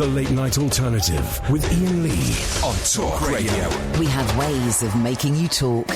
The Late Night Alternative with Iain Lee on Talk Radio. We have ways of making you talk.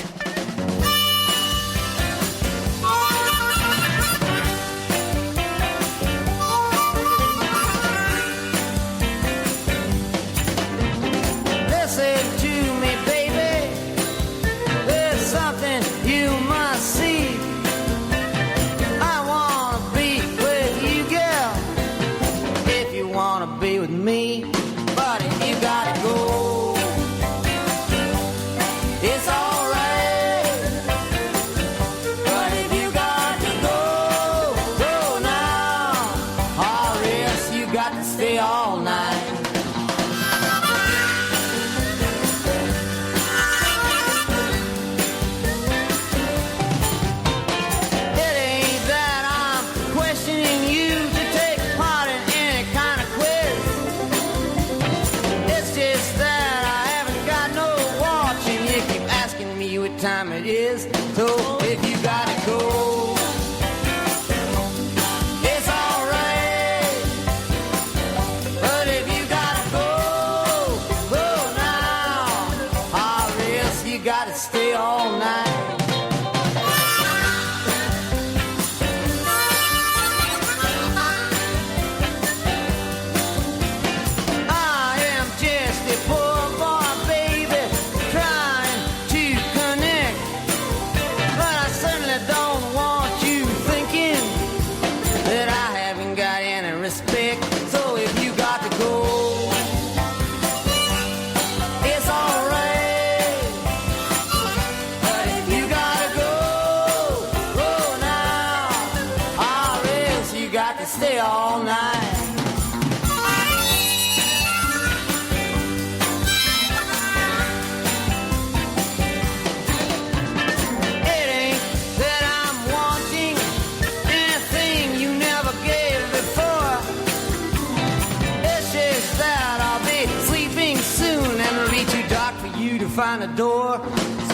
Find a door,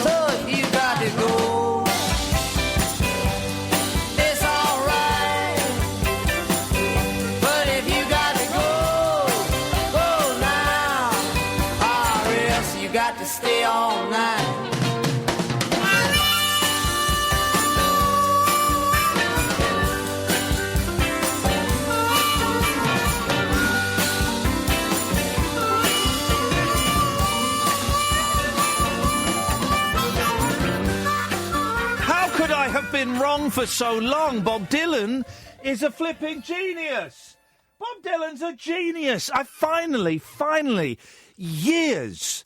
so if you got to go, it's alright. But if you got to go, go now, or else you got to stay all night. Been wrong for so long. Bob Dylan is a flipping genius. Bob Dylan's a genius. I finally, years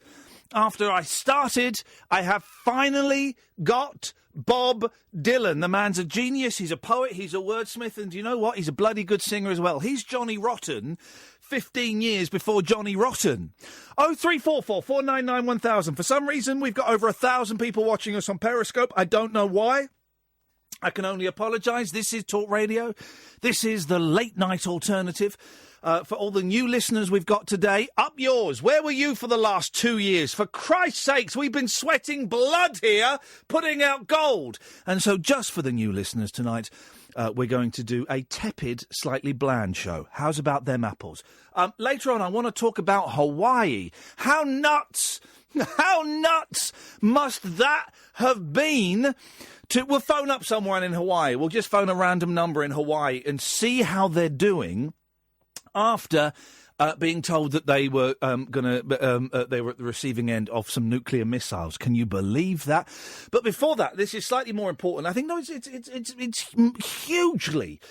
after I started, I have finally got Bob Dylan. The man's a genius. He's a poet. He's a wordsmith. And you know what? He's a bloody good singer as well. He's Johnny Rotten 15 years before Johnny Rotten. 0344 499 1000. For some reason, we've got over 1,000 people watching us on Periscope. I don't know why. I can only apologise. This is Talk Radio. This is the late night alternative. For all the new listeners we've got today, up yours. Where were you for the last 2 years? For Christ's sakes, we've been sweating blood here, putting out gold. And so just for the new listeners tonight, we're going to do a tepid, slightly bland show. How's about them apples? Later on, I want to talk about Hawaii. How nuts must that have been? We'll phone up someone in Hawaii. We'll just phone a random number in Hawaii and see how they're doing after being told that they were they were at the receiving end of some nuclear missiles. Can you believe that? But before that, this is slightly more important. I think it's hugely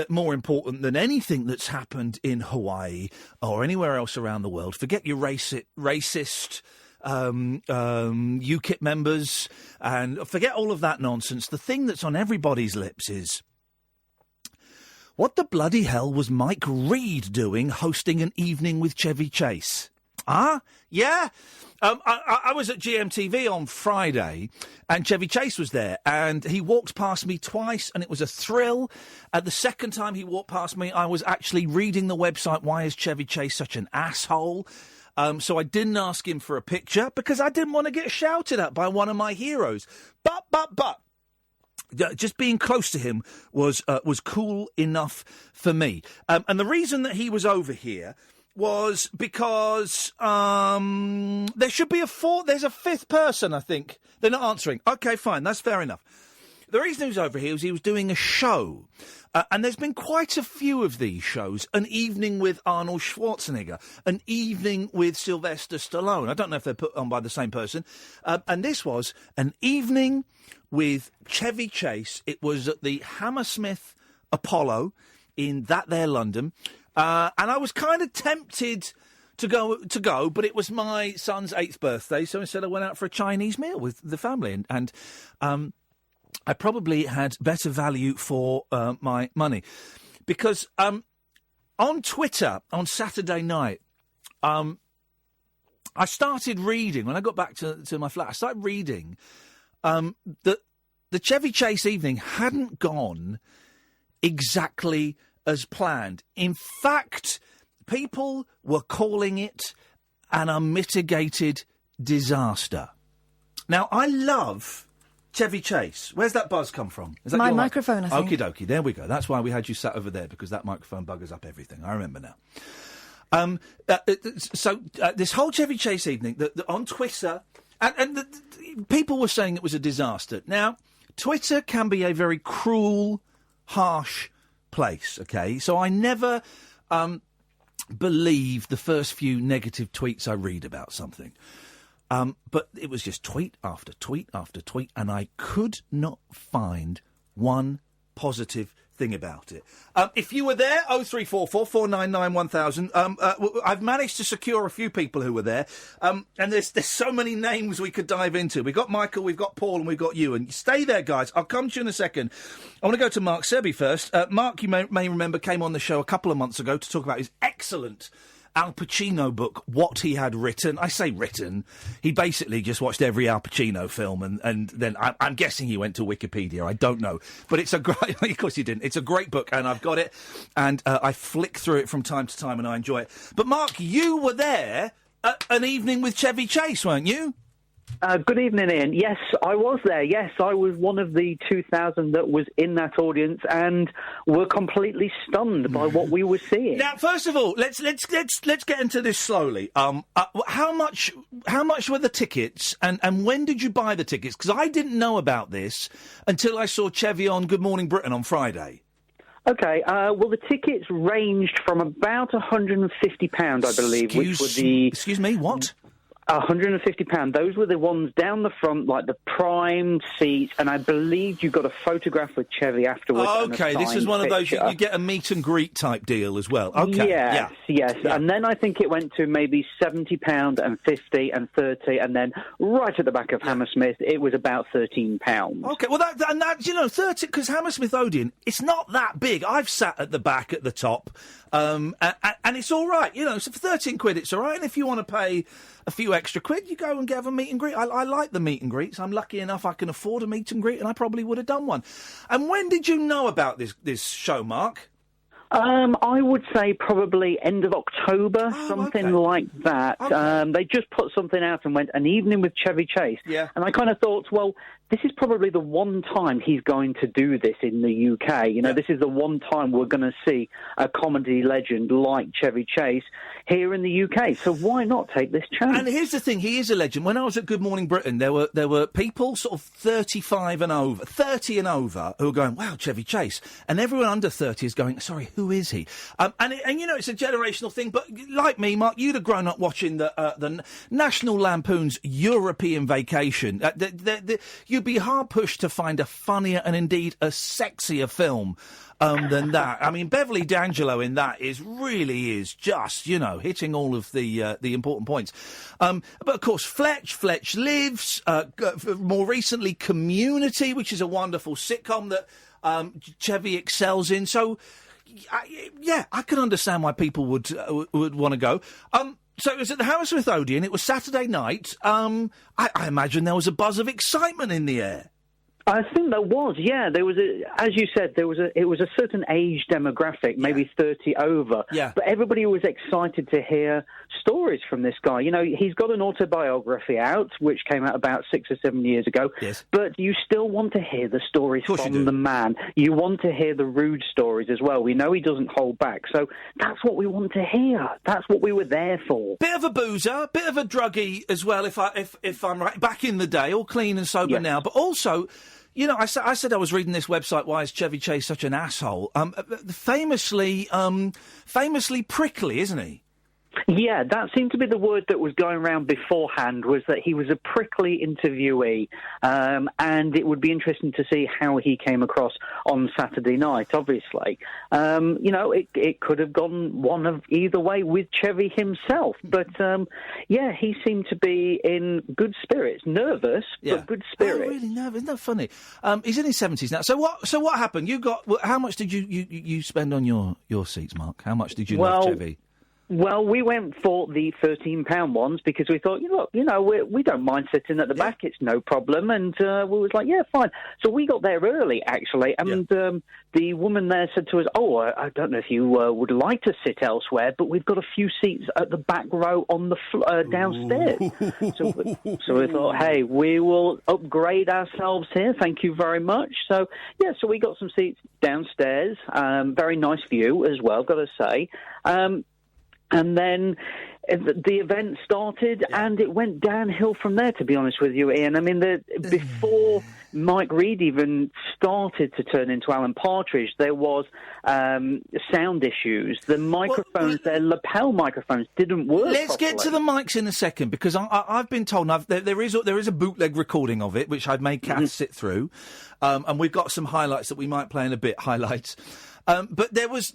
more important than anything that's happened in Hawaii or anywhere else around the world. Forget your racist. UKIP members, and forget all of that nonsense. The thing that's on everybody's lips is, what the bloody hell was Mike Reid doing hosting an evening with Chevy Chase? Yeah? I was at GMTV on Friday, and Chevy Chase was there, and he walked past me twice, and it was a thrill. The second time he walked past me, I was actually reading the website, Why is Chevy Chase such an asshole? So I didn't ask him for a picture because I didn't want to get shouted at by one of my heroes. But just being close to him was cool enough for me. And the reason that he was over here was because there should be there's a fifth person, I think. They're not answering. OK, fine, that's fair enough. The reason he was over here was he was doing a show. And there's been quite a few of these shows. An evening with Arnold Schwarzenegger. An evening with Sylvester Stallone. I don't know if they're put on by the same person. And this was an evening with Chevy Chase. It was at the Hammersmith Apollo in that there London. And I was kind of tempted to go, but it was my son's 8th birthday. So instead I went out for a Chinese meal with the family. And I probably had better value for my money. Because on Twitter, on Saturday night, I started reading, when I got back to my flat, I started reading that the Chevy Chase evening hadn't gone exactly as planned. In fact, people were calling it an unmitigated disaster. Now, I love Chevy Chase. Where's that buzz come from? Is that my your microphone, I think. Okie dokie, there we go. That's why we had you sat over there, because that microphone buggers up everything. I remember now. So this whole Chevy Chase evening, on Twitter, and people were saying it was a disaster. Now, Twitter can be a very cruel, harsh place, okay? So I never believe the first few negative tweets I read about something. But it was just tweet after tweet after tweet, and I could not find one positive thing about it. If you were there, 0344 499 1000. I've managed to secure a few people who were there, and there's so many names we could dive into. We've got Michael, we've got Paul, and we've got you. And stay there, guys. I'll come to you in a second. I want to go to Mark Serby first. Mark, you may remember, came on the show a couple of months ago to talk about his excellent Al Pacino book, What He Had Written. I say written. He basically just watched every Al Pacino film, and then I'm guessing he went to Wikipedia. I don't know. But it's a great... Of course he didn't. It's a great book, and I've got it, and I flick through it from time to time, and I enjoy it. But, Mark, you were there at an evening with Chevy Chase, weren't you? Good evening, Ian. Yes, I was there. Yes, I was one of the 2,000 that was in that audience and were completely stunned by what we were seeing. Now, first of all, let's get into this slowly. How much were the tickets, and when did you buy the tickets? Because I didn't know about this until I saw Chevy on Good Morning Britain on Friday. Okay, well, the tickets ranged from about £150, I believe, which were the... Excuse me, what? £150. Those were the ones down the front, like the prime seats, and I believe you got a photograph with Chevy afterwards. Okay, this is one of those, you get a meet and greet type deal as well. Okay, yes. Yeah. And then I think it went to maybe £70 and £50 and £30, and then right at the back of Hammersmith, it was about £13. Okay, well, that you know, 30, because Hammersmith Odeon, it's not that big. I've sat at the back at the top, and it's all right, you know, so for 13 quid, it's all right, and if you want to pay a few extra quid, you go and have a meet and greet. I like the meet and greets. I'm lucky enough I can afford a meet and greet, and I probably would have done one. And when did you know about this show, Mark? I would say probably end of October, something like that. Okay. They just put something out and went, an evening with Chevy Chase. Yeah. And I kind of thought, well, this is probably the one time he's going to do this in the UK. You know, this is the one time we're going to see a comedy legend like Chevy Chase here in the UK. So why not take this chance? And here's the thing, he is a legend. When I was at Good Morning Britain, there were people sort of 35 and over, 30 and over, who were going, wow, Chevy Chase. And everyone under 30 is going, sorry, who is he? And you know, it's a generational thing, but like me, Mark, you'd have grown up watching the National Lampoon's European Vacation. You'd be hard-pushed to find a funnier and indeed a sexier film than that. I mean, Beverly D'Angelo in that really is just, you know, hitting all of the important points. But, of course, Fletch Lives, more recently Community, which is a wonderful sitcom that Chevy excels in. So, I can understand why people would want to go. So it was at the Hammersmith Odeon. It was Saturday night. I imagine there was a buzz of excitement in the air. I think there was, yeah. There was, as you said, it was a certain age demographic, maybe 30 over. Yeah. But everybody was excited to hear stories from this guy. You know, he's got an autobiography out, which came out about 6 or 7 years ago. Yes. But you still want to hear the stories from the man. You want to hear the rude stories as well. We know he doesn't hold back, so that's what we want to hear. That's what we were there for. Bit of a boozer, bit of a druggie as well, if I'm right. Back in the day, all clean and sober now, but also. You know, I said I was reading this website, Why is Chevy Chase Such an Asshole? Famously prickly, isn't he? Yeah, that seemed to be the word that was going around beforehand, was that he was a prickly interviewee, and it would be interesting to see how he came across on Saturday night, obviously. You know, it could have gone one of either way with Chevy himself, but yeah, he seemed to be in good spirits, nervous, but good spirits. Oh, really nervous, isn't that funny? He's in his 70s now. So what happened? How much did you spend on your seats, Mark? How much did you love Chevy? Well, we went for the £13 ones because we thought, look, you know, we don't mind sitting at the back; it's no problem. And we was like, yeah, fine. So we got there early, actually, and the woman there said to us, "Oh, I don't know if you would like to sit elsewhere, but we've got a few seats at the back row on the downstairs." So we thought, hey, we will upgrade ourselves here. Thank you very much. So yeah, so we got some seats downstairs. Very nice view as well, got to say. And then the event started, and it went downhill from there, to be honest with you, Ian. I mean, before Mike Reid even started to turn into Alan Partridge, there was sound issues. The microphones, their lapel microphones, didn't work Let's properly. get to the mics in a second, because I've been told, there is a bootleg recording of it, which I've made Kath sit through, and we've got some highlights that we might play in a bit, highlights. But there was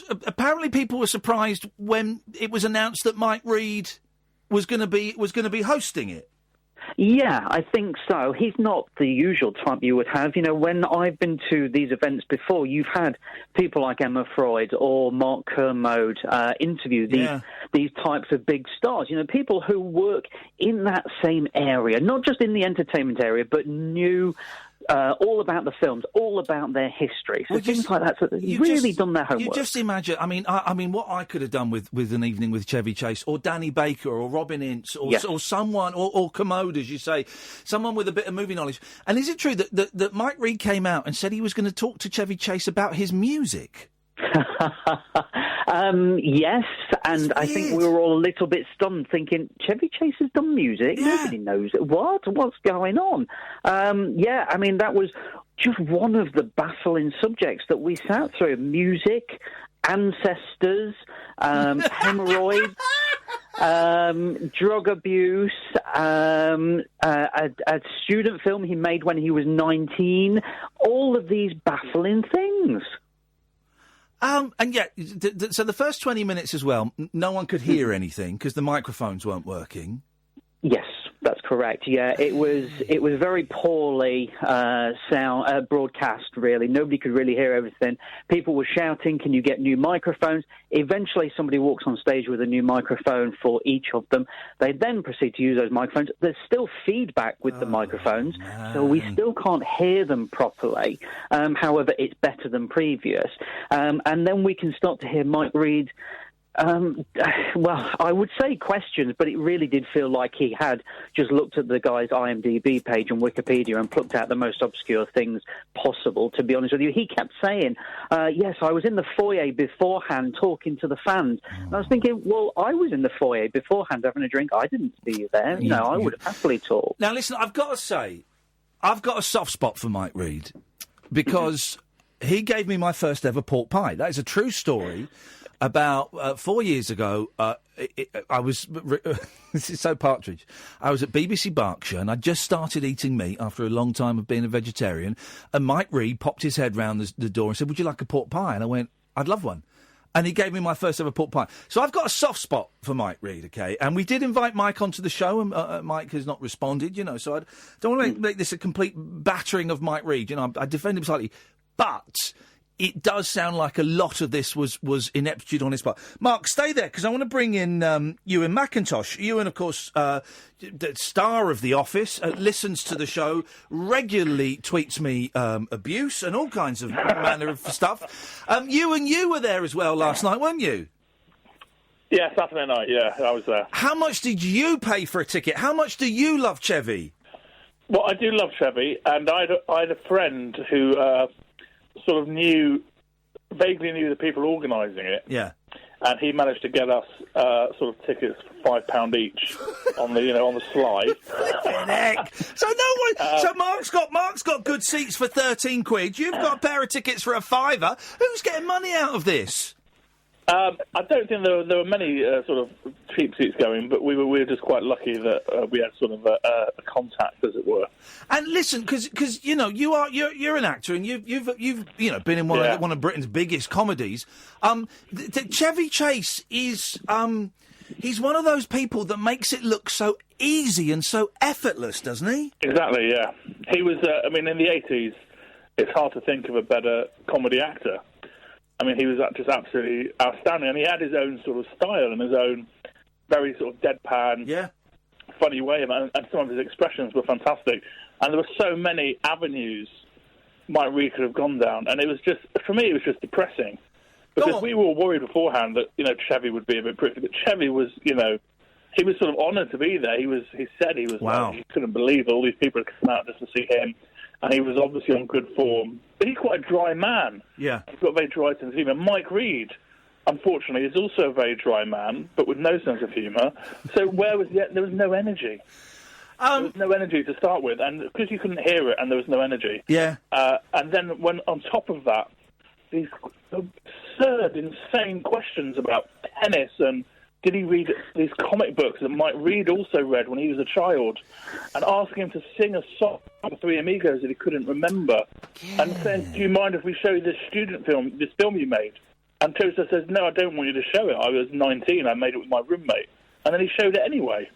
apparently people were surprised when it was announced that Mike Reid was going to be hosting it. Yeah, I think so. He's not the usual type you would have. You know, when I've been to these events before, you've had people like Emma Freud or Mark Kermode interview these types of big stars. You know, people who work in that same area, not just in the entertainment area, but knew all about the films, all about their history. So things like that. So you've really done their homework. You just imagine. I mean, what I could have done with an evening with Chevy Chase or Danny Baker or Robin Ince or someone or Commode, as you say, someone with a bit of movie knowledge. And is it true that Mike Reid came out and said he was going to talk to Chevy Chase about his music? Yes, and I think we were all a little bit stunned, thinking Chevy Chase has done music. Yeah. Nobody knows it. What's going on? Yeah, I mean, that was just one of the baffling subjects that we sat through: music, ancestors, hemorrhoids. Drug abuse, a student film he made when he was 19. All of these baffling things. And yet, so the first 20 minutes as well, no one could hear anything because the microphones weren't working. Yes, that's correct. Yeah, it was very poorly broadcast, really. Nobody could really hear everything. People were shouting, "Can you get new microphones?" Eventually, somebody walks on stage with a new microphone for each of them. They then proceed to use those microphones. There's still feedback with the microphones, so we still can't hear them properly. However, it's better than previous. And then we can start to hear Mike Reid. Well, I would say questions, but it really did feel like he had just looked at the guy's IMDb page and Wikipedia and plucked out the most obscure things possible, to be honest with you. He kept saying, yes, I was in the foyer beforehand talking to the fans. And I was thinking, well, I was in the foyer beforehand having a drink. I didn't see you there. No, I would have happily talked. Now, listen, I've got to say, I've got a soft spot for Mike Reid because he gave me my first ever pork pie. That is a true story. About 4 years ago, I was... this is so Partridge. I was at BBC Berkshire, and I just started eating meat after a long time of being a vegetarian, and Mike Reid popped his head round the door and said, "Would you like a pork pie?" And I went, "I'd love one." And he gave me my first ever pork pie. So I've got a soft spot for Mike Reid, OK? And we did invite Mike onto the show, and Mike has not responded, you know, so I don't want to make this a complete battering of Mike Reid. You know, I defend him slightly. But it does sound like a lot of this was ineptitude on his part. Mark, stay there, because I want to bring in Iain McIntosh. Iain, of course, the star of The Office, listens to the show, regularly tweets me abuse and all kinds of manner of stuff. You were there as well last night, weren't you? Yeah, Saturday night, yeah, I was there. How much did you pay for a ticket? How much do you love Chevy? Well, I do love Chevy, and I had a friend who sort of vaguely knew the people organising it. Yeah. And he managed to get us sort of tickets for £5 each on the slide. Heck. So no one. So Mark's got good seats for £13. You've got a pair of tickets for a £5. Who's getting money out of this? I don't think there were many sort of cheap seats going, but we were just quite lucky that we had sort of a contact, as it were. And listen, because you're an actor, and you've been in one of Britain's biggest comedies. Chevy Chase is he's one of those people that makes it look so easy and so effortless, doesn't he? Exactly. Yeah, he was. In the 80s, it's hard to think of a better comedy actor. I mean, he was just absolutely outstanding, and he had his own sort of style and his own very sort of deadpan, funny way, and some of his expressions were fantastic. And there were so many avenues Mike Reid could have gone down, and it was just, for me, it was just depressing. Because we were worried beforehand that, Chevy would be a bit pretty, but Chevy was, he was sort of honoured to be there. He said he was, wow. He couldn't believe all these people had come out just to see him. And he was obviously on good form. But he's quite a dry man. Yeah. He's got a very dry sense of humour. Mike Reid, unfortunately, is also a very dry man, but with no sense of humour. So there was no energy. There was no energy to start with, and because you couldn't hear it and there was no energy. Yeah. And then when on top of that, these absurd, insane questions about tennis and did he read these comic books that Mike Reid also read when he was a child, and asking him to sing a song for Three Amigos that he couldn't remember, and saying, "Do you mind if we show you this film you made?" And Toaster says, "No, I don't want you to show it. I was 19. I made it with my roommate." And then he showed it anyway.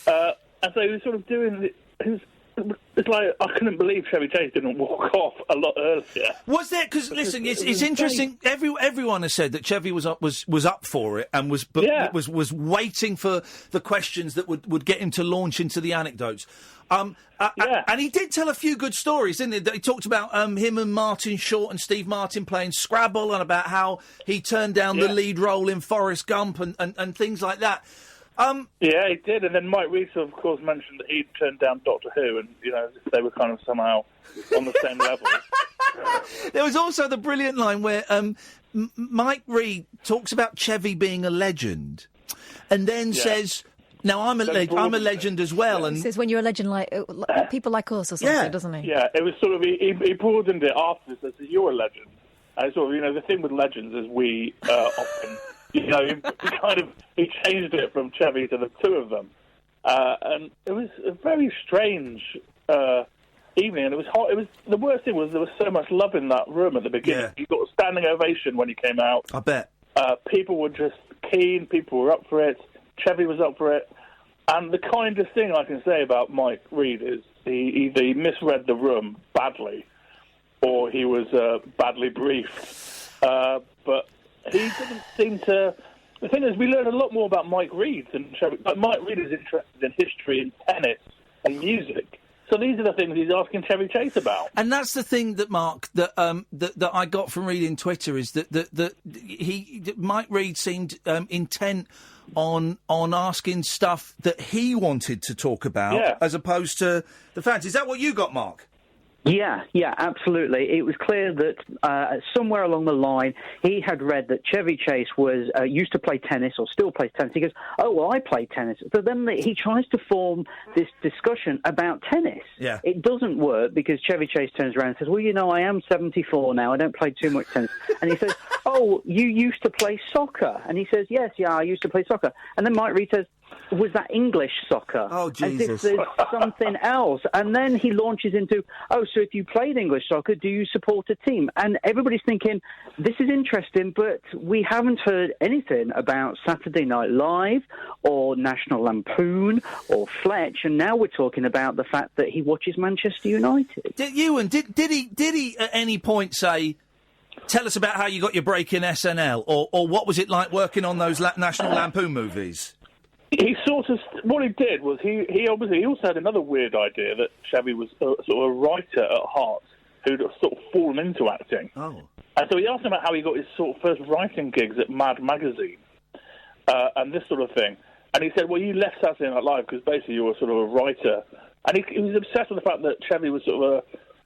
And so he was sort of doing. It's like I couldn't believe Chevy Chase didn't walk off a lot earlier. Was there? Because listen, it's interesting. Everyone has said that Chevy was up for it and was waiting for the questions that would get him to launch into the anecdotes. And he did tell a few good stories, didn't he? He talked about him and Martin Short and Steve Martin playing Scrabble, and about how he turned down the lead role in Forrest Gump and things like that. Yeah, he did, and then Mike Reid, of course, mentioned that he'd turned down Doctor Who, and they were kind of somehow on the same level. There was also the brilliant line where Mike Reid talks about Chevy being a legend, and then says, "Now I'm a legend as well." And he says, "When you're a legend, like people like us," or something, doesn't he? Yeah, it was sort of he broadened it after. Says, "You're a legend," and sort of the thing with legends is we often. He changed it from Chevy to the two of them. And it was a very strange evening, and it was hot. The worst thing was there was so much love in that room at the beginning. Yeah. You got a standing ovation when he came out. I bet. People were just keen. People were up for it. Chevy was up for it. And the kindest thing I can say about Mike Reid is he either misread the room badly or he was badly briefed. But he didn't seem to... The thing is, we learned a lot more about Mike Reid than Chevy. Like, Mike Reid is interested in history and tennis and music. So these are the things he's asking Chevy Chase about. And that's the thing that, Mark, that I got from reading Twitter is that Mike Reid seemed intent on asking stuff that he wanted to talk about as opposed to the fans. Is that what you got, Mark? Yeah, absolutely. It was clear that somewhere along the line he had read that Chevy Chase was used to play tennis or still plays tennis. He goes, "Oh, well, I play tennis." So then he tries to form this discussion about tennis. Yeah. It doesn't work because Chevy Chase turns around and says, "Well, I am 74 now. I don't play too much tennis." And he says, "Oh, you used to play soccer?" And he says, "Yes, I used to play soccer." And then Mike Reid says, "Was that English soccer?" Oh, Jesus. As if there's something else. And then he launches into, so if you played English soccer, do you support a team? And everybody's thinking, this is interesting, but we haven't heard anything about Saturday Night Live or National Lampoon or Fletch, and now we're talking about the fact that he watches Manchester United. Did he at any point say, Tell us about how you got your break in SNL, or what was it like working on those National Lampoon movies? He sort of, what he did was he also had another weird idea that Chevy was sort of a writer at heart who'd sort of fallen into acting. Oh. And so he asked him about how he got his sort of first writing gigs at Mad Magazine and this sort of thing. And he said, well, you left Saturday Night Live because basically you were sort of a writer. And he was obsessed with the fact that Chevy was sort of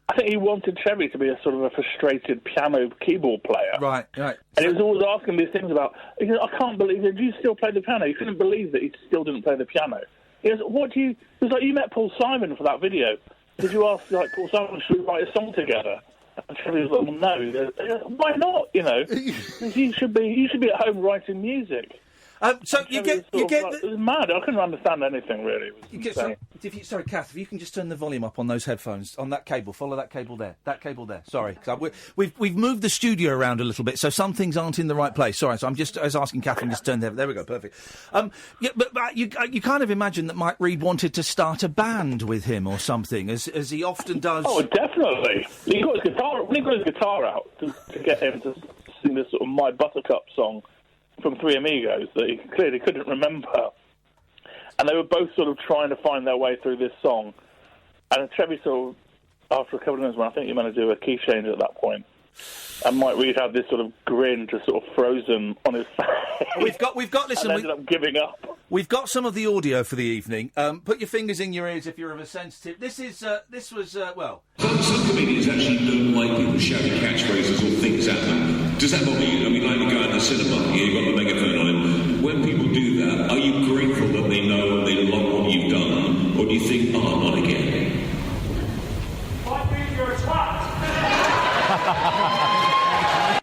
I think he wanted Chevy to be a sort of a frustrated piano keyboard player. Right. And he was always asking these things about, he goes, I can't believe it. Do you still play the piano? He couldn't believe that he still didn't play the piano. He goes, he was like, you met Paul Simon for that video. Did you ask, like, Paul Simon, should we write a song together? And Chevy was like, well, no. He goes, why not, you should be at home writing music. So you get it was mad. I couldn't understand anything really. Sorry, Kath, if you can just turn the volume up on those headphones on that cable. Follow that cable there. Sorry, we've moved the studio around a little bit, so some things aren't in the right place. Sorry, so I was asking Catherine just turn there. There we go, perfect. But you kind of imagine that Mike Reid wanted to start a band with him or something, as he often does. Oh, definitely. He got his guitar out to get him to sing this sort of My Buttercup song from Three Amigos that he clearly couldn't remember. And they were both sort of trying to find their way through this song. And Chevy sort of, after a couple of minutes, I think you're going to do a key change at that point. And Mike Reid had this sort of grin just sort of frozen on his face. We've got. Listen, and ended up giving up. We've got some of the audio for the evening. Put your fingers in your ears if you're of a sensitive. This was. Some comedians actually don't like people shouting catchphrases or things at them. Does that bother you? I mean, like the guy in the cinema, you've got the megaphone on him. When people do that, are you grateful that they know and they love what you've done? Or do you think, oh, not again? I think you're a twat.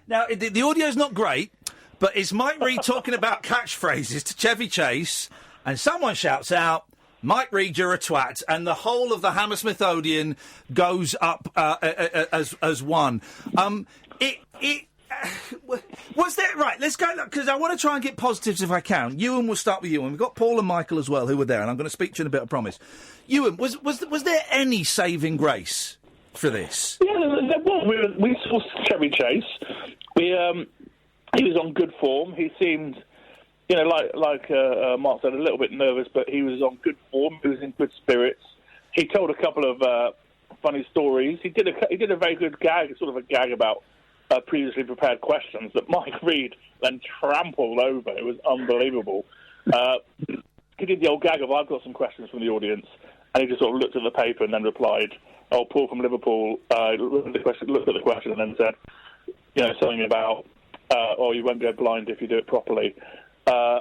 Now, the audio's not great, but it's Mike Reid talking about catchphrases to Chevy Chase, and someone shouts out, Mike Reid, you're a twat, and the whole of the Hammersmith Odeon goes up as one. Was there... Right, let's go... Because I want to try and get positives if I can. Ewan, we'll start with Ewan. We've got Paul and Michael as well, who were there, and I'm going to speak to you in a bit, I promise. Ewan, was there any saving grace for this? Yeah, there was. We saw Chevy Chase. He was on good form. He seemed, like Mark said, a little bit nervous, but he was on good form. He was in good spirits. He told a couple of funny stories. He did a very good gag, sort of a gag about previously prepared questions that Mike Reid then trampled over. It was unbelievable. He did the old gag of, I've got some questions from the audience, and he just sort of looked at the paper and then replied, Paul from Liverpool looked at the question and then said, something about, you won't go blind if you do it properly.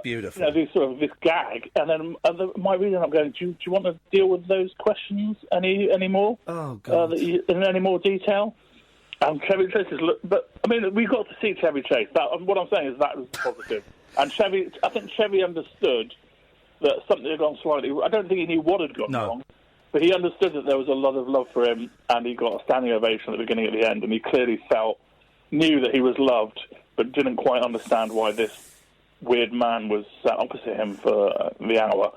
Beautiful. This gag, and then Mike Reid ended up going, do you want to deal with those questions any more? Oh, God. In any more detail? And Chevy Chase we got to see Chevy Chase. What I'm saying is that was positive. And I think Chevy understood that something had gone slightly. I don't think he knew what had gone wrong, but he understood that there was a lot of love for him, and he got a standing ovation at the beginning and at the end, and he clearly knew that he was loved, but didn't quite understand why this weird man was sat opposite him for the hour.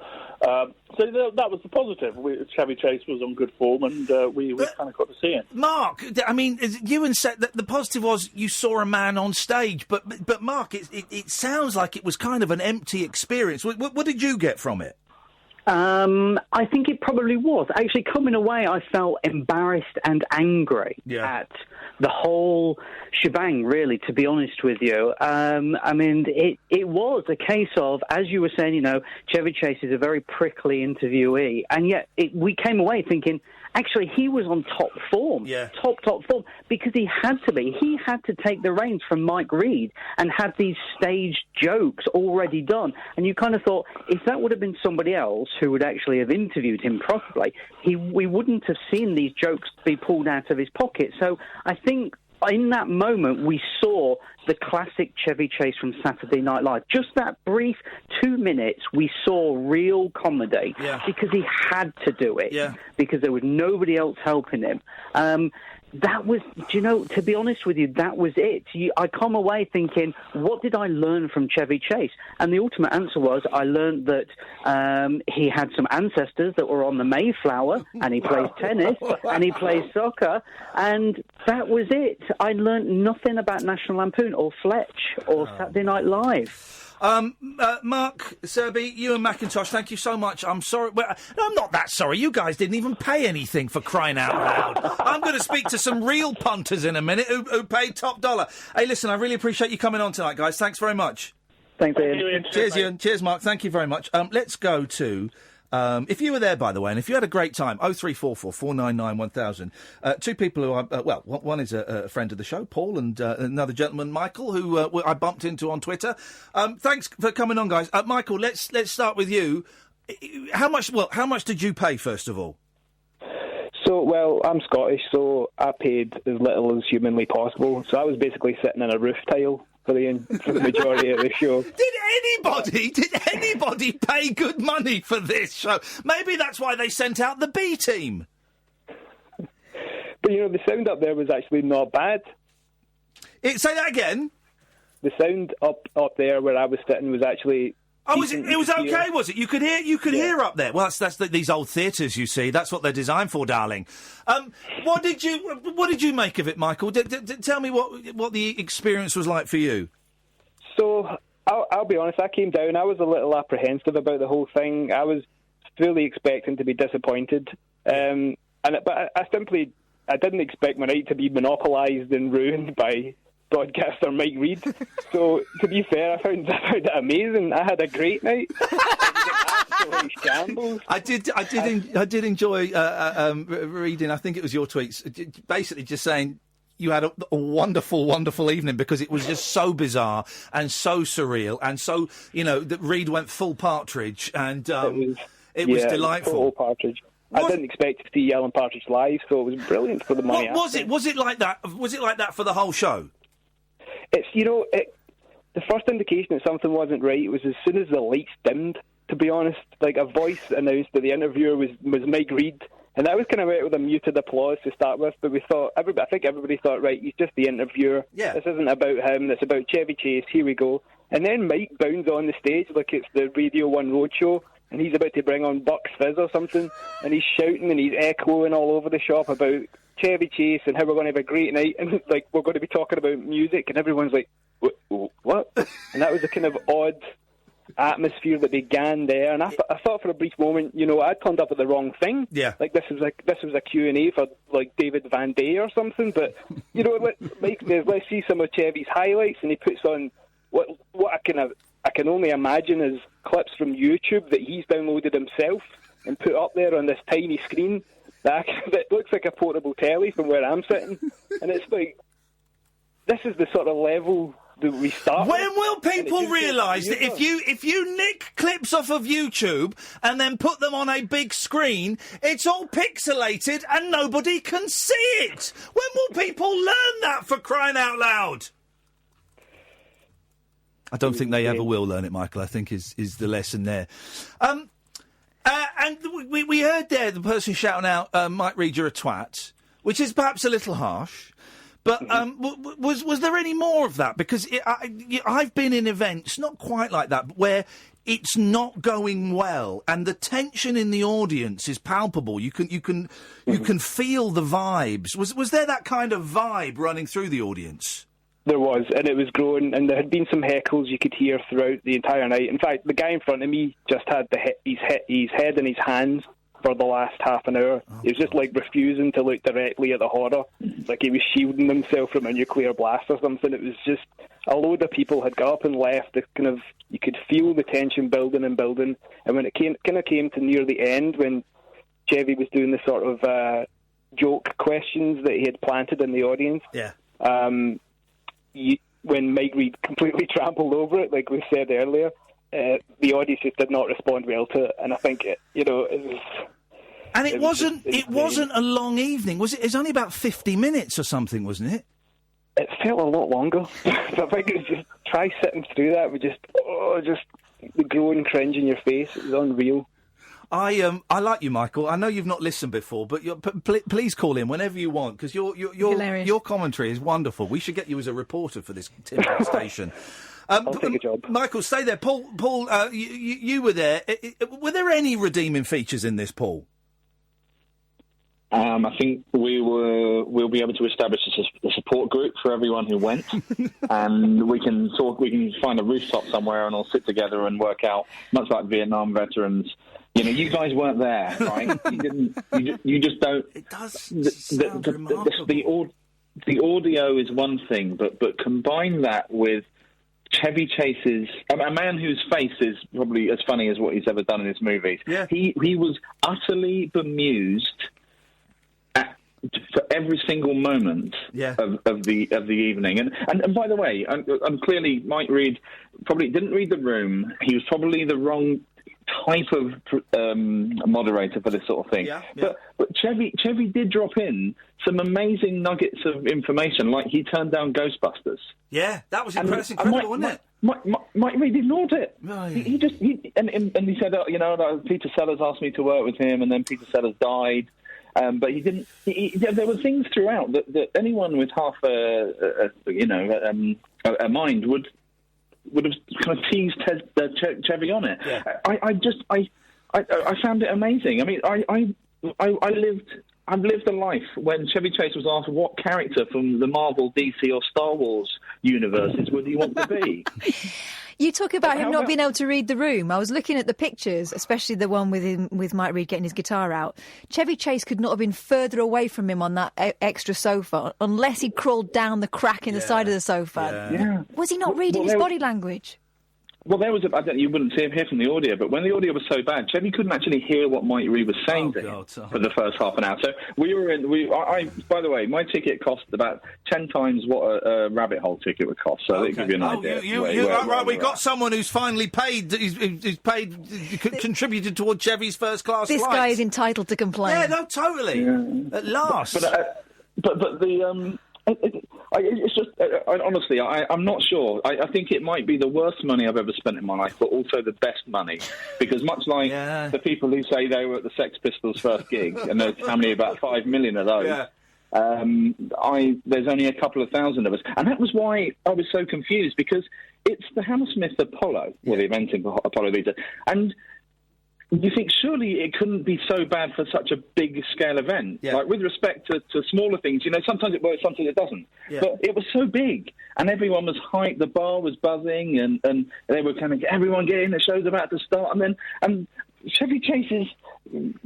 So that was the positive. Chevy Chase was on good form, and we kind of got to see him. Mark, I mean, Ewan said that the positive was you saw a man on stage, but Mark, it sounds like it was kind of an empty experience. What did you get from it? I think it probably was. Actually, coming away, I felt embarrassed and angry at the whole shebang, really, to be honest with you. I mean, it was a case of, as you were saying, Chevy Chase is a very prickly interviewee, and yet we came away thinking, actually, he was on top form, top form, because he had to be. He had to take the reins from Mike Reid and had these staged jokes already done. And you kind of thought, if that would have been somebody else who would actually have interviewed him properly, we wouldn't have seen these jokes be pulled out of his pocket. So I think in that moment, we saw the classic Chevy Chase from Saturday Night Live. Just that brief 2 minutes, we saw real comedy because he had to do it because there was nobody else helping him. that was, to be honest with you, that was it. I come away thinking, what did I learn from Chevy Chase? And the ultimate answer was, I learned that he had some ancestors that were on the Mayflower, and he plays tennis, and he plays soccer, and that was it. I learned nothing about National Lampoon or Fletch or Saturday Night Live. Mark, Serby, you and Macintosh, thank you so much. I'm sorry. Well, no, I'm not that sorry. You guys didn't even pay anything for crying out loud. I'm going to speak to some real punters in a minute who paid top dollar. Hey, listen, I really appreciate you coming on tonight, guys. Thanks very much. Thanks, Ian. Cheers, Ian. Cheers, Mark. Thank you very much. Let's go to... if you were there, by the way, and if you had a great time, 0344 499 1000. Two people who one is a friend of the show, Paul, and another gentleman, Michael, who I bumped into on Twitter. Thanks for coming on, guys. Michael, let's start with you. How much did you pay, first of all? So, I'm Scottish, so I paid as little as humanly possible. So I was basically sitting in a roof tile for the majority of the show. Did anybody pay good money for this show? Maybe that's why they sent out the B team. But, the sound up there was actually not bad. Say that again? The sound up there where I was sitting was actually... Oh, it was okay, was it? You could hear up there. Well, that's these old theatres, you see. That's what they're designed for, darling. What did you make of it, Michael? Tell me what the experience was like for you. So, I'll be honest, I came down, I was a little apprehensive about the whole thing. I was fully expecting to be disappointed. But I didn't expect my night to be monopolised and ruined by broadcaster Mike Reid. So, to be fair, I found it amazing. I had a great night. Shambles. I did enjoy reading, I think it was your tweets, basically just saying you had a wonderful, wonderful evening because it was just so bizarre and so surreal and so, that Reid went full Partridge and it was delightful. Full Partridge. I didn't expect to see Alan Partridge live, so it was brilliant for the money. Was it like that? Was it like that for the whole show? It's, the first indication that something wasn't right was as soon as the lights dimmed, to be honest. Like, a voice announced that the interviewer was Mike Reid, and that was kind of went with a muted applause to start with, but I think everybody thought, right, he's just the interviewer. Yeah. This isn't about him, it's about Chevy Chase, here we go. And then Mike bounds on the stage like it's the Radio 1 Roadshow, and he's about to bring on Bucks Fizz or something, and he's shouting and he's echoing all over the shop about Chevy Chase and how we're going to have a great night, and we're going to be talking about music, and everyone's like, what? And that was a kind of odd atmosphere that began there, and I thought for a brief moment, I turned up at the wrong thing. Yeah. Like this was a Q&A for like David Van Day or something, but let's see some of Chevy's highlights, and he puts on what I can only imagine is clips from YouTube that he's downloaded himself and put up there on this tiny screen that looks like a portable telly from where I'm sitting. And it's like, this is the sort of level that we start When will people realise that if you nick clips off of YouTube and then put them on a big screen, it's all pixelated and nobody can see it? When will people learn that, for crying out loud? I don't think they ever will learn it, Michael. I think is the lesson there. And we heard there the person shouting out, Mike Reid, you're a twat, which is perhaps a little harsh. But was there any more of that? Because I've been in events, not quite like that, but where it's not going well, and the tension in the audience is palpable. You can feel the vibes. Was there that kind of vibe running through the audience? There was, and it was growing, and there had been some heckles you could hear throughout the entire night. In fact, the guy in front of me just had his head in his hands for the last half an hour. He was just like refusing to look directly at the horror, like he was shielding himself from a nuclear blast or something. It was just a load of people had got up and left. You could feel the tension building and building, and when it came to near the end, when Chevy was doing the sort of joke questions that he had planted in the audience, when Mike Reid completely trampled over it, like we said earlier, the audience just did not respond well to it, and I think it was. And it wasn't a long evening, was it? It was only about 50 minutes or something, wasn't it? It felt a lot longer. So I think it was just try sitting through that with just the growing cringe in your face. It was unreal. I like you, Michael. I know you've not listened before, but please call in whenever you want, because your commentary is wonderful. We should get you as a reporter for this Timber station. I'll take a job. Michael, stay there. Paul, you were there. Were there any redeeming features in this, Paul? I think we'll be able to establish a support group for everyone who went, and we can find a rooftop somewhere and all sit together and work out, much like Vietnam veterans. You know, you guys weren't there, right? You didn't. You just don't. It does sound remarkable. The audio is one thing, but combine that with Chevy Chase's, a man whose face is probably as funny as what he's ever done in his movies. Yeah. He was utterly bemused for every single moment of the evening. And by the way, I'm clearly Mike Reid probably didn't read the room. He was probably the wrong type of moderator for this sort of thing. Yeah. But Chevy did drop in some amazing nuggets of information, like he turned down Ghostbusters. Yeah, that was incredible, wasn't it? Mike Reid ignored it. Oh, yeah. He said, Peter Sellers asked me to work with him, and then Peter Sellers died. But he didn't. There were things throughout that anyone with half a mind would have kind of teased Chevy on it. Yeah. I found it amazing. I mean, I've lived a life when Chevy Chase was asked what character from the Marvel, DC, or Star Wars universes would he want to be. You talk about him not being able to read the room. I was looking at the pictures, especially the one with Mike Reid getting his guitar out. Chevy Chase could not have been further away from him on that extra sofa unless he crawled down the crack in the side of the sofa. Yeah. Was he not reading his body language? Well, you wouldn't hear from the audio, but when the audio was so bad, Chevy couldn't actually hear what Mike Reid was saying to him for the first half an hour. So by the way, my ticket cost about 10 times what a rabbit hole ticket would cost. So that gives you an idea. We got someone who's finally paid. Who's contributed towards Chevy's first class. This guy is entitled to complain. Yeah, no, totally. Yeah. At last, but the. It's just, honestly, I'm not sure. I think it might be the worst money I've ever spent in my life, but also the best money. Because much like the people who say they were at the Sex Pistols' first gig, and there's only about 5 million of those, there's only a couple of thousand of us. And that was why I was so confused, because it's the Hammersmith Apollo, or the event in Apollo Vita, and you think surely it couldn't be so bad for such a big-scale event. Like, with respect to smaller things, sometimes it works, sometimes it doesn't. Yeah. But it was so big, and everyone was hyped, the bar was buzzing, and they were kind of, everyone get in, the show's about to start, and Chevy Chase's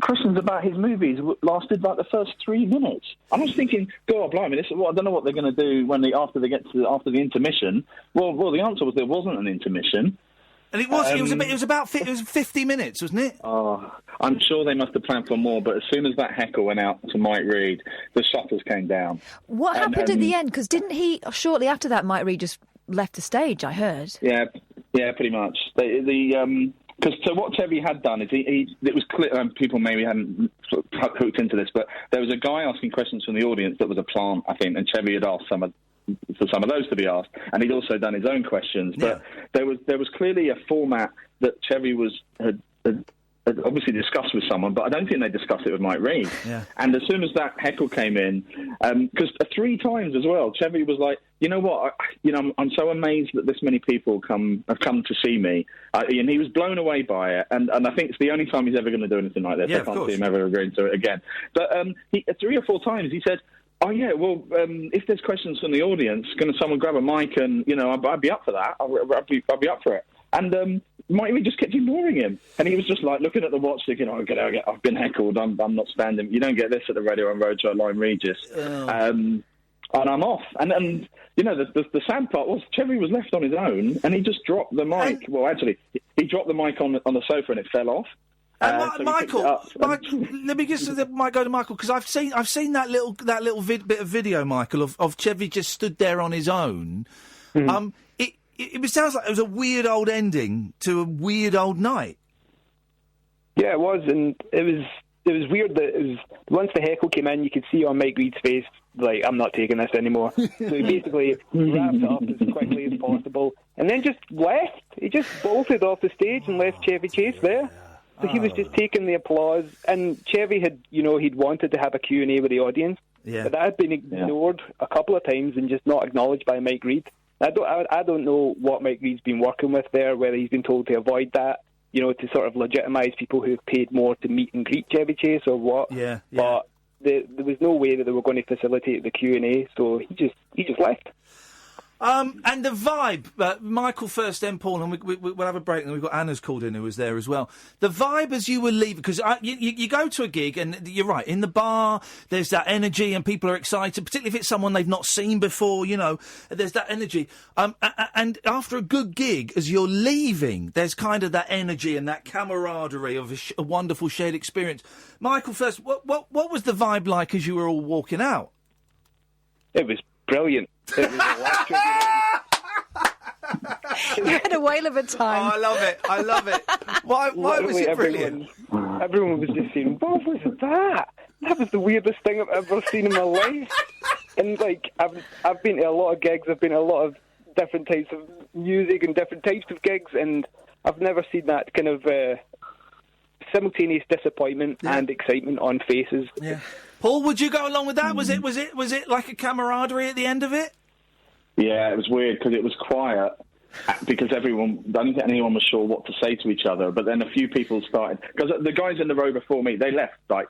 questions about his movies lasted like the first 3 minutes. I was thinking, God blimey, I don't know what they're going to do after the intermission. Well, the answer was there wasn't an intermission. And it was 50 minutes, wasn't it? Oh, I'm sure they must have planned for more, but as soon as that heckle went out to Mike Reid, the shutters came down. What happened at the end? Because didn't he, shortly after that, Mike Reid just left the stage, I heard? Yeah, pretty much. So what Chevy had done is it was clear, people maybe hadn't sort of hooked into this, but there was a guy asking questions from the audience that was a plant, I think, and Chevy had asked for some of those to be asked, and he'd also done his own questions. But there was clearly a format that Chevy had obviously discussed with someone, but I don't think they discussed it with Mike Reid. Yeah. And as soon as that heckle came in, because 3 times as well, Chevy was like, you know what, I'm so amazed that this many people have come to see me, and he was blown away by it. And I think it's the only time he's ever going to do anything like this. I can't see him ever agreeing to it again. But 3 or 4 times he said, oh, yeah, well, if there's questions from the audience, can someone grab a mic and, I'd be up for that. I'd be up for it. And Mike Reid just kept ignoring him. And he was just like looking at the watch thinking, I've been heckled. I'm not standing. You don't get this at the Radio and Roadshow at Lyme Regis. And I'm off. And the sad part was Chevy was left on his own and he just dropped the mic. Well, actually, he dropped the mic on the sofa and it fell off. Michael, let me just might go to Michael, because I've seen that little bit of video, Michael, of Chevy just stood there on his own. It sounds like it was a weird old ending to a weird old night. Yeah, it was, and it was weird that once the heckle came in, you could see on Mike Reid's face, like, I'm not taking this anymore. So he basically wrapped it up as quickly as possible, and then just left. He just bolted off the stage and left Chevy Chase there. So he was just taking the applause, and Chevy had, he'd wanted to have a Q&A with the audience, Yeah. but that had been ignored a couple of times and just not acknowledged by Mike Reid. I don't know what Mike Reid's been working with there, whether he's been told to avoid that, to sort of legitimise people who've paid more to meet and greet Chevy Chase or what. Yeah. But there was no way that they were going to facilitate the Q&A, so he just left. And the vibe, Michael first, then Paul, and we'll have a break, and we've got Anna's called in who was there as well. The vibe as you were leaving, because you go to a gig, and you're right, in the bar, there's that energy, and people are excited, particularly if it's someone they've not seen before, there's that energy. And after a good gig, as you're leaving, there's kind of that energy and that camaraderie of a wonderful shared experience. Michael first, what was the vibe like as you were all walking out? It was brilliant. It was electric. You had a whale of a time. Oh, I love it. Why was it brilliant? Everyone was just saying, what was that? That was the weirdest thing I've ever seen in my life. And, I've been to a lot of gigs, I've been to a lot of different types of music and different types of gigs, and I've never seen that kind of simultaneous disappointment and excitement on faces. Yeah. Paul, would you go along with that? Was it like a camaraderie at the end of it? Yeah, it was weird because it was quiet because I don't think anyone was sure what to say to each other. But then a few people started, because the guys in the row before me, they left 20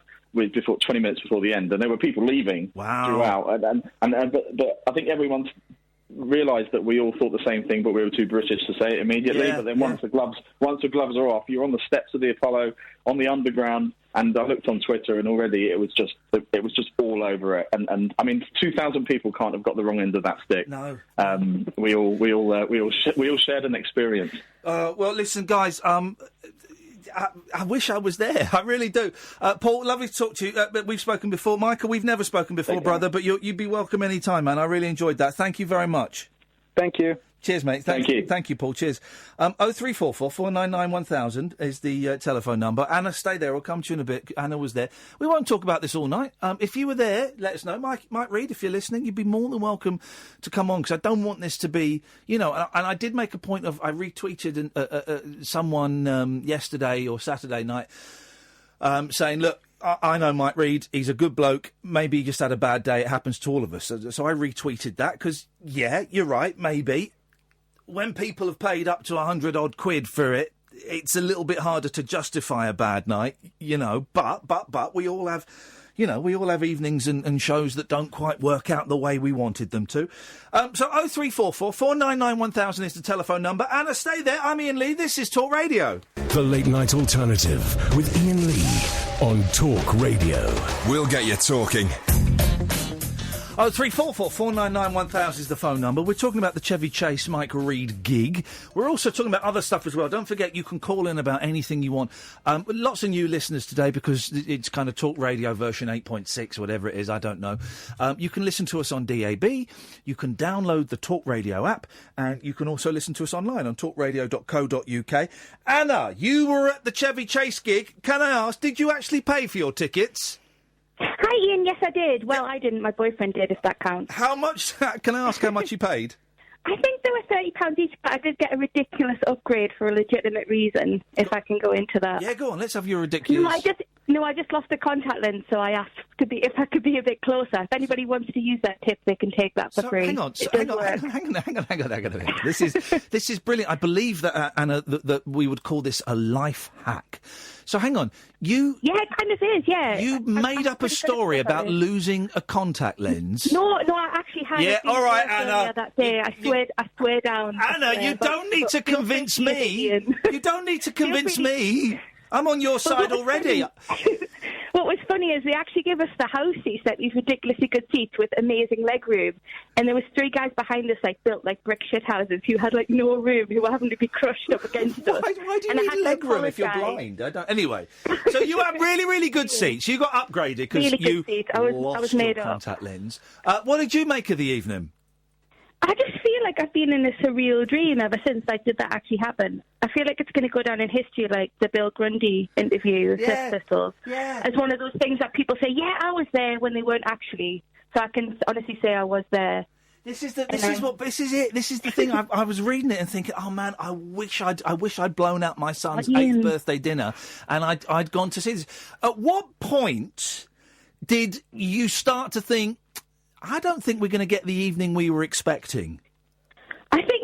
minutes before the end, and there were people leaving throughout. But I think everyone realised that we all thought the same thing, but we were too British to say it immediately. But then once the gloves are off, you're on the steps of the Apollo, on the Underground. And I looked on Twitter, and already it was just all over it. And I mean, 2,000 people can't have got the wrong end of that stick. No. We all shared an experience. Well, listen, guys. I wish I was there. I really do. Paul, lovely to talk to you. We've spoken before. Michael, we've never spoken before, brother. But you'd be welcome any time, man. I really enjoyed that. Thank you very much. Thank you. Cheers, mate. Thank you. Thank you, Paul. Cheers. 0344 499 1000 is the telephone number. Anna, stay there. I'll come to you in a bit. Anna was there. We won't talk about this all night. If you were there, let us know. Mike Reid, if you're listening, you'd be more than welcome to come on, because I don't want this to be, and I did make a point of, I retweeted someone yesterday or Saturday night saying, look, I know Mike Reid, he's a good bloke, maybe he just had a bad day, it happens to all of us. So I retweeted that, because, yeah, you're right, maybe. When people have paid up to 100-odd quid for it, it's a little bit harder to justify a bad night, but we all have, we all have evenings and shows that don't quite work out the way we wanted them to. So 0344 499 1000 is the telephone number. Anna, stay there. I'm Iain Lee. This is Talk Radio. The Late Night Alternative with Iain Lee on Talk Radio. We'll get you talking. 0344 499 1000 is the phone number. We're talking about the Chevy Chase Mike Reid gig. We're also talking about other stuff as well. Don't forget, you can call in about anything you want. Lots of new listeners today, because it's kind of Talk Radio version 8.6, whatever it is, I don't know. You can listen to us on DAB. You can download the Talk Radio app, and you can also listen to us online on talkradio.co.uk. Anna, you were at the Chevy Chase gig. Can I ask, did you actually pay for your tickets? Hi, Ian. Yes, I did. Well, I didn't. My boyfriend did, if that counts. How much? Can I ask how much you paid? I think they were £30 each, but I did get a ridiculous upgrade for a legitimate reason, if I can go into that. Yeah, go on. Let's have your ridiculous... I just lost a contact lens, so I asked if I could be a bit closer. If anybody wants to use that tip, they can take that for free. Hang on. This is brilliant. I believe that, Anna, that we would call this a life hack. So hang on. Yeah, it kind of is, yeah. You made up a story about losing a contact lens. No, I actually had it. Yeah, all right, Anna. That day. I swear down. Anna, you don't need to convince me. You don't need to convince me. I'm on your side already. What was funny is they actually gave us the house seats, like these ridiculously good seats with amazing leg room. And there was 3 guys behind us, built like brick shit houses, who had no room, who were having to be crushed up against us. Why do you need leg room if you're blind? Anyway, so you had really, really good seats. You got upgraded because you lost your contact lens. What did you make of the evening? I just feel like I've been in a surreal dream ever since did that actually happen. I feel like it's going to go down in history, like the Bill Grundy interview with Sex Pistols, as one of those things that people say, yeah, I was there, when they weren't actually. So I can honestly say I was there. This is it. This is the thing. I was reading it and thinking, oh man, I wish I'd blown out my son's 8th birthday dinner, and I'd gone to see this. At what point did you start to think, I don't think we're going to get the evening we were expecting? I think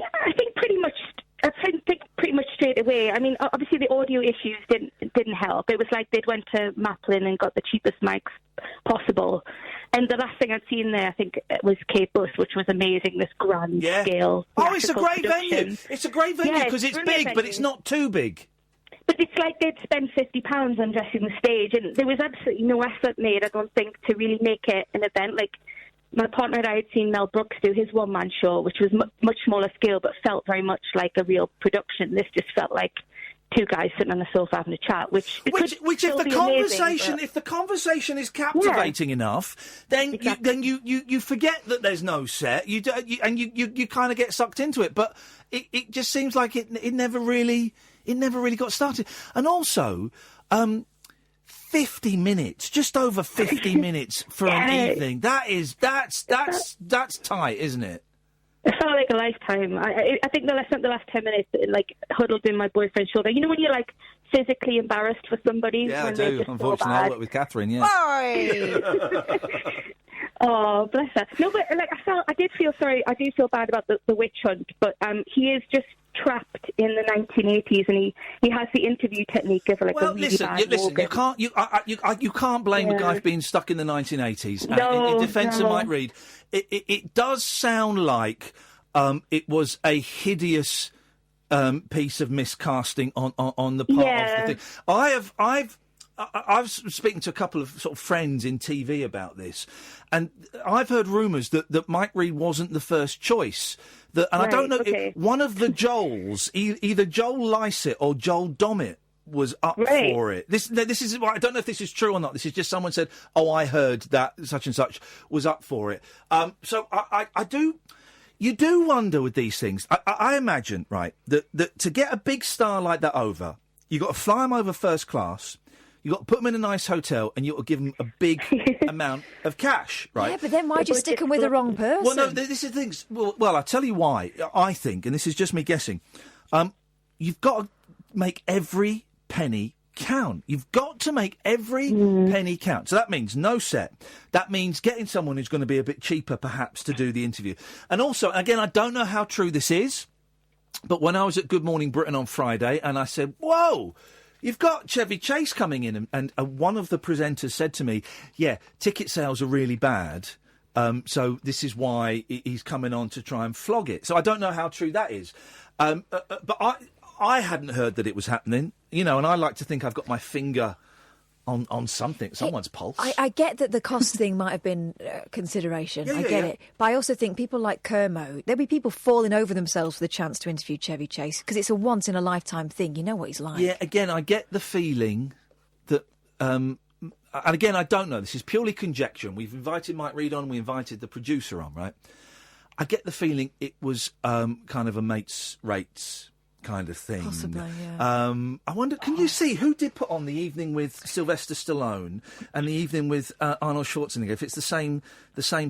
pretty much straight away. I mean, obviously the audio issues didn't help. It was like they'd went to Maplin and got the cheapest mics possible. And the last thing I'd seen there, I think, was Kate Bush, which was amazing, this grand scale. Oh, it's a great venue. It's a great venue because it's big, but it's not too big. But it's like they'd spend £50 on dressing the stage, and there was absolutely no effort made, I don't think, to really make it an event. Like, my partner and I had seen Mel Brooks do his one-man show, which was much smaller scale, but felt very much like a real production. This just felt like two guys sitting on the sofa having a chat, which if the conversation is captivating enough, then you forget that there's no set. You kind of get sucked into it, but it just seems like it never really got started. And also, 50 minutes, just over 50 minutes for an evening. That's tight, isn't it? It felt like a lifetime. I think I spent the last 10 minutes like huddled in my boyfriend's shoulder. You know when you're like physically embarrassed for somebody? Yeah, when I do. Unfortunately, I work with Catherine. Yeah. Oh, bless her. No, but like I did feel sorry. I do feel bad about the witch hunt, but he is just trapped in the 1980s, and he has the interview technique of like a really bad listen. You can't blame a guy for being stuck in the 1980s. In defence of Mike Reid, it does sound like it was a hideous piece of miscasting on the part of the thing. I was speaking to a couple of sort of friends in TV about this, and I've heard rumours that Mike Reid wasn't the first choice. I don't know, one of the Joels, either Joel Lycett or Joel Dommett, was up for it. This is, I don't know if this is true or not. This is just someone said, oh, I heard that such and such was up for it. So I do... You do wonder with these things. I imagine, right, that to get a big star like that over, you've got to fly him over first class, you've got to put him in a nice hotel, and you've got to give him a big amount of cash, right? Yeah, but then why'd you stick him with the wrong person? Well, no, this is the thing. Well, I'll tell you why, I think, and this is just me guessing. You've got to make every penny count. You've got to make every penny count. So that means no set. That means getting someone who's going to be a bit cheaper, perhaps, to do the interview. And also, again, I don't know how true this is, but when I was at Good Morning Britain on Friday, and I said, whoa, you've got Chevy Chase coming in, and one of the presenters said to me, yeah, ticket sales are really bad, so this is why he's coming on to try and flog it. So I don't know how true that is. But I hadn't heard that it was happening, and I like to think I've got my finger on something, someone's pulse. I get that the cost thing might have been consideration. I get it. But I also think people like Kermo, there'll be people falling over themselves for the chance to interview Chevy Chase, because it's a once-in-a-lifetime thing. You know what he's like. Yeah, again, I get the feeling that... and again, I don't know. This is purely conjecture. We've invited Mike Reid on, we invited the producer on, right? I get the feeling it was kind of a mates rates kind of thing. Possibly, yeah. I wonder, can you see who did put on the evening with Sylvester Stallone and the evening with Arnold Schwarzenegger, if it's the same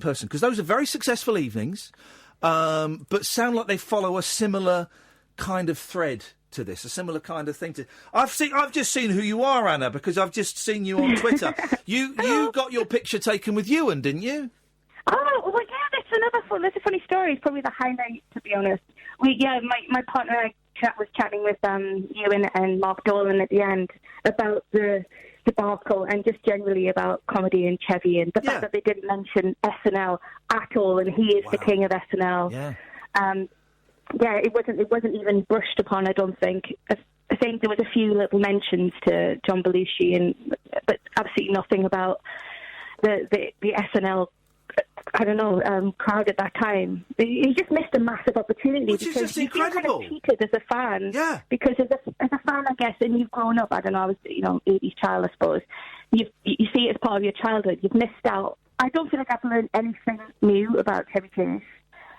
person? Because those are very successful evenings, but sound like they follow a similar kind of thread to this, a similar kind of thing to... I've just seen who you are, Anna, because I've just seen you on Twitter. You got your picture taken with Ewan, didn't you? Oh, well, yeah, that's a funny story. It's probably the highlight, to be honest. My partner and I was chatting with Iain and Mark Dolan at the end about the debacle and just generally about comedy and Chevy and the fact that they didn't mention SNL at all, and he is the king of SNL. Yeah. It wasn't even brushed upon, I don't think. I think there was a few little mentions to John Belushi, but absolutely nothing about the SNL, I don't know, crowd at that time. He just missed a massive opportunity. Which is just incredible. Kind of cheated as a fan. Yeah. Because as a fan, I guess, and you've grown up, I don't know, I was, 80s child, I suppose. You see it as part of your childhood. You've missed out. I don't feel like I've learned anything new about Chevy Chase.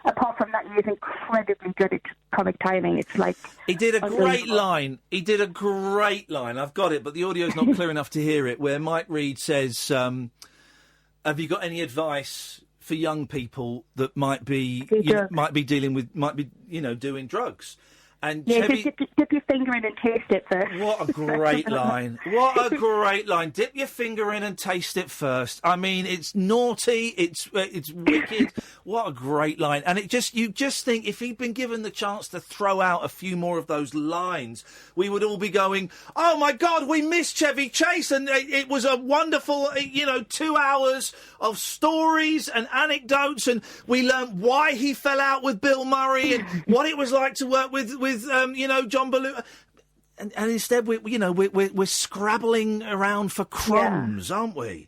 Apart from that, he is incredibly good at comic timing. It's like... He did a great line. I've got it, but the audio's not clear enough to hear it, where Mike Reid says, have you got any advice for young people that might be doing drugs. And yeah, Chevy... dip your finger in and taste it first. What a great line. What a great line. Dip your finger in and taste it first. I mean, it's naughty, it's wicked. What a great line. And you just think if he'd been given the chance to throw out a few more of those lines, we would all be going, oh my God, we missed Chevy Chase. And it was a wonderful, 2 hours of stories and anecdotes. And we learned why he fell out with Bill Murray and what it was like to work with John Belushi. And instead, we're scrabbling around for crumbs, aren't we?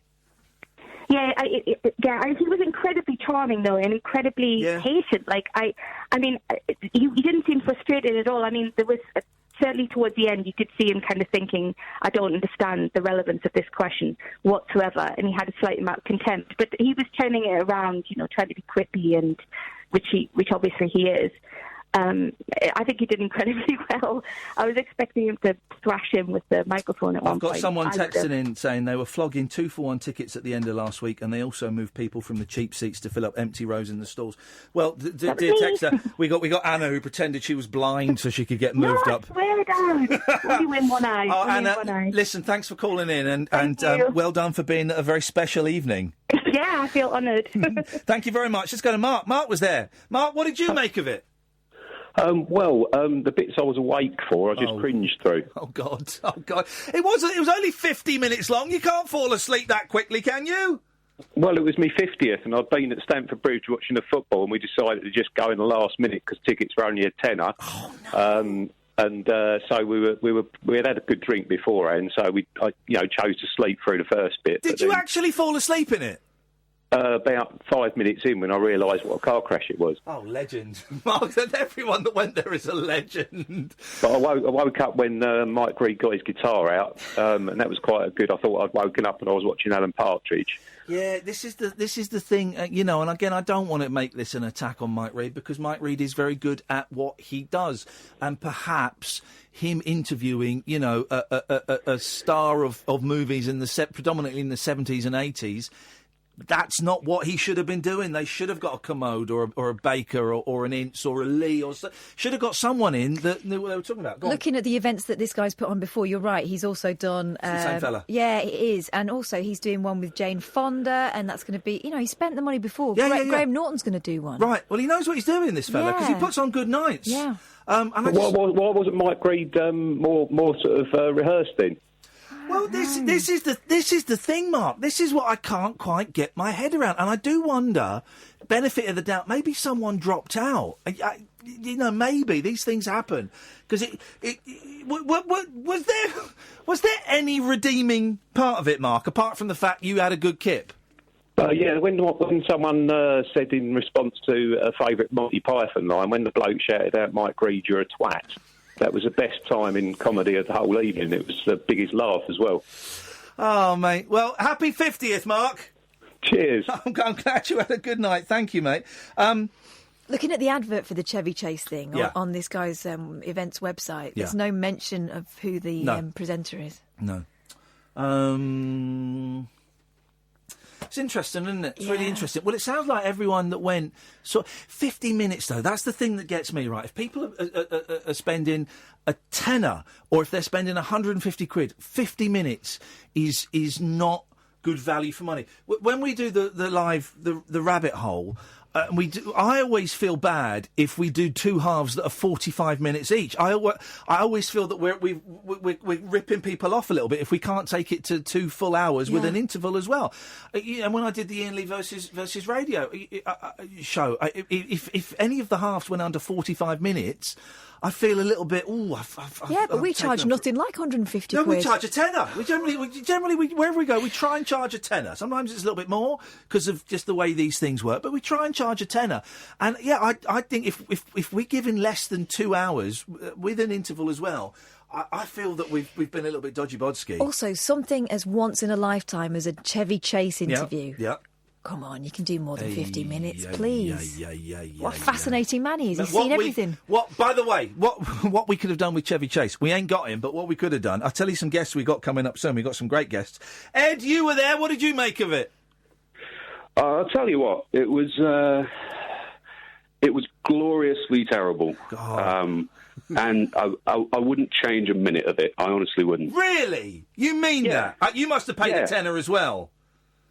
Yeah, he was incredibly charming though, and incredibly patient. He didn't seem frustrated at all. I mean, there was certainly towards the end, you could see him kind of thinking, "I don't understand the relevance of this question whatsoever," and he had a slight amount of contempt. But he was turning it around, trying to be quippy, and which obviously he is. I think he did incredibly well. I was expecting him to thrash him with the microphone at one point. I've got someone texting in saying they were flogging 2-for-1 tickets at the end of last week, and they also moved people from the cheap seats to fill up empty rows in the stalls. Well, dear texter, we got Anna, who pretended she was blind so she could get moved up. Swear down. Only win one eye. Oh, Anna, listen, thanks for calling in, and well done for being a very special evening. Yeah, I feel honoured. Thank you very much. Let's go to Mark. Mark was there. Mark, what did you make of it? The bits I was awake for, I just cringed through. Oh God! It was only 50 minutes long. You can't fall asleep that quickly, can you? Well, it was my 50th, and I'd been at Stamford Bridge watching the football, and we decided to just go in the last minute because tickets were only a tenner. Oh no! So we had a good drink beforehand, so I chose to sleep through the first bit. Did you actually fall asleep in it? About 5 minutes in when I realised what a car crash it was. Oh, legend. Mark, everyone that went there is a legend. But I woke up when Mike Reid got his guitar out, and that was quite good. I thought I'd woken up and I was watching Alan Partridge. Yeah, this is the thing, and again, I don't want to make this an attack on Mike Reid because Mike Reid is very good at what he does, and perhaps him interviewing, a star of movies predominantly in the 70s and 80s. That's not what he should have been doing. They should have got a Commode or a Baker or an Ince or a Lee should have got someone in that they were talking about. Looking at the events that this guy's put on before, you're right. He's also done. It's the same fella. Yeah, it is, and also he's doing one with Jane Fonda, and that's going to be. He spent the money before. Graham Norton's going to do one. Right. Well, he knows what he's doing, this fella, because he puts on good nights. Yeah. Why wasn't Mike Reid more sort of rehearsed then? Well, this is the thing, Mark. This is what I can't quite get my head around, and I do wonder. Benefit of the doubt, maybe someone dropped out. Maybe these things happen because was there any redeeming part of it, Mark? Apart from the fact you had a good kip. Yeah, when someone said in response to a favourite Monty Python line, when the bloke shouted out, "Mike Reid, you're a twat." That was the best time in comedy of the whole evening. It was the biggest laugh as well. Oh, mate. Well, happy 50th, Mark. Cheers. I'm glad you had a good night. Thank you, mate. Looking at the advert for the Chevy Chase thing on this guy's events website, there's no mention of who the presenter is. No. It's interesting, isn't it? It's really interesting. Well, it sounds like everyone that went... 50 minutes, though, that's the thing that gets me, right? If people are spending a tenner, or if they're spending 150 quid, 50 minutes is not good value for money. When we do the live, the rabbit hole... I always feel bad if we do two halves that are 45 minutes each. I always feel that we're ripping people off a little bit if we can't take it to 2 full hours with an interval as well. And when I did the Iain Lee versus radio show, if any of the halves went under 45 minutes, I feel a little bit. But we charge nothing like 150 quid. No, we charge a tenner. We generally wherever we go, we try and charge a tenner. Sometimes it's a little bit more because of just the way these things work, but we try and charge a tenner. And I think if we give in less than 2 hours with an interval as well, I feel that we've been a little bit dodgy bodski. Also, something as once in a lifetime as a Chevy Chase interview. Yeah. Come on, you can do more than 50 minutes, please. What a fascinating man he is. He's But seen everything. By the way, what we could have done with Chevy Chase, we ain't got him, but what we could have done, I'll tell you some guests we got coming up soon. We got some great guests. Ed, you were there. What did you make of it? I'll tell you what, it was gloriously terrible. And I wouldn't change a minute of it. I honestly wouldn't. Really? You mean that? You must have paid a tenner as well.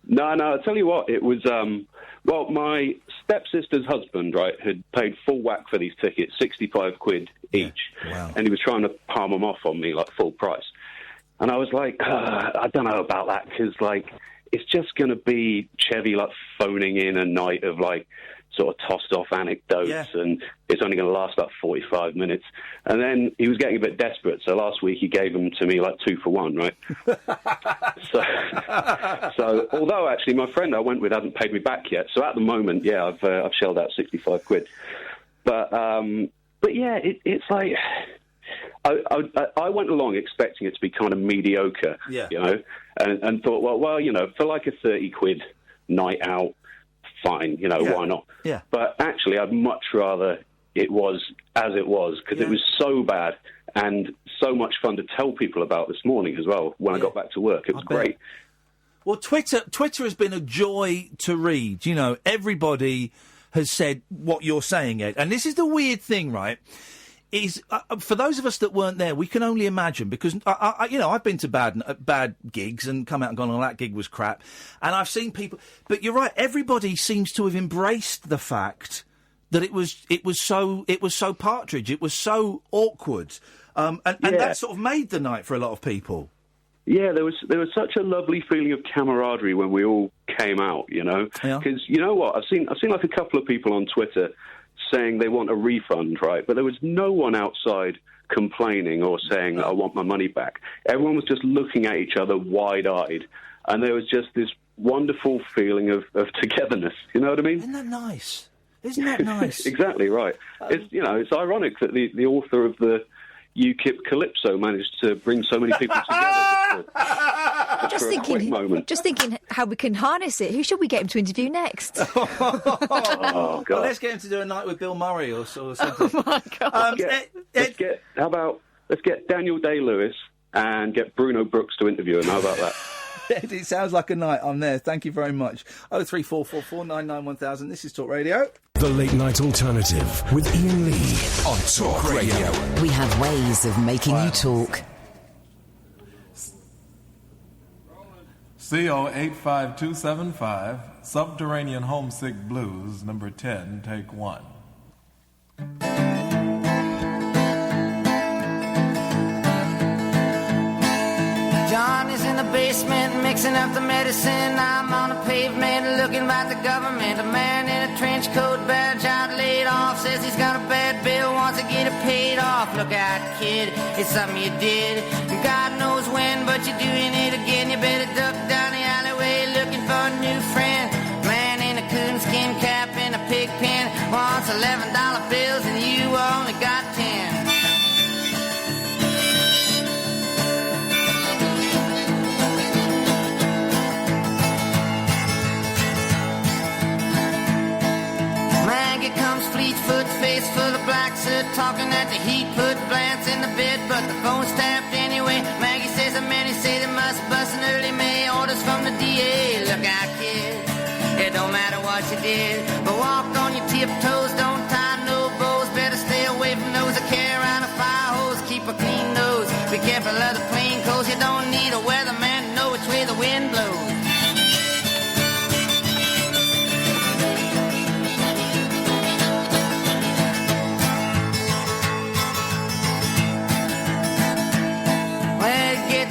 No, I'll tell you what, it was, well, my stepsister's husband, right, had paid full whack for these tickets, 65 quid each. Wow. And he was trying to palm them off on me, like, full price. And I was like, I don't know about that, because, like, it's just going to be Chevy, like, phoning in a night of, like, sort of tossed-off anecdotes, and it's only going to last, like, 45 minutes. And then he was getting a bit desperate, so last week he gave them to me, like, 2 for 1, right? so, although, actually, my friend I went with hasn't paid me back yet, so at the moment, yeah, I've shelled out 65 quid. But yeah, it's like... I went along expecting it to be kind of mediocre, you know, and thought, well, you know, for like a 30 quid night out, fine, you know, why not? Yeah. But actually, I'd much rather it was as it was, because it was so bad and so much fun to tell people about this morning as well when I got back to work. It was great. Well, Twitter has been a joy to read. You know, everybody has said what you're saying, Ed. And this is the weird thing, right? Is for those of us that weren't there, we can only imagine, because you know, I've been to bad gigs and come out and gone, "Oh, that gig was crap," and I've seen people. But you're right; everybody seems to have embraced the fact that it was so Partridge, it was so awkward, and that sort of made the night for a lot of people. Yeah, there was such a lovely feeling of camaraderie when we all came out, you know, because you know what, I've seen like a couple of people on Twitter saying they want a refund, right? But there was no one outside complaining or saying, I want my money back. Everyone was just looking at each other wide-eyed, and there was just this wonderful feeling of togetherness. You know what I mean? Isn't that nice? Isn't that nice? Exactly right. It's ironic that the author of the UKIP Calypso managed to bring so many people together just for a quick moment. Just thinking how we can harness it. Who should we get him to interview next? Oh, God. Well, let's get him to do a night with Bill Murray or something. Oh, my God. Let's get Daniel Day-Lewis and get Bruno Brooks to interview him. How about that? It sounds like a night. I'm there. Thank you very much. 03444991000. This is Talk Radio. The Late Night Alternative with Iain Lee on Talk Radio. We have ways of making you talk. CO 85275, Subterranean Homesick Blues, number 10, take 1. Johnny's in the basement mixing up the medicine. I'm on the pavement looking at the government. A man in a trench coat, badge out, laid off, says he's got a bad bill, wants to get it paid off. Look out, kid, it's something you did. God knows when, but you're doing it again. You better duck down the alleyway looking for a new friend. Man in a coonskin cap and a pig pen wants $11 bills and you only got 10. Maggie comes Fleetfoot, face full of black soot, talking at the heat, put plants in the bed, but the phone's tapped anyway. Maggie says the many say they must bust an early May, orders from the DA. Look out, kid, it don't matter what you did, but walk on your tiptoes, don't tie no bows, better stay away from those that carry around a fire hose, keep a clean nose, be careful of the plain clothes, you don't need a weatherman to know which way the wind blows.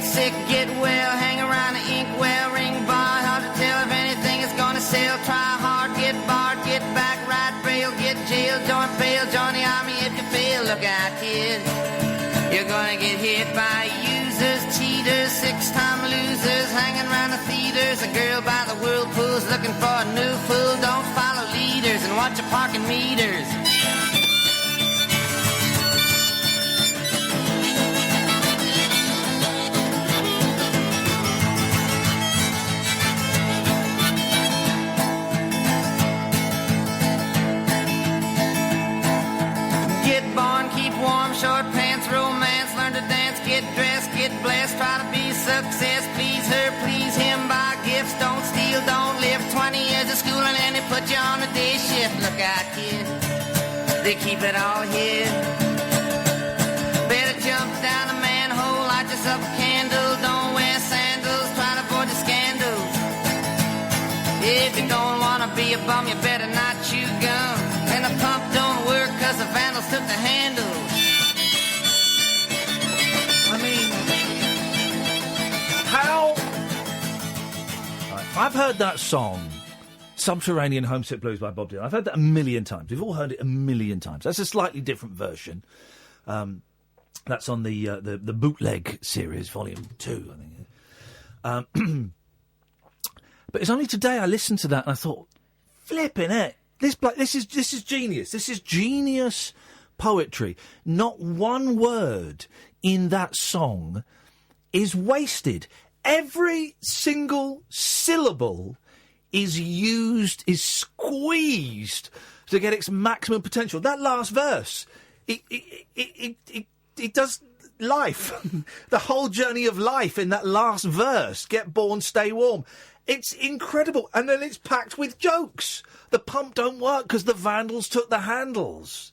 Sick, get well, hang around the inkwell, ring bar, hard to tell if anything is gonna sell. Try hard, get barred, get back, ride rail, get jailed, join bail, join the army if you fail. Look out, kid, you're gonna get hit by users, cheaters, six-time losers, hanging around the theaters. A girl by the whirlpools looking for a new fool. Don't follow leaders and watch your parking meters. Short pants, romance, learn to dance, get dressed, get blessed, try to be success, please her, please him, buy gifts, don't steal, don't live 20 years of school. they keep it all hid. Better jump down a manhole, light yourself a candle. Don't wear sandals, try to avoid the scandals. If you don't want to be a bum, you better not chew gum. And the pump don't work because the vandals took the handles. I mean, how... I've heard that song, Subterranean Homesick Blues by Bob Dylan. I've heard that a million times. We've all heard it a million times. That's a slightly different version. That's on the bootleg series, Volume 2, I think. But it's only today I listened to that and I thought, flipping it. This is genius. This is genius poetry. Not one word in that song is wasted. Every single syllable is squeezed to get its maximum potential. That last verse, it does life. The whole journey of life in that last verse. Get born, stay warm. It's incredible. And then it's packed with jokes. The pump don't work because the vandals took the handles.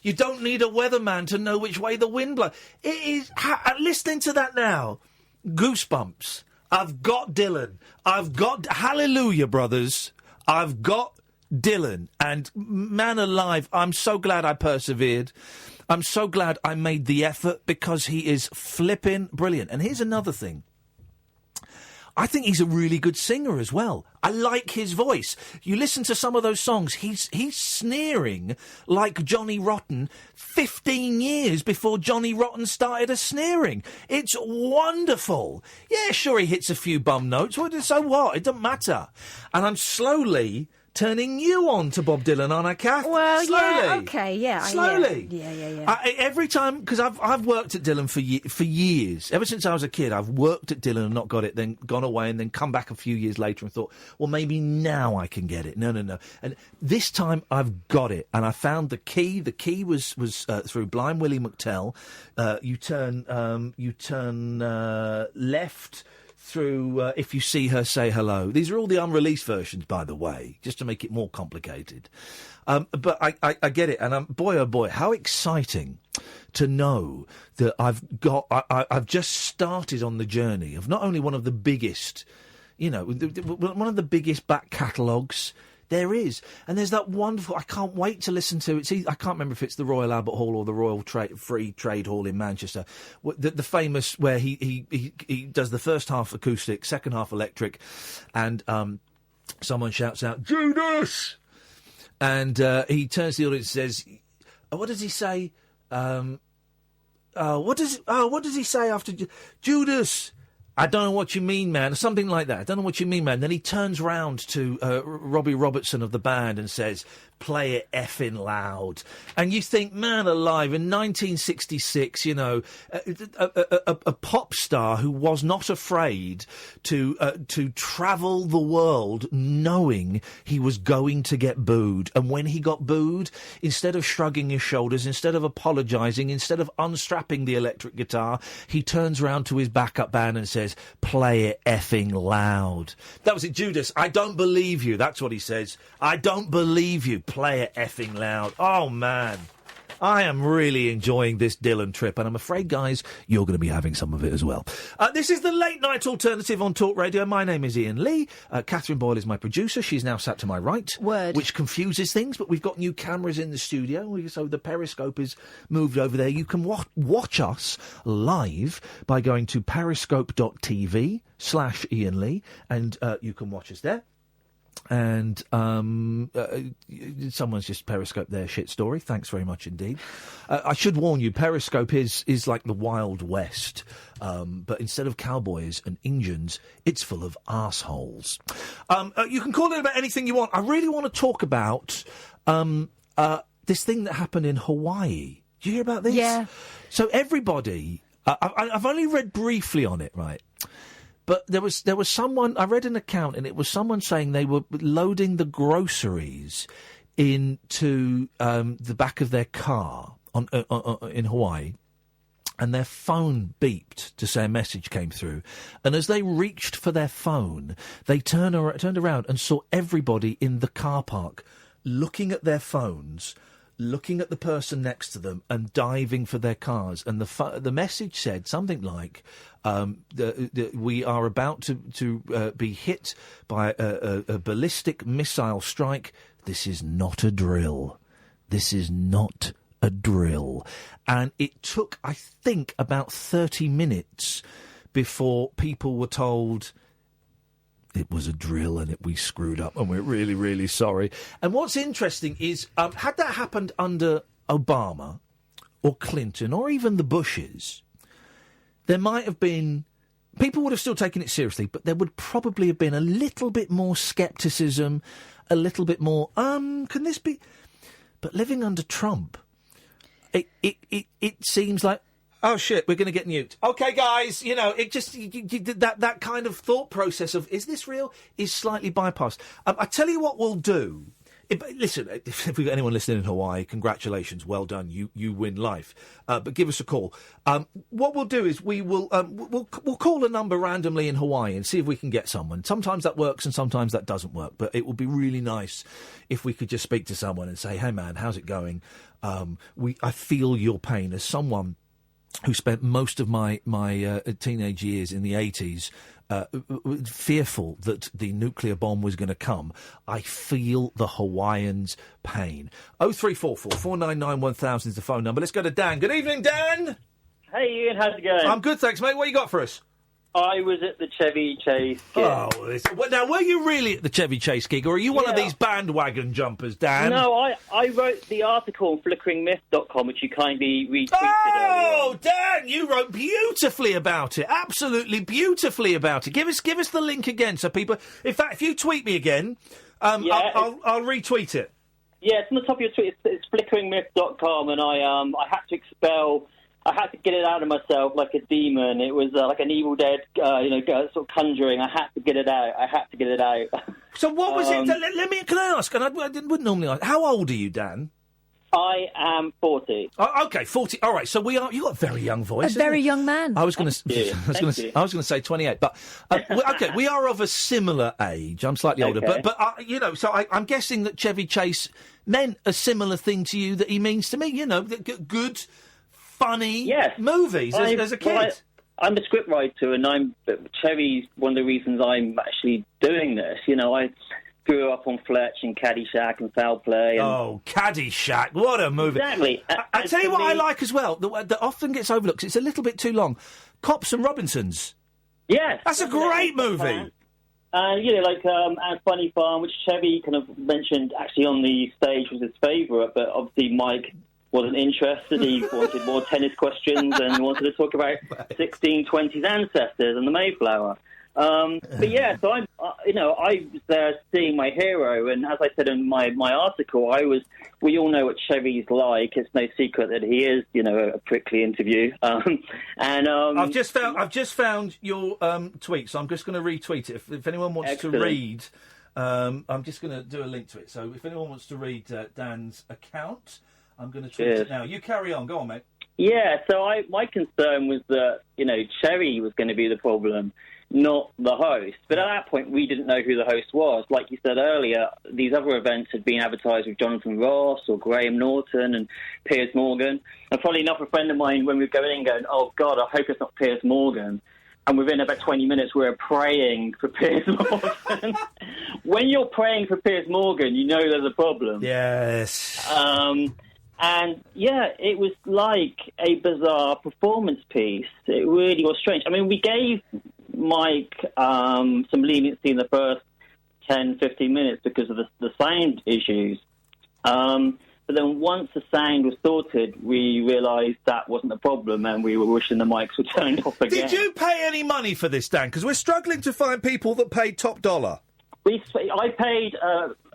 You don't need a weatherman to know which way the wind blows. It is... listening to that now, goosebumps. I've got Dylan. I've got... Hallelujah, brothers. I've got Dylan. And man alive, I'm so glad I persevered. I'm so glad I made the effort because he is flipping brilliant. And here's another thing. I think he's a really good singer as well. I like his voice. You listen to some of those songs, he's sneering like Johnny Rotten 15 years before Johnny Rotten started a sneering. It's wonderful. Yeah, sure, he hits a few bum notes. So what? It doesn't matter. And I'm slowly turning you on to Bob Dylan, aren't I, Kath? Well, slowly. yeah, okay, yeah. Slowly. Yeah. Every time, because I've worked at Dylan for years. Ever since I was a kid, I've worked at Dylan and not got it, then gone away and then come back a few years later and thought, well, maybe now I can get it. No. And this time I've got it. And I found the key. The key was through Blind Willie McTell. You turn left through If You See Her, Say Hello. These are all the unreleased versions, by the way, just to make it more complicated. But I get it, and boy, oh boy, how exciting to know that I've just started on the journey of not only one of the biggest, one of the biggest back catalogues there is. And there's that wonderful... I can't wait to listen to... I can't remember if it's the Royal Albert Hall or the Royal Free Trade Hall in Manchester. The famous... where he does the first half acoustic, second half electric, and someone shouts out, Judas! And he turns to the audience and says... what does he say? What does he say after... Judas... I don't know what you mean, man. Something like that. I don't know what you mean, man. Then he turns round to Robbie Robertson of the band and says, play it effing loud. And you think, man alive, in 1966, a pop star who was not afraid to travel the world knowing he was going to get booed. And when he got booed, instead of shrugging his shoulders, instead of apologising, instead of unstrapping the electric guitar, he turns round to his backup band and says, play it effing loud. That was it, Judas. I don't believe you. That's what he says. I don't believe you. Play it effing loud. Oh, man. I am really enjoying this Dylan trip, and I'm afraid, guys, you're going to be having some of it as well. This is the Late Night Alternative on Talk Radio. My name is Iain Lee. Catherine Boyle is my producer. She's now sat to my right. Word. Which confuses things, but we've got new cameras in the studio, so the periscope is moved over there. You can watch us live by going to periscope.tv/Iain Lee, and you can watch us there. And someone's just periscoped their shit story. Thanks very much indeed. I should warn you, Periscope is like the Wild West, but instead of cowboys and Indians, it's full of arseholes. You can call it about anything you want. I really want to talk about this thing that happened in Hawaii. Did you hear about this? Yeah. So everybody, I've only read briefly on it, right? But there was someone, I read an account, and it was someone saying they were loading the groceries into the back of their car in Hawaii, and their phone beeped to say a message came through. And as they reached for their phone, they turned around and saw everybody in the car park looking at their phones, looking at the person next to them and diving for their cars. And the message said something like, we are about to be hit by a ballistic missile strike. This is not a drill. This is not a drill. And it took, I think, about 30 minutes before people were told it was a drill and we screwed up and we're really, really sorry. And what's interesting is, had that happened under Obama or Clinton or even the Bushes, there might have been... People would have still taken it seriously, but there would probably have been a little bit more scepticism, a little bit more, can this be... But living under Trump, it seems like, oh shit, we're going to get nuked. Okay, guys, it just that kind of thought process of is this real is slightly bypassed. I tell you what we'll do. Listen, if we've got anyone listening in Hawaii, congratulations, well done, you win life. But give us a call. What we'll do is we'll call a number randomly in Hawaii and see if we can get someone. Sometimes that works and sometimes that doesn't work. But it would be really nice if we could just speak to someone and say, "Hey man, how's it going? I feel your pain as someone who spent most of my teenage years in the 80s fearful that the nuclear bomb was going to come. I feel the Hawaiians' pain." 0344 499 1000 is the phone number. Let's go to Dan. Good evening, Dan. Hey, Ian, how's it going? I'm good, thanks, mate. What you got for us? I was at the Chevy Chase gig. Now, were you really at the Chevy Chase gig, or are you one of these bandwagon jumpers, Dan? No, I wrote the article on flickeringmyth.com, which you kindly retweeted. Oh, Dan, you wrote beautifully about it. Absolutely beautifully about it. Give us the link again, so people... In fact, if you tweet me again, I'll retweet it. Yeah, it's on the top of your tweet. It's flickeringmyth.com, and I had to expel... I had to get it out of myself like a demon. It was like an Evil Dead, sort of conjuring. I had to get it out. So what was it? Can I ask? And I wouldn't normally ask. How old are you, Dan? I am 40. Oh, okay, 40. All right. So you got a very young voice. A very young man. I was going to say 28, but okay, we are of a similar age. I'm slightly older, but so I'm guessing that Chevy Chase meant a similar thing to you that he means to me. Good. Funny movies as a kid. Well, I'm a scriptwriter, and Chevy's one of the reasons I'm actually doing this. I grew up on Fletch and Caddyshack and Foul Play. And... Caddyshack, what a movie. Exactly. I tell you what I like as well, that often gets overlooked, it's a little bit too long. Cops and Robinsons. Yes. That's a great movie. And Funny Farm, which Chevy kind of mentioned actually on the stage was his favourite, but obviously Mike wasn't interested. He wanted more tennis questions and wanted to talk about 1620s ancestors and the Mayflower. But yeah, so I was there seeing my hero, and as I said in my article, we all know what Chevy's like. It's no secret that he is, a prickly interview. I've just found your tweet, so I'm just going to retweet it. If anyone wants to read, I'm just going to do a link to it. So if anyone wants to read Dan's account, I'm going to tweet it now. You carry on. Go on, mate. Yeah, so my concern was that, Chevy was going to be the problem, not the host. But at that point, we didn't know who the host was. Like you said earlier, these other events had been advertised with Jonathan Ross or Graham Norton and Piers Morgan. And funnily enough, a friend of mine, when we were going in, going, oh, God, I hope it's not Piers Morgan. And within about 20 minutes, we were praying for Piers Morgan. When you're praying for Piers Morgan, you know there's a problem. Yes. And, it was like a bizarre performance piece. It really was strange. I mean, we gave Mike some leniency in the first 10, 15 minutes because of the sound issues. But then once the sound was sorted, we realised that wasn't the problem, and we were wishing the mics were turned off again. Did you pay any money for this, Dan? Because we're struggling to find people that paid top dollar. I paid,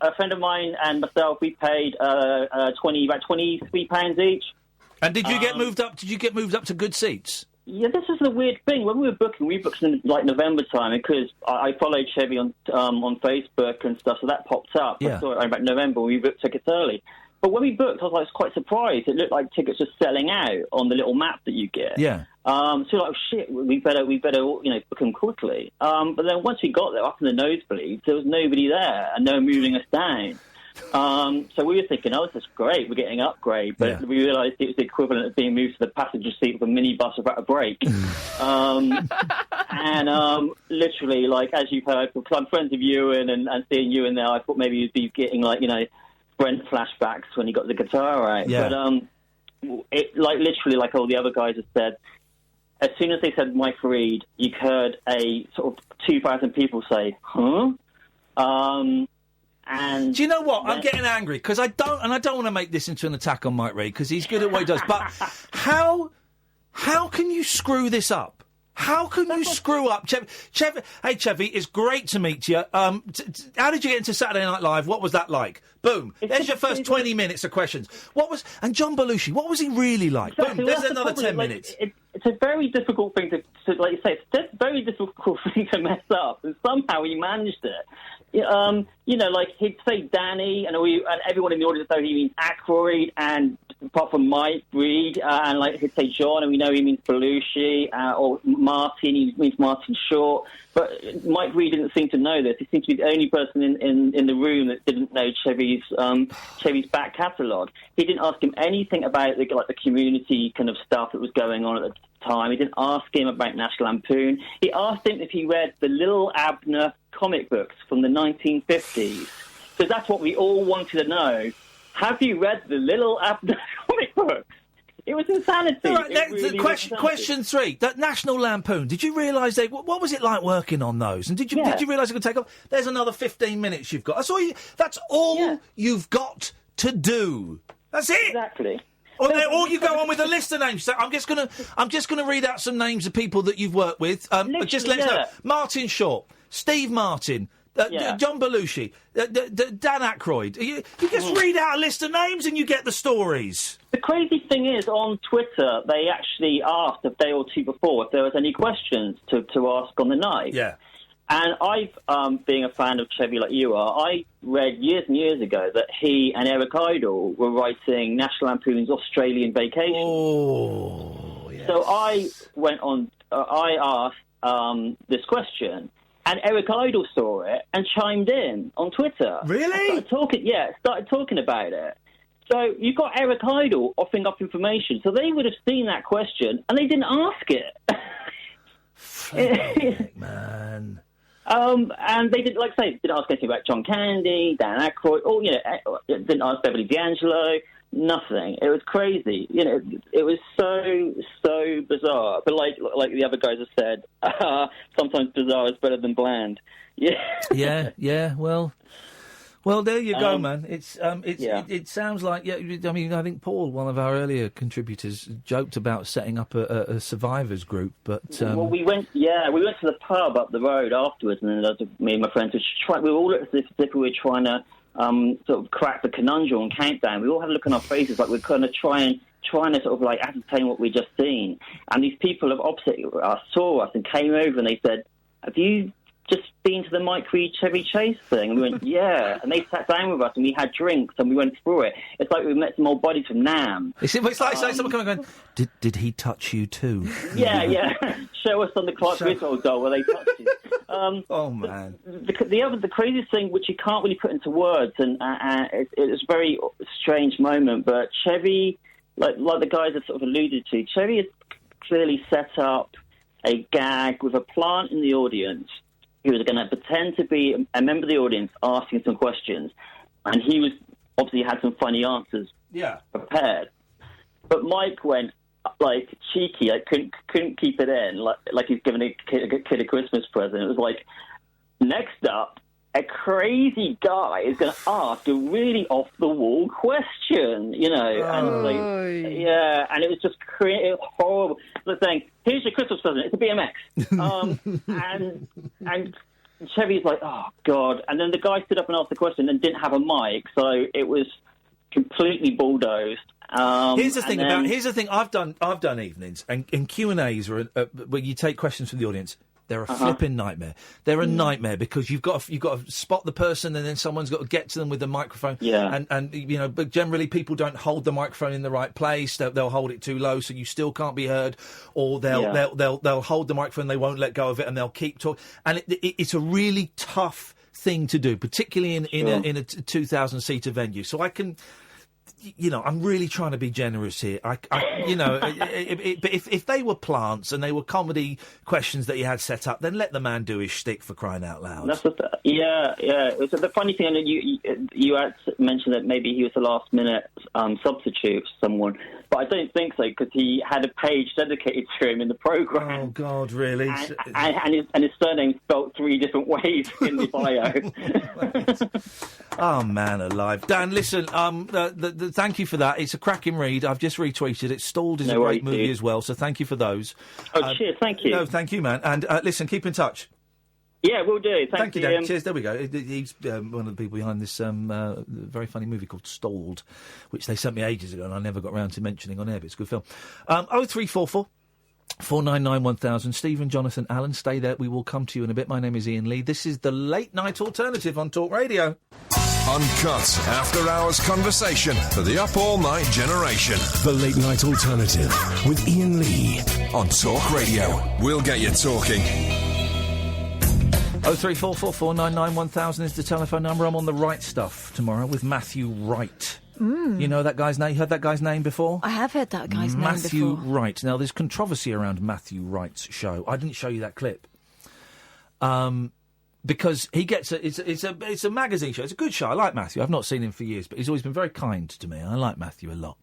a friend of mine and myself, we paid about £23 each. And did you get moved up? Did you get moved up to good seats? Yeah, this is the weird thing. When we booked in November time, because I followed Chevy on Facebook and stuff, so that popped up. Yeah. I saw it about November. We booked tickets early. But when we booked, I was quite surprised. It looked like tickets were selling out on the little map that you get. Yeah. So shit, we better book them quickly. But then once we got there, up in the nosebleeds, there was nobody there and no one moving us down. So we were thinking, oh, this is great, we're getting an upgrade, but we realised it was the equivalent of being moved to the passenger seat of a minibus without a brake. Literally, like, as you've heard, because I'm friends with Ewan and seeing Ewan there, I thought maybe you'd be getting, like, you know, Brent flashbacks when he got the guitar out. Yeah. But literally, like all the other guys have said, as soon as they said Mike Reed, you heard a sort of 2,000 people say, huh? And do you know what? I'm getting angry because I don't want to make this into an attack on Mike Reed because he's good at what he does. But how can you screw this up? How can you screw up, Chevy? Hey, Chevy, it's great to meet you. How did you get into Saturday Night Live? What was that like? Boom. There's your first 20 minutes of questions. And John Belushi, what was he really like? Exactly. Boom. There's another 10 minutes. It's a very difficult thing to, like you say, it's a very difficult thing to mess up, and somehow he managed it. You know, like he'd say Danny, and everyone in the audience know he means Aykroyd, and apart from Mike Reed, and like he'd say John, and we know he means Belushi, or Martin, he means Martin Short. But Mike Reed didn't seem to know this. He seemed to be the only person in the room that didn't know Chevy's back catalogue. He didn't ask him anything about the community kind of stuff that was going on at the time. He didn't ask him about National Lampoon. He asked him if he read the Little Abner comic books from the 1950s. Because that's what we all wanted to know. Have you read the Little Abner comic books? It was insanity. All right, question 3. That National Lampoon. Did you realise what was it like working on those? And did you realise it could take off? There's another 15 minutes you've got. That's all you've got to do. That's it. Exactly. Or you go on with a list of names. So I'm just gonna read out some names of people that you've worked with. Just let us know. Martin Short, Steve Martin, John Belushi, Dan Aykroyd. You just read out a list of names and you get the stories. The crazy thing is, on Twitter, they actually asked a day or two before if there was any questions to ask on the night. Yeah. And I've, being a fan of Chevy like you are, I read years and years ago that he and Eric Idle were writing National Lampoon's Australian Vacation. Oh, yes. So I went on, I asked this question, and Eric Idle saw it and chimed in on Twitter. Really? Started talking about it. So you've got Eric Idle offering up information. So they would have seen that question, and they didn't ask it. Man. And they didn't, like I say, didn't ask anything about John Candy, Dan Aykroyd, didn't ask Beverly D'Angelo, nothing. It was crazy. You know, it was so bizarre. But like the other guys have said, sometimes bizarre is better than bland. Yeah. Yeah. Well, there you go, man. It sounds like I mean, I think Paul, one of our earlier contributors, joked about setting up a survivors group, but well, we went to the pub up the road afterwards, and me and my friends we all looked as if we were trying to sort of crack the conundrum countdown. We all had a look on our faces like we're kind of trying to sort of like ascertain what we'd just seen, and these people opposite us saw us and came over and they said, "Have you just been to the Mike Reed Chevy Chase thing?" And we went, yeah. And they sat down with us and we had drinks and we went through it. It's like we met some old buddies from Nam. It's like someone coming and going, did he touch you too? Yeah. Show us on the Clark Griswold doll where they touched you. Oh, man. The craziest thing, which you can't really put into words, and it was a very strange moment, but Chevy, like the guys have sort of alluded to, Chevy has clearly set up a gag with a plant in the audience. He was going to pretend to be a member of the audience asking some questions, and he was obviously had some funny answers prepared. But Mike went like cheeky, like couldn't keep it in, like he's giving a kid a Christmas present. It was like, next up, a crazy guy is going to ask a really off the wall question, you know, and it was just horrible. They're saying, "Here's your Christmas present. It's a BMX," and Chevy's like, "Oh God!" And then the guy stood up and asked the question and didn't have a mic, so it was completely bulldozed. Here's the thing. I've done evenings and Q&As where you take questions from the audience. They're a flipping nightmare. They're a nightmare because you've got to spot the person, and then someone's got to get to them with the microphone. Yeah. And you know, but generally people don't hold the microphone in the right place. They'll hold it too low, so you still can't be heard. Or they'll hold the microphone, they won't let go of it, and they'll keep talking. And it's a really tough thing to do, particularly in a 2,000-seater venue. So I can. I'm really trying to be generous here. But if they were plants and they were comedy questions that he had set up, then let the man do his shtick, for crying out loud. Yeah. The funny thing, I know you had mentioned that maybe he was a last-minute substitute for someone, but I don't think so, because he had a page dedicated to him in the programme. Oh, God, really? And his surname spelt 3 different ways in the bio. Oh, man alive. Dan, listen, thank you for that. It's a cracking read. I've just retweeted it. Stalled is a great movie as well, so thank you for those. Cheers, thank you. No, thank you, man. And listen, keep in touch. Yeah, we'll do. Thank you, Dan. Cheers, there we go. He's one of the people behind this very funny movie called Stalled, which they sent me ages ago and I never got round to mentioning on air, but it's a good film. 0344 499 1000. Stephen, Jonathan, Alan, stay there. We will come to you in a bit. My name is Iain Lee. This is the Late Night Alternative on Talk Radio. Uncut, after-hours conversation for the up-all-night generation. The Late Night Alternative with Iain Lee on Talk Radio. We'll get you talking. 0344 499 1000 is the telephone number. I'm on The Right Stuff tomorrow with Matthew Wright. You know that guy's name? You heard that guy's name before? I have heard that guy's name before. Matthew Wright. Now, there's controversy around Matthew Wright's show. I didn't show you that clip. Because he gets it's a magazine show. It's a good show. I like Matthew. I've not seen him for years, but he's always been very kind to me. I like Matthew a lot.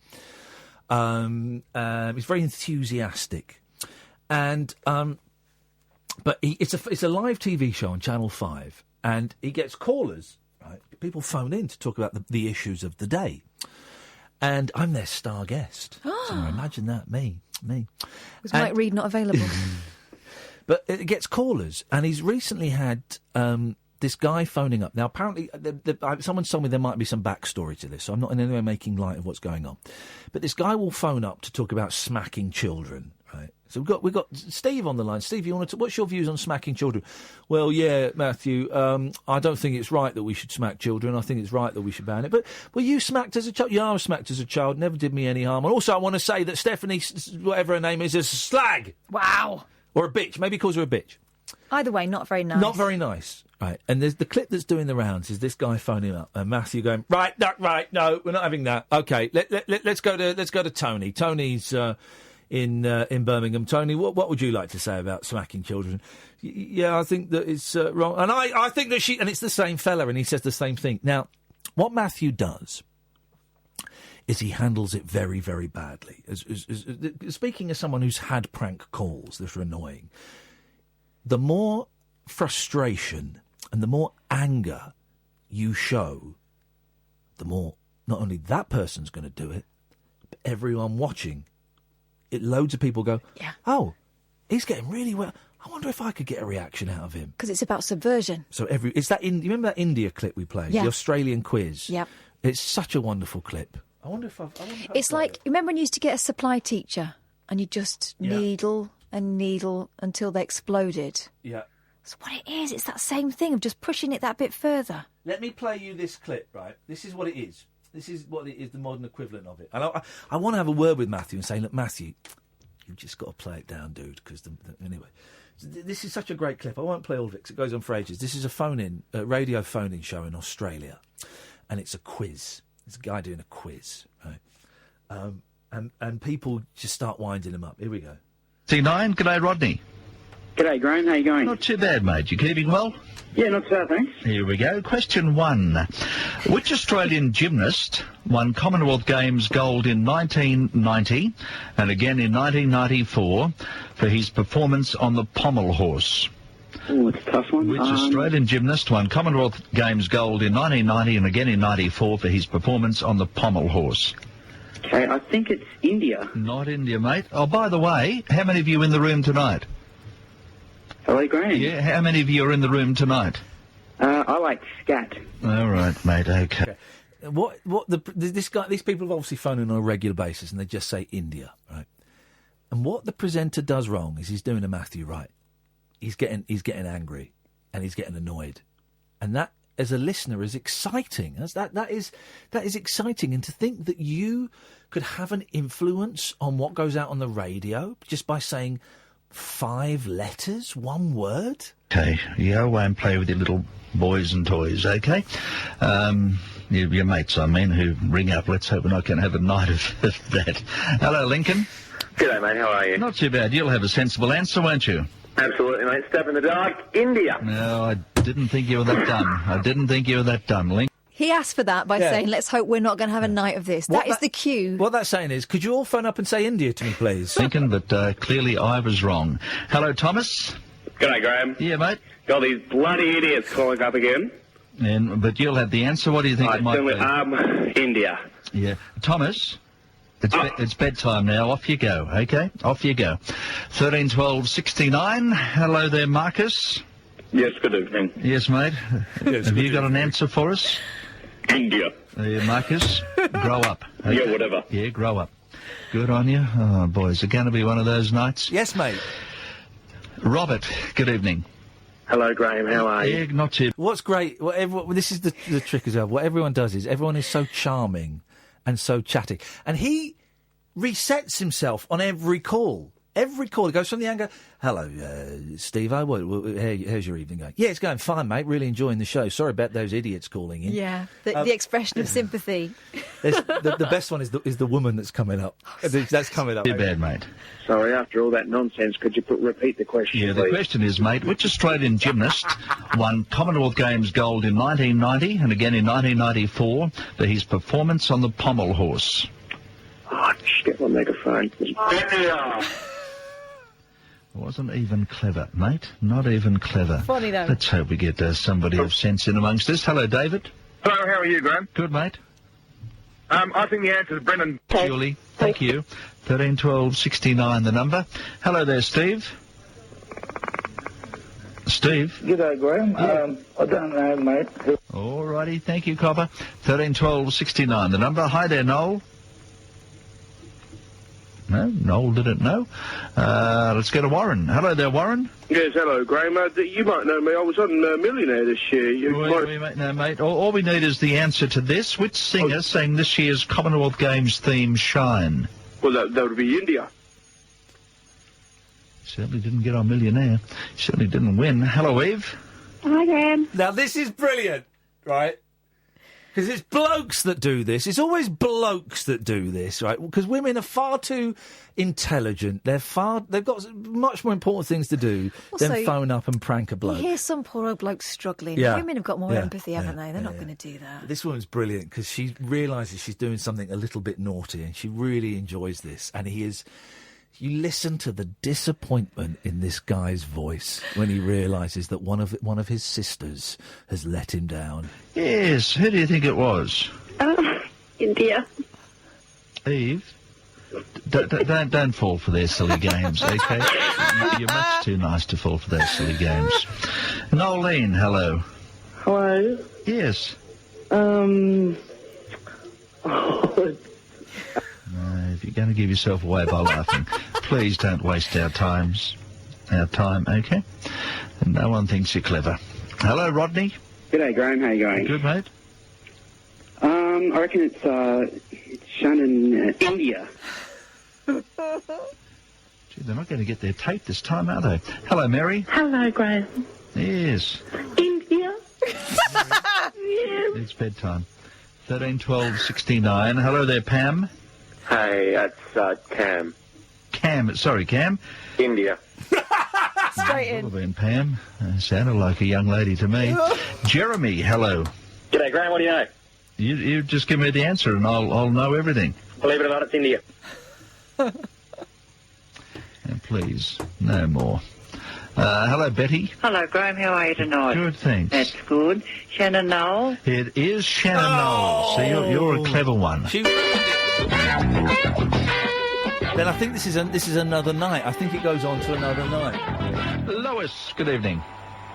He's very enthusiastic. And but it's a live TV show on Channel 5, and he gets callers. Right, people phone in to talk about the issues of the day, and I'm their star guest. So imagine that, me. Was Mike Reed not available? But it gets callers, and he's recently had this guy phoning up. Now, apparently, someone told me there might be some backstory to this, so I'm not in any way making light of what's going on. But this guy will phone up to talk about smacking children, right? So we've got Steve on the line. Steve, what's your views on smacking children? Well, yeah, Matthew, I don't think it's right that we should smack children. I think it's right that we should ban it. But were you smacked as a child? Yeah, I was smacked as a child. Never did me any harm. And also, I want to say that Stephanie, whatever her name is a slag. Wow. Or a bitch. Maybe he calls her a bitch. Either way, not very nice. Not very nice. Right. And there's the clip that's doing the rounds is this guy phoning up and Matthew going, right, no, we're not having that. Okay, let's go to Tony. Tony's in Birmingham. Tony, what would you like to say about smacking children? Yeah, I think that it's wrong. And I think that and it's the same fella, and he says the same thing. Now, what Matthew does is he handles it very, very badly. Speaking as someone who's had prank calls that are annoying, the more frustration and the more anger you show, the more not only that person's going to do it, but everyone watching. Loads of people go, yeah. Oh, he's getting really well. I wonder if I could get a reaction out of him. Because it's about subversion. So you remember that India clip we played? Yeah. The Australian quiz? Yep. It's such a wonderful clip. I wonder if it's like, remember when you used to get a supply teacher and you just needle and needle until they exploded? Yeah. That's what it is. It's that same thing of just pushing it that bit further. Let me play you this clip, right? This is what it is. This is what it is, the modern equivalent of it. And I want to have a word with Matthew and say, look, Matthew, you've just got to play it down, dude, because anyway. This is such a great clip. I won't play all of it because it goes on for ages. This is a radio phone-in show in Australia, and it's a quiz. There's a guy doing a quiz, right? And people just start winding him up. Here we go. C9, g'day, Rodney. G'day, Graham. How you going? Not too bad, mate. You keeping well? Yeah, not too bad, thanks. Here we go. Question 1. Which Australian gymnast won Commonwealth Games gold in 1990 and again in 1994 for his performance on the pommel horse? Oh, it's a tough one. Which Australian gymnast won Commonwealth Games gold in 1990 and again in 94 for his performance on the pommel horse? Okay, I think it's India. Not India, mate. Oh, by the way, how many of you in the room tonight? Hello, Graham. Yeah, how many of you are in the room tonight? I like scat. All right, mate. Okay. These people have obviously phoned in on a regular basis, and they just say India, right? And what the presenter does wrong is he's doing a Matthew Wright. He's getting angry, and he's getting annoyed, and that, as a listener, is exciting. That is exciting, and to think that you could have an influence on what goes out on the radio just by saying 5 letters, 1 word. Okay, you go away and play with your little boys and toys, okay? Your mates, I mean, who ring up. Let's hope we're not going to have a night of that. Hello, Lincoln. G'day, mate. How are you? Not too bad. You'll have a sensible answer, won't you? Absolutely, mate. Stab in the dark. India. No, I didn't think you were that dumb. Lincoln. He asked for that by saying, let's hope we're not going to have a night of this. That is the cue. What that's saying is, could you all phone up and say India to me, please? Lincoln, but clearly I was wrong. Hello, Thomas. G'day, Graham. Yeah, mate. Got these bloody idiots calling up again. But you'll have the answer. What do you think it might be? India. Yeah. Thomas, it's bedtime now. Off you go, okay? Off you go. 13 12 69. Hello there, Marcus. Yes, good evening. Yes, mate. Have you got an answer for us? India. Marcus, grow up. Okay? Yeah, whatever. Yeah, grow up. Good on you. Oh, boy, is it going to be one of those nights? Yes, mate. Robert, good evening. Hello, Graham. How are you? Yeah, not too. What's great, this is the trick as well. What everyone does is everyone is so charming and so chatty. And he resets himself on every call. Every call. He goes from the angle, hello, Steve, how's your evening going? Yeah, it's going fine, mate. Really enjoying the show. Sorry about those idiots calling in. Yeah, the expression of sympathy. The best one is the woman that's coming up. That's coming up. Too bad, mate. Sorry, after all that nonsense, could you repeat the question, Yeah, please? the question is, mate, which Australian gymnast won Commonwealth Games gold in 1990 and again in 1994 for his performance on the pommel horse? Oh, just get my megaphone. Wasn't even clever, mate. Not even clever. Funny, though. Let's hope we get somebody of sense in amongst us. Hello, David. Hello, how are you, Graham? Good, mate. I think the answer is Brendan. Julie, thank you. 13 12 69 the number. Hello there, Steve. Steve? G'day, Graham. Yeah. I don't know, mate. All righty, thank you, Copper. 13 12 69 the number. Hi there, Noel. No, Noel didn't know. Let's go to Warren. Hello there, Warren. Yes, hello, Graham. You might know me. I was on Millionaire this year. No, mate. All we need is the answer to this. Which singer sang this year's Commonwealth Games theme, Shine? Well, that would be India. Certainly didn't get on Millionaire. Certainly didn't win. Hello, Eve. Hi, Graham. Now, this is brilliant, right? Because it's blokes that do this. It's always blokes that do this, right? Because women are far too intelligent. They've got much more important things to do than phone up and prank a bloke. You hear some poor old bloke struggling. Yeah. Women have got more empathy, haven't they? They're not going to do that. This woman's brilliant because she realises she's doing something a little bit naughty and she really enjoys this. And you listen to the disappointment in this guy's voice when he realises that one of his sisters has let him down. Yes, who do you think it was? India. Eve? Don't fall for their silly games, okay? You're much too nice to fall for those silly games. Nolene, hello. Hello. Yes. If you're going to give yourself away by laughing, please don't waste our time, okay? And no one thinks you're clever. Hello, Rodney. G'day, Graham. How you going? Good, mate. I reckon it's shown in India. Gee, they're not going to get their tape this time, are they? Hello, Mary. Hello, Graham. Yes. India. It's bedtime. 13 12 69. Hello there, Pam. Hey, that's Cam. Cam. India. Straight in. Would have been Pam. Sounded like a young lady to me. Jeremy, hello. G'day, Graham. What do you know? You just give me the answer and I'll know everything. Believe it or not, it's India. And please, no more. Hello, Betty. Hello, Graham. How are you tonight? Good, thanks. That's good. Shannon Noel. It is Shannon Knowles. So you're a clever one. Then I think this is another night. I think it goes on to another night. Lois, good evening.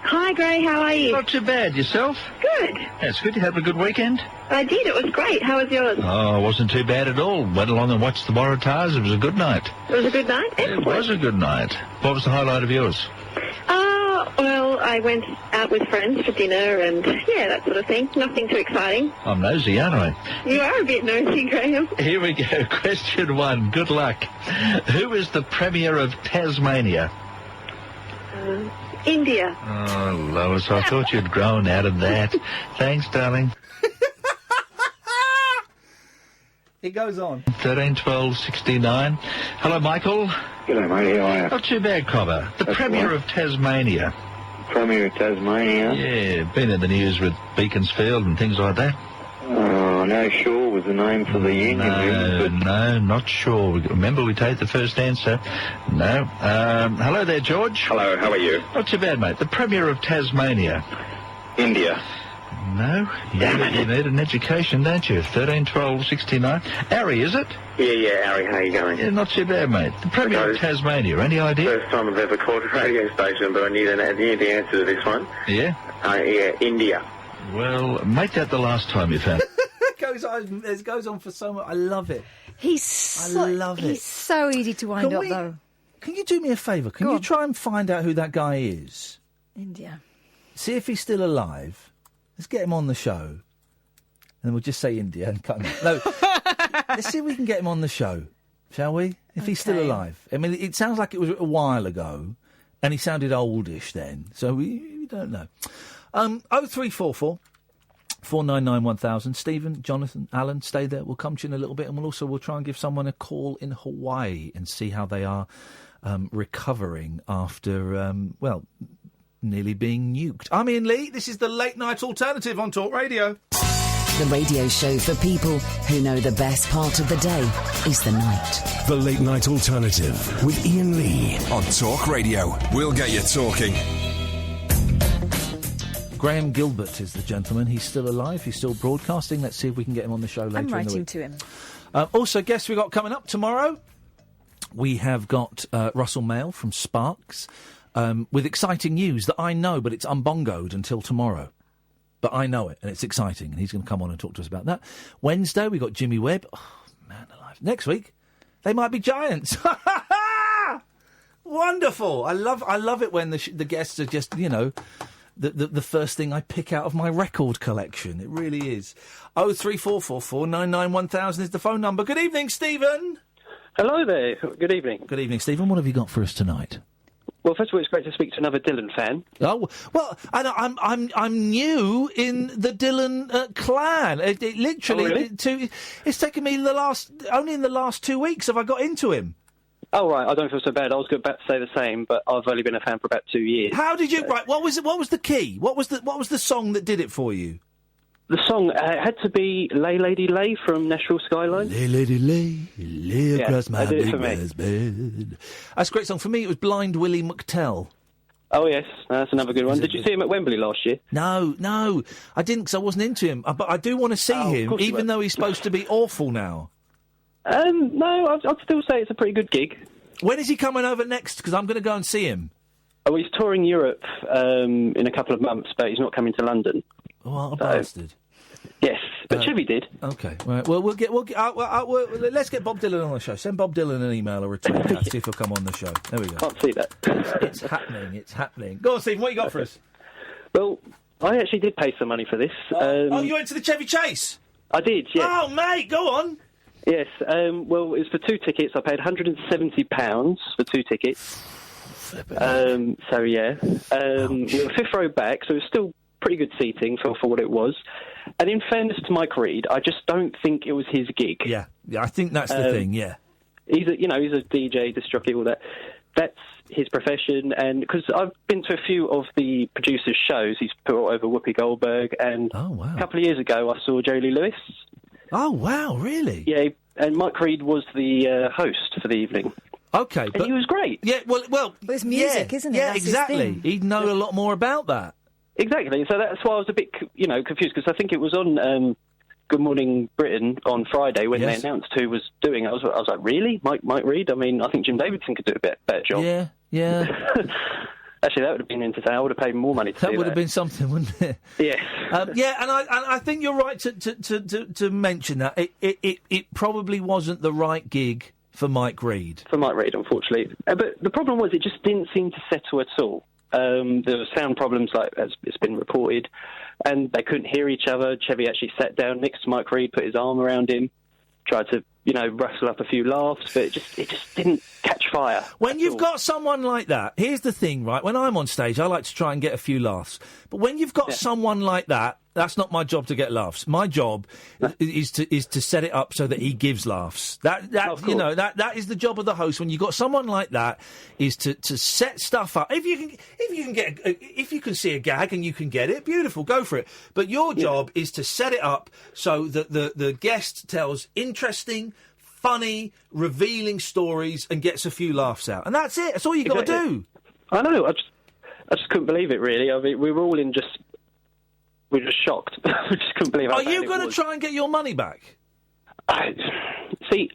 Hi, Gray. How are you? Not too bad. Yourself? Good. That's good. You had a good weekend? I did. It was great. How was yours? Oh, it wasn't too bad at all. Went along and watched the Waratahs. It was a good night. It was a good night? It was a good night. What was the highlight of yours? Well, I went out with friends for dinner and, that sort of thing. Nothing too exciting. I'm nosy, aren't I? You are a bit nosy, Graham. Here we go. Question 1. Good luck. Who is the Premier of Tasmania? India. Oh, Lois, I thought you'd grown out of that. Thanks, darling. It goes on. 13 12 69. Hello, Michael. G'day, mate. How are you? Not too bad, Cobber. The That's Premier right. of Tasmania. Premier of Tasmania. Yeah, been in the news with Beaconsfield and things like that. Oh, no, Shaw was the name for the union. No, not sure. Remember, we take the first answer. No. Hello there, George. Hello, how are you? Not too bad, mate. The Premier of Tasmania. India. No, you need an education, don't you? 13 12 69. Harry, is it? Yeah, Harry, how you going? Yeah, not too bad, mate. The Premier of Tasmania, any idea? First time I've ever called a radio station, but I need the answer to this one. Yeah? Yeah, India. Well, make that the last time you found It goes on for so much. I love it. He's I love it. He's so easy to wind up, though. Can you do me a favour? Can you try and find out who that guy is? India. See if he's still alive. Let's get him on the show. And then we'll just say India and cut him out. No, let's see if we can get him on the show, shall we? If he's still alive. I mean, it sounds like it was a while ago, and he sounded oldish then, so we don't know. 0344 499 1000. Stephen, Jonathan, Alan, stay there. We'll come to you in a little bit, and we'll try and give someone a call in Hawaii and see how they are recovering after, nearly being nuked. I'm Iain Lee. This is the Late Night Alternative on Talk Radio. The radio show for people who know the best part of the day is the night. The Late Night Alternative with Iain Lee on Talk Radio. We'll get you talking. Graham Gilbert is the gentleman. He's still alive. He's still broadcasting. Let's see if we can get him on the show later I'm in the writing week. to him. Also, guests we got coming up tomorrow. We have got Russell Mail from Sparks with exciting news that I know, but it's unbongoed until tomorrow. But I know it, and it's exciting, and he's going to come on and talk to us about that. Wednesday, we got Jimmy Webb. Oh, man alive. Next week, they might be giants. Wonderful. I love it when the guests are just, the first thing I pick out of my record collection. It really is. 03444 499 1000 is the phone number. Good evening, Stephen. Hello there. Good evening. Good evening, Stephen. What have you got for us tonight? Well, first of all, it's great to speak to another Dylan fan. Oh well, I'm new in the Dylan clan. It literally, Oh, really? It's taken me only in the last 2 weeks have I got into him. Oh right, I don't feel so bad. I was about to say the same, but I've only been a fan for about 2 years. How did you? Right, what was it? What was the key? What was the song that did it for you? The song had to be "Lay Lady Lay" from Nashville Skyline. Lay Lady Lay across my they did it big for me. bear's bed. That's a great song. For me, it was Blind Willie McTell. Oh yes, that's another good one. Did you see him at Wembley last year? No, I didn't because I wasn't into him. But I do want to see him, even though he's supposed to be awful now. No, I'd still say it's a pretty good gig. When is he coming over next? Because I'm going to go and see him. Oh, he's touring Europe in a couple of months, but he's not coming to London. What a bastard. Yes, but Chevy did. Okay, right. Well, let's get Bob Dylan on the show. Send Bob Dylan an email or a tweet. See if he'll come on the show. There we go. Can't see that. It's happening. It's happening. Go on, Stephen. What you got for us? Well, I actually did pay some money for this. You went to the Chevy Chase? I did, yes. Oh, mate, go on. Yes, well, it was for 2 tickets. I paid £170 for 2 tickets. So, yeah. We were fifth row back, so it was still pretty good seating for what it was. And in fairness to Mike Reid, I just don't think it was his gig. Yeah, I think that's the thing, yeah. He's a DJ, disc jockey, all that. That's his profession, and because I've been to a few of the producers' shows, he's put over Whoopi Goldberg, and a couple of years ago I saw Jolie Lewis. Oh, wow, really? Yeah, and Mike Reid was the host for the evening. Okay, and he was great. Yeah, well, it's music, isn't it? Yeah, That's his exactly. thing. He'd know a lot more about that. Exactly. So that's why I was a bit, confused, because I think it was on Good Morning Britain on Friday when they announced who was doing it. I was like, really? Mike Reid? I mean, I think Jim Davidson could do a better job. Yeah. Actually, that would have been interesting. I would have paid more money to see that. That would have been something, wouldn't it? Yes. And I think you're right to mention that. It probably wasn't the right gig for Mike Reid. For Mike Reid, unfortunately. But the problem was it just didn't seem to settle at all. There were sound problems, as it's been reported, and they couldn't hear each other. Chevy actually sat down next to Mike Reid, put his arm around him, tried to rustle up a few laughs, but it just didn't catch fire. When you've got someone like that, here's the thing, right? When I'm on stage, I like to try and get a few laughs. But when you've got someone like that, that's not my job to get laughs. My job is to set it up so that he gives laughs. That is the job of the host. When you've got someone like that, is to set stuff up. If you can see a gag and you can get it, beautiful, go for it. But your job is to set it up so that the guest tells interesting, funny, revealing stories and gets a few laughs out. And that's it. That's all you got to do. I know. I just couldn't believe it, really. I mean, we were all we're just shocked. We just couldn't believe how bad it was. Are you going to try and get your money back? It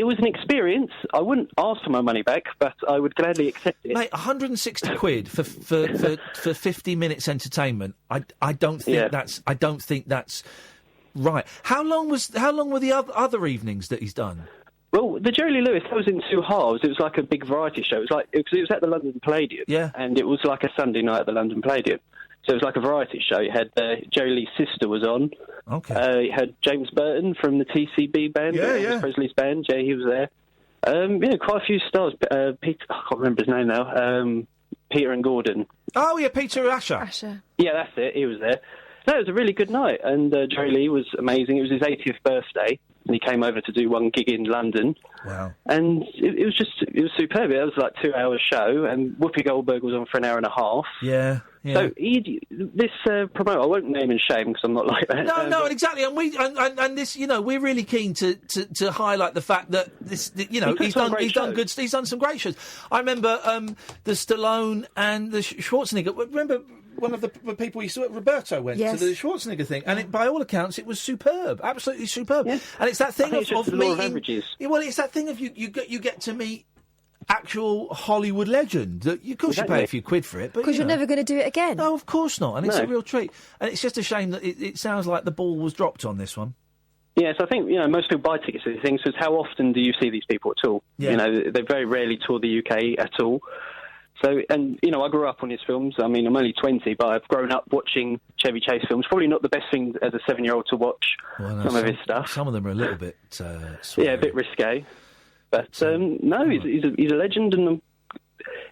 was an experience. I wouldn't ask for my money back, but I would gladly accept it. Mate, 160 quid for 50 minutes entertainment. I don't think that's right. How long were the other evenings that he's done? Well, the Jerry Lee Lewis, that was in two halves. It was like a big variety show. It was at the London Palladium, and it was like a Sunday night at the London Palladium. So it was like a variety show. You had Jerry Lee's sister was on. Okay. You had James Burton from the TCB band, Elvis Presley's band. Yeah, he was there. Quite a few stars. Peter, I can't remember his name now. Peter and Gordon. Oh yeah, Peter Asher. Yeah, that's it. He was there. No, it was a really good night, and Jerry Lee was amazing. It was his 80th birthday, and he came over to do one gig in London. Wow. And it was superb. It was like a 2-hour show, and Whoopi Goldberg was on for an hour and a half. Yeah. So this promoter, I won't name and shame because I'm not like that. No, exactly. And this, we're really keen to highlight the fact that this, he's done some great shows. I remember the Stallone and the Schwarzenegger. Remember one of the people you saw, Roberto, went to the Schwarzenegger thing, and by all accounts, it was superb, absolutely superb. Yeah. And it's that thing of meeting. Well, it's that thing of you get to meet actual Hollywood legend. Of course, you pay a few quid for it, but because you're never going to do it again. No, of course not, and it's a real treat. And it's just a shame that it sounds like the ball was dropped on this one. Yes, I think most people buy tickets to these things. Because how often do you see these people at all? Yeah. They very rarely tour the UK at all. So, and I grew up on his films. I mean, I'm only 20, but I've grown up watching Chevy Chase films. Probably not the best thing as a 7-year-old to watch some of his stuff. Some of them are a little bit a bit risque. But he's a legend, and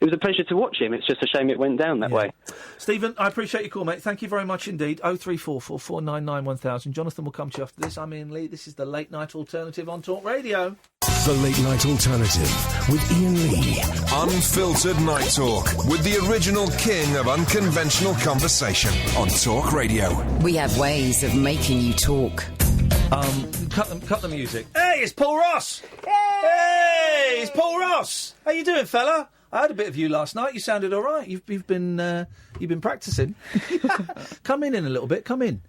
it was a pleasure to watch him. It's just a shame it went down that way. Stephen, I appreciate your call, mate. Thank you very much indeed. 0344 499 1000. Jonathan will come to you after this. I'm Iain Lee. This is the Late Night Alternative on Talk Radio. The Late Night Alternative with Iain Lee. Unfiltered night talk with the original king of unconventional conversation on Talk Radio. We have ways of making you talk. Cut the music. Hey, it's Paul Ross! Hey, it's Paul Ross! How you doing, fella? I had a bit of you last night. You sounded all right. You've been practising. Come in a little bit. Come in.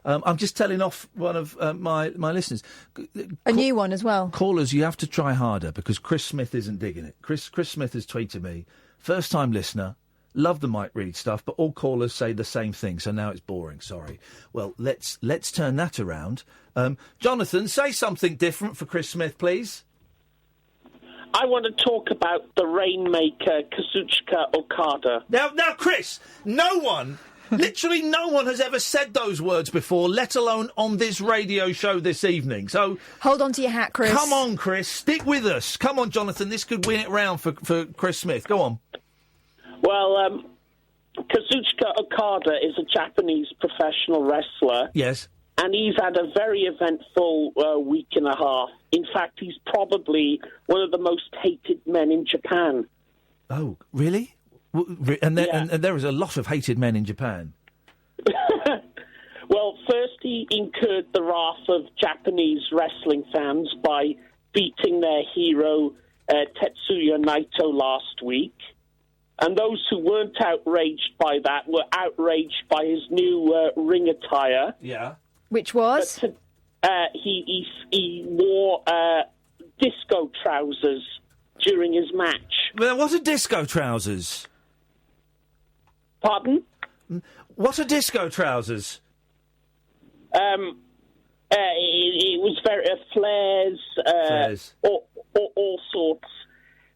I'm just telling off one of my listeners. A new one as well. Callers, you have to try harder because Chris Smith isn't digging it. Chris Smith has tweeted me, first time listener, love the Mike Reed stuff, but all callers say the same thing, so now it's boring. Sorry. Well, let's turn that around. Jonathan, say something different for Chris Smith, please. I want to talk about the Rainmaker, Kazuchika Okada. Now, Chris, literally no one has ever said those words before, let alone on this radio show this evening. So hold on to your hat, Chris. Come on, Chris, stick with us. Come on, Jonathan, this could win it round for Chris Smith. Go on. Well, Kazuchika Okada is a Japanese professional wrestler. Yes. And he's had a very eventful week and a half. In fact, he's probably one of the most hated men in Japan. Oh, really? And there is a lot of hated men in Japan. Well, first he incurred the wrath of Japanese wrestling fans by beating their hero Tetsuya Naito last week. And those who weren't outraged by that were outraged by his new ring attire. Yeah. Which was? He wore disco trousers during his match. Well, what are disco trousers? Pardon? What are disco trousers? It was very flares, all sorts.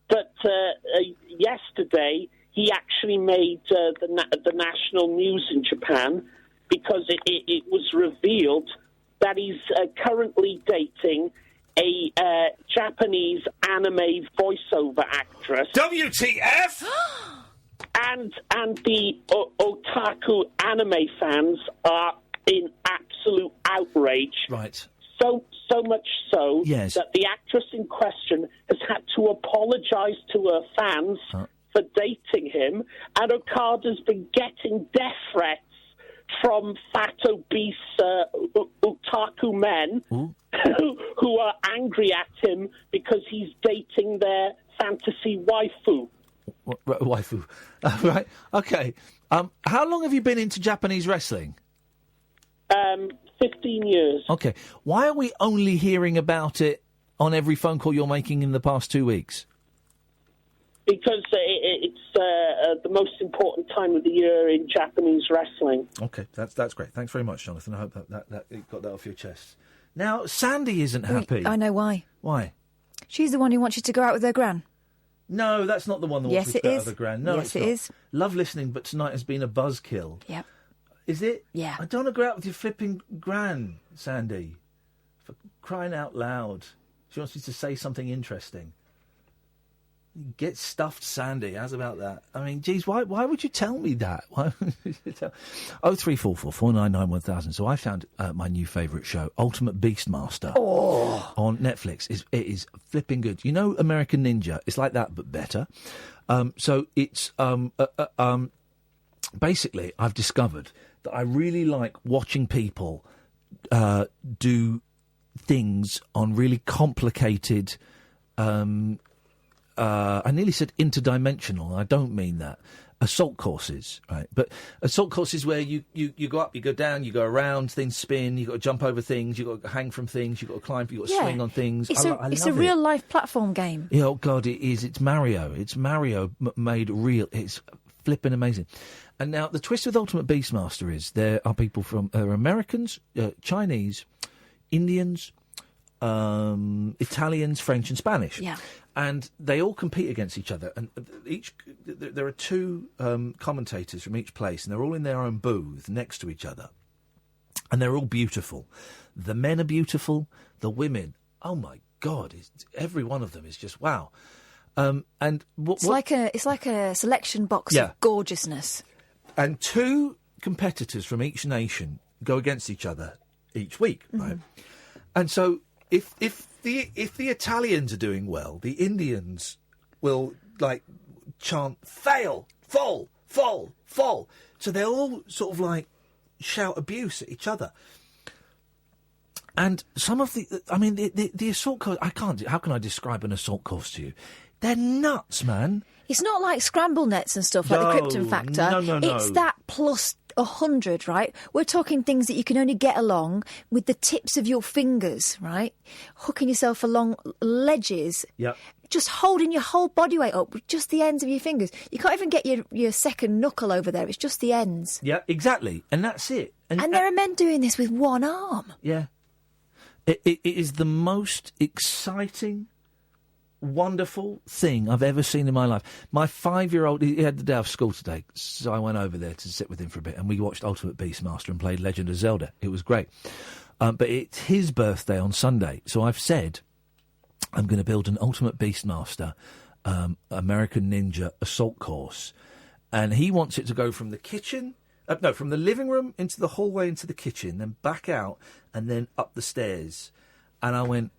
But yesterday he actually made the national news in Japan because it was revealed that he's currently dating a Japanese anime voiceover actress. WTF? And the otaku anime fans are in absolute outrage. Right. So much so Yes. that the actress in question has had to apologise to her fans for dating him, and Okada's been getting death threats from fat, obese otaku men who are angry at him because he's dating their fantasy waifu. Waifu. Right, okay. How long have you been into Japanese wrestling? 15 years. Okay. Why are we only hearing about it on every phone call you're making in the past 2 weeks? Because it's the most important time of the year in Japanese wrestling. Okay, that's great. Thanks very much, Jonathan. I hope that you got that off your chest. Now, Sandy isn't happy. I know why. Why? She's the one who wants you to go out with her gran. No, that's not the one that Yes, wants me it to go out is. of the grand. No, Yes, it's it not. is. Love listening, but tonight has been a buzzkill. Yep. Is it? Yeah. I don't want to go out with your flipping gran, Sandy. For crying out loud. She wants me to say something interesting. Get stuffed, Sandy. How's about that? I mean, geez, why would you tell me that? Why would you tell? 0344 499 1000. So I found my new favourite show, Ultimate Beastmaster, on Netflix. It is flipping good. You know American Ninja? It's like that, but better. So it's basically, I've discovered that I really like watching people do things on really complicated. I nearly said interdimensional. I don't mean that. Assault courses, right? But assault courses where you go up, you go down, you go around, things spin, you've got to jump over things, you've got to hang from things, you've got to climb, you've got to swing on things. It's I a love it. real-life platform game. Yeah, oh, God, it is. It's Mario. It's Mario made real. It's flipping amazing. And now the twist with Ultimate Beastmaster is there are people from Americans, Chinese, Indians, Italians, French and Spanish. Yeah. And they all compete against each other. And there are two commentators from each place, and they're all in their own booth next to each other. And they're all beautiful. The men are beautiful. The women, oh my God, every one of them is just wow. And It's like a selection box Yeah. of gorgeousness. And two competitors from each nation go against each other each week, right? And so if the Italians are doing well, the Indians will like chant fail, fall, fall, fall. So they'll all sort of like shout abuse at each other. And some of the assault course, how can I describe an assault course to you? They're nuts, man. It's not like scramble nets and stuff like the Krypton Factor. No. It's that plus 100, right? We're talking things that you can only get along with the tips of your fingers, right? Hooking yourself along ledges. Yep. Just holding your whole body weight up with just the ends of your fingers. You can't even get your second knuckle over there. It's just the ends. Yeah, exactly. And that's it. And there are men doing this with one arm. Yeah. It is the most exciting, wonderful thing I've ever seen in my life. My 5-year-old, he had the day off school today, so I went over there to sit with him for a bit, and we watched Ultimate Beastmaster and played Legend of Zelda. It was great. But it's his birthday on Sunday, so I've said I'm going to build an Ultimate Beastmaster American Ninja assault course, and he wants it to go from the kitchen... from the living room into the hallway into the kitchen, then back out, and then up the stairs. And I went,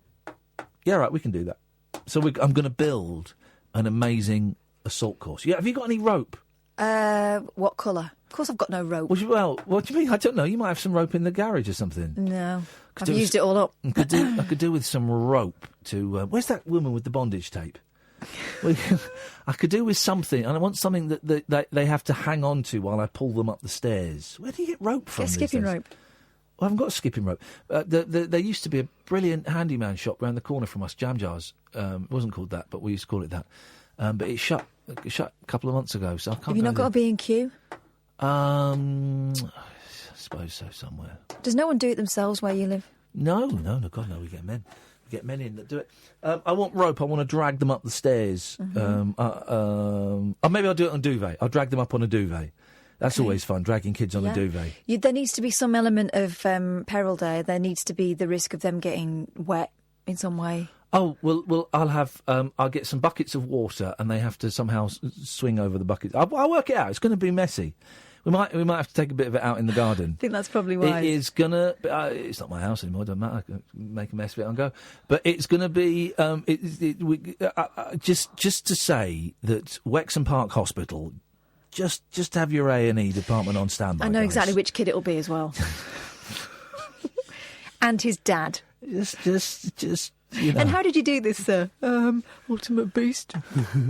yeah, right, we can do that. So I'm going to build an amazing assault course. Yeah, have you got any rope? What colour? Of course I've got no rope. Well, what do you mean? I don't know. You might have some rope in the garage or something. No. I've used it all up. I could do with some rope to... where's that woman with the bondage tape? I could do with something, and I want something that they have to hang on to while I pull them up the stairs. Where do you get rope from? Get a skipping rope. Well, I haven't got a skipping rope. There used to be a brilliant handyman shop round the corner from us, Jam Jars. It wasn't called that, but we used to call it that. But it shut a couple of months ago, so I can't. Have you not got a B&Q? I suppose so, somewhere. Does no one do it themselves where you live? No, God, no, we get men. Get men in that do it. I want rope. I want to drag them up the stairs. Mm-hmm. Maybe I'll do it on duvet. I'll drag them up on a duvet. That's always fun, dragging kids on a duvet. There needs to be some element of peril there. There needs to be the risk of them getting wet in some way? Oh, well, I'll get some buckets of water, and they have to somehow swing over the buckets. I'll work it out. It's going to be messy. We might have to take a bit of it out in the garden. I think that's probably why. It is gonna. It's not my house anymore. It doesn't matter. I can make a mess of it and go. But it's gonna be. Just to say that Wexham Park Hospital. Just have your A&E department on standby. I know guys. exactly which kid it'll be as well. And his dad. Just. You know. And how did you do this, sir? Ultimate Beast.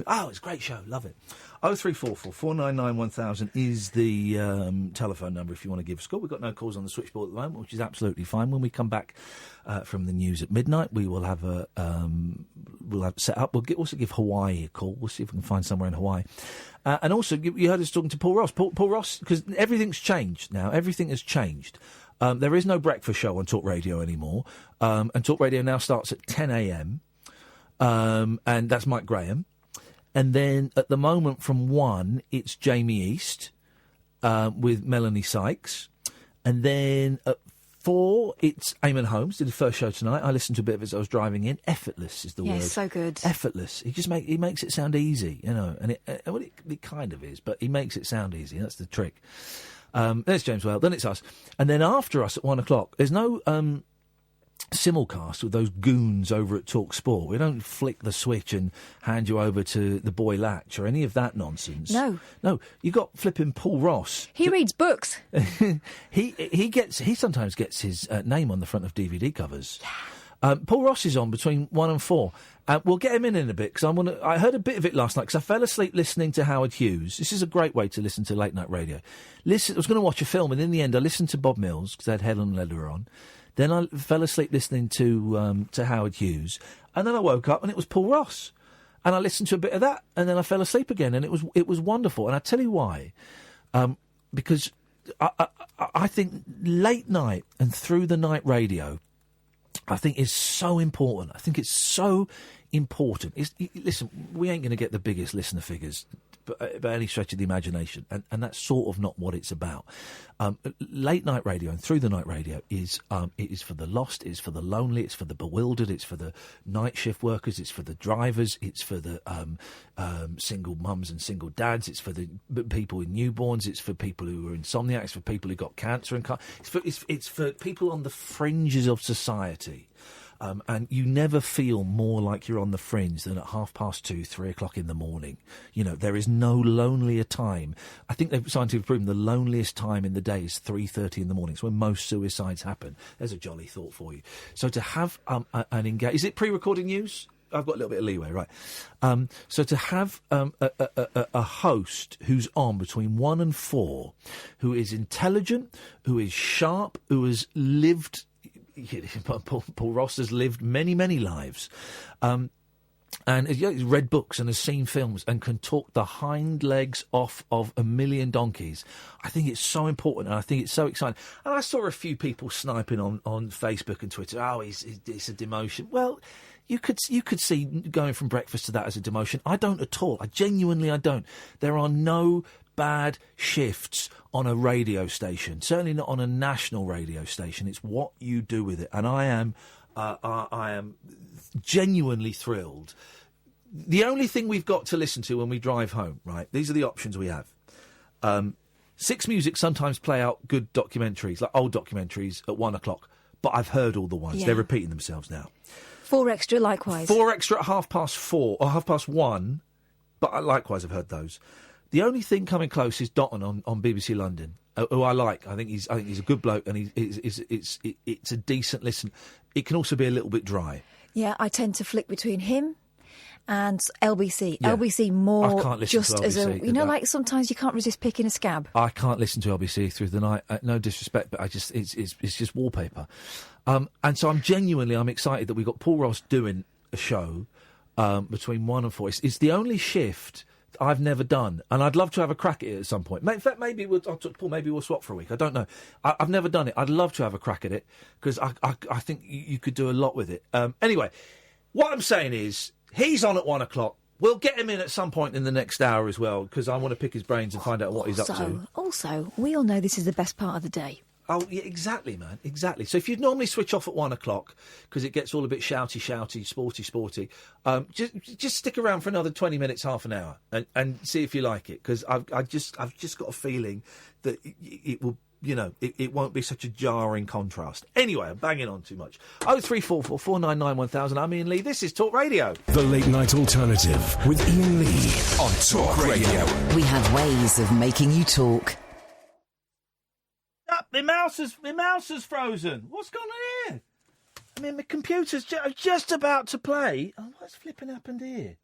Oh, it's a great show. Love it. 0344 499 1000 is the telephone number if you want to give us a call. We've got no calls on the switchboard at the moment, which is absolutely fine. When we come back from the news at midnight, we will have set up. We'll also give Hawaii a call. We'll see if we can find somewhere in Hawaii. And also, you heard us talking to Paul Ross. Paul Ross, because everything's changed now. Everything has changed. There is no breakfast show on Talk Radio anymore. And Talk Radio now starts at 10 a.m. And that's Mike Graham. And then at the moment from 1, it's Jamie East with Melanie Sykes. And then at 4, it's Eamon Holmes, did the first show tonight. I listened to a bit of it as I was driving in. Effortless is the word. Yeah, so good. Effortless. He makes it sound easy, you know. And it kind of is, but he makes it sound easy. That's the trick. There's James Whale. Then it's us. And then after us at 1 o'clock, there's no simulcast with those goons over at Talk Sport. We don't flick the switch and hand you over to the boy Latch or any of that nonsense. No. You got flipping Paul Ross. He reads books. He sometimes gets his name on the front of DVD covers. Paul Ross is on between 1 and 4. We'll get him in a bit because I heard a bit of it last night because I fell asleep listening to Howard Hughes. This is a great way to listen to late night radio. I was going to watch a film and in the end I listened to Bob Mills because they had Helen Leder on. Then I fell asleep listening to Howard Hughes, and then I woke up and it was Paul Ross, and I listened to a bit of that, and then I fell asleep again, and it was wonderful. And I tell you why, because I think late night and through the night radio, I think is so important. I think it's so important. Listen, we ain't going to get the biggest listener figures by any stretch of the imagination, and that's sort of not what it's about. Late night radio and through the night radio is for the lost, it's for the lonely, it's for the bewildered, it's for the night shift workers, it's for the drivers, it's for the single mums and single dads, it's for the people with newborns, it's for people who are insomniacs, it's for people who got cancer and it's for people on the fringes of society. And you never feel more like you're on the fringe than at 2:30, 3 o'clock in the morning. You know, there is no lonelier time. I think they've scientifically proven the loneliest time in the day is 3:30 in the morning. It's when most suicides happen. There's a jolly thought for you. So to have an engage... Is it pre-recording news? I've got a little bit of leeway, right? So to have a host who's on between 1 and 4, who is intelligent, who is sharp, who has lived... Paul Ross has lived many, many lives. And he's read books and has seen films and can talk the hind legs off of a million donkeys. I think it's so important and I think it's so exciting. And I saw a few people sniping on Facebook and Twitter, it's a demotion. Well, you could see going from breakfast to that as a demotion. I don't at all. I don't. There are no bad shifts on a radio station, certainly not on a national radio station. It's what you do with it, and I am genuinely thrilled. The only thing we've got to listen to when we drive home, right? These are the options we have. 6 Music sometimes play out good documentaries, like old documentaries, at 1 o'clock, but I've heard all the ones. Yeah. They're repeating themselves now. 4 Extra, likewise. 4 Extra at 4:30 or 1:30, but likewise I've heard those. The only thing coming close is Dotton on BBC London, who I like. I think he's a good bloke, and it's a decent listen. It can also be a little bit dry. Yeah, I tend to flick between him and LBC. Yeah. LBC more I can't listen just to as LBC, a like sometimes you can't resist picking a scab. I can't listen to LBC through the night. No disrespect, but it's just wallpaper. And so I'm excited that we've got Paul Ross doing a show between 1 and 4. It's the only shift I've never done, and I'd love to have a crack at it at some point. In fact, maybe we'll swap for a week. I don't know. I've never done it. I'd love to have a crack at it because I think you could do a lot with it. Anyway, what I'm saying is he's on at 1 o'clock. We'll get him in at some point in the next hour as well because I want to pick his brains and find out what he's up to. Also, we all know this is the best part of the day. Oh, yeah, exactly, man. Exactly. So if you'd normally switch off at 1 o'clock because it gets all a bit shouty, sporty, just stick around for another 20 minutes, half an hour, and see if you like it. Because I've just got a feeling that it will. You know, it won't be such a jarring contrast. Anyway, I'm banging on too much. 0344 499 1000. I'm Iain Lee. This is Talk Radio. The Late Night Alternative with Iain Lee on Talk Radio. We have ways of making you talk. My mouse is frozen. What's going on here? I mean, my computer's just about to play. Oh, what's flipping happened here?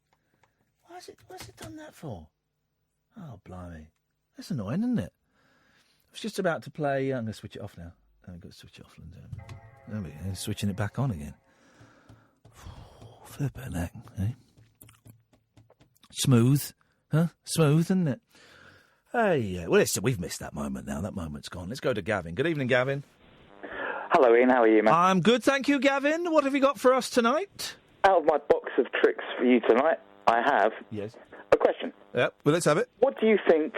What's it done that for? Oh, blimey. That's annoying, isn't it? It's just about to play. I'm going to switch it off now. I've got to switch it off. There we go. Switching it back on again. Flipping heck, eh? Smooth. Huh? Smooth, isn't it? Hey, yeah. Well, we've missed that moment now. That moment's gone. Let's go to Gavin. Good evening, Gavin. Hello, Ian. How are you, man? I'm good, thank you, Gavin. What have you got for us tonight? Out of my box of tricks for you tonight, I have a question. Yep. Well, let's have it. What do you think,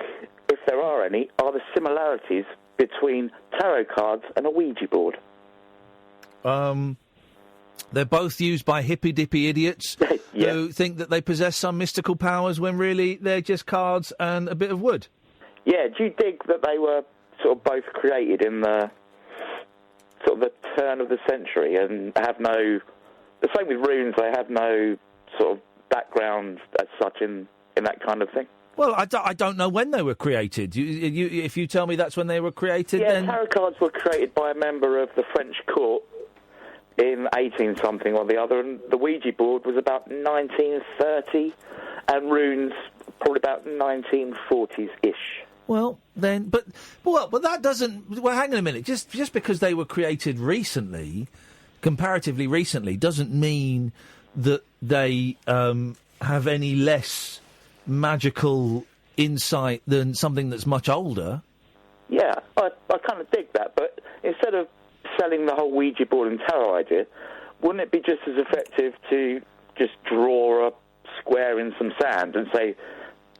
if there are any, are the similarities between tarot cards and a Ouija board? They're both used by hippy-dippy idiots who think that they possess some mystical powers when really they're just cards and a bit of wood. Yeah, do you dig that they were sort of both created in the sort of the turn of the century and have no... The same with runes, they have no sort of background as such in that kind of thing? Well, I don't know when they were created. If you tell me that's when they were created, then... tarot cards were created by a member of the French court in 18-something or the other, and the Ouija board was about 1930, and runes probably about 1940s-ish. Well, then, but that doesn't... Well, hang on a minute. Just because they were created recently, comparatively recently, doesn't mean that they have any less magical insight than something that's much older. Yeah, I kind of dig that, but instead of selling the whole Ouija board and tarot idea, wouldn't it be just as effective to just draw a square in some sand and say,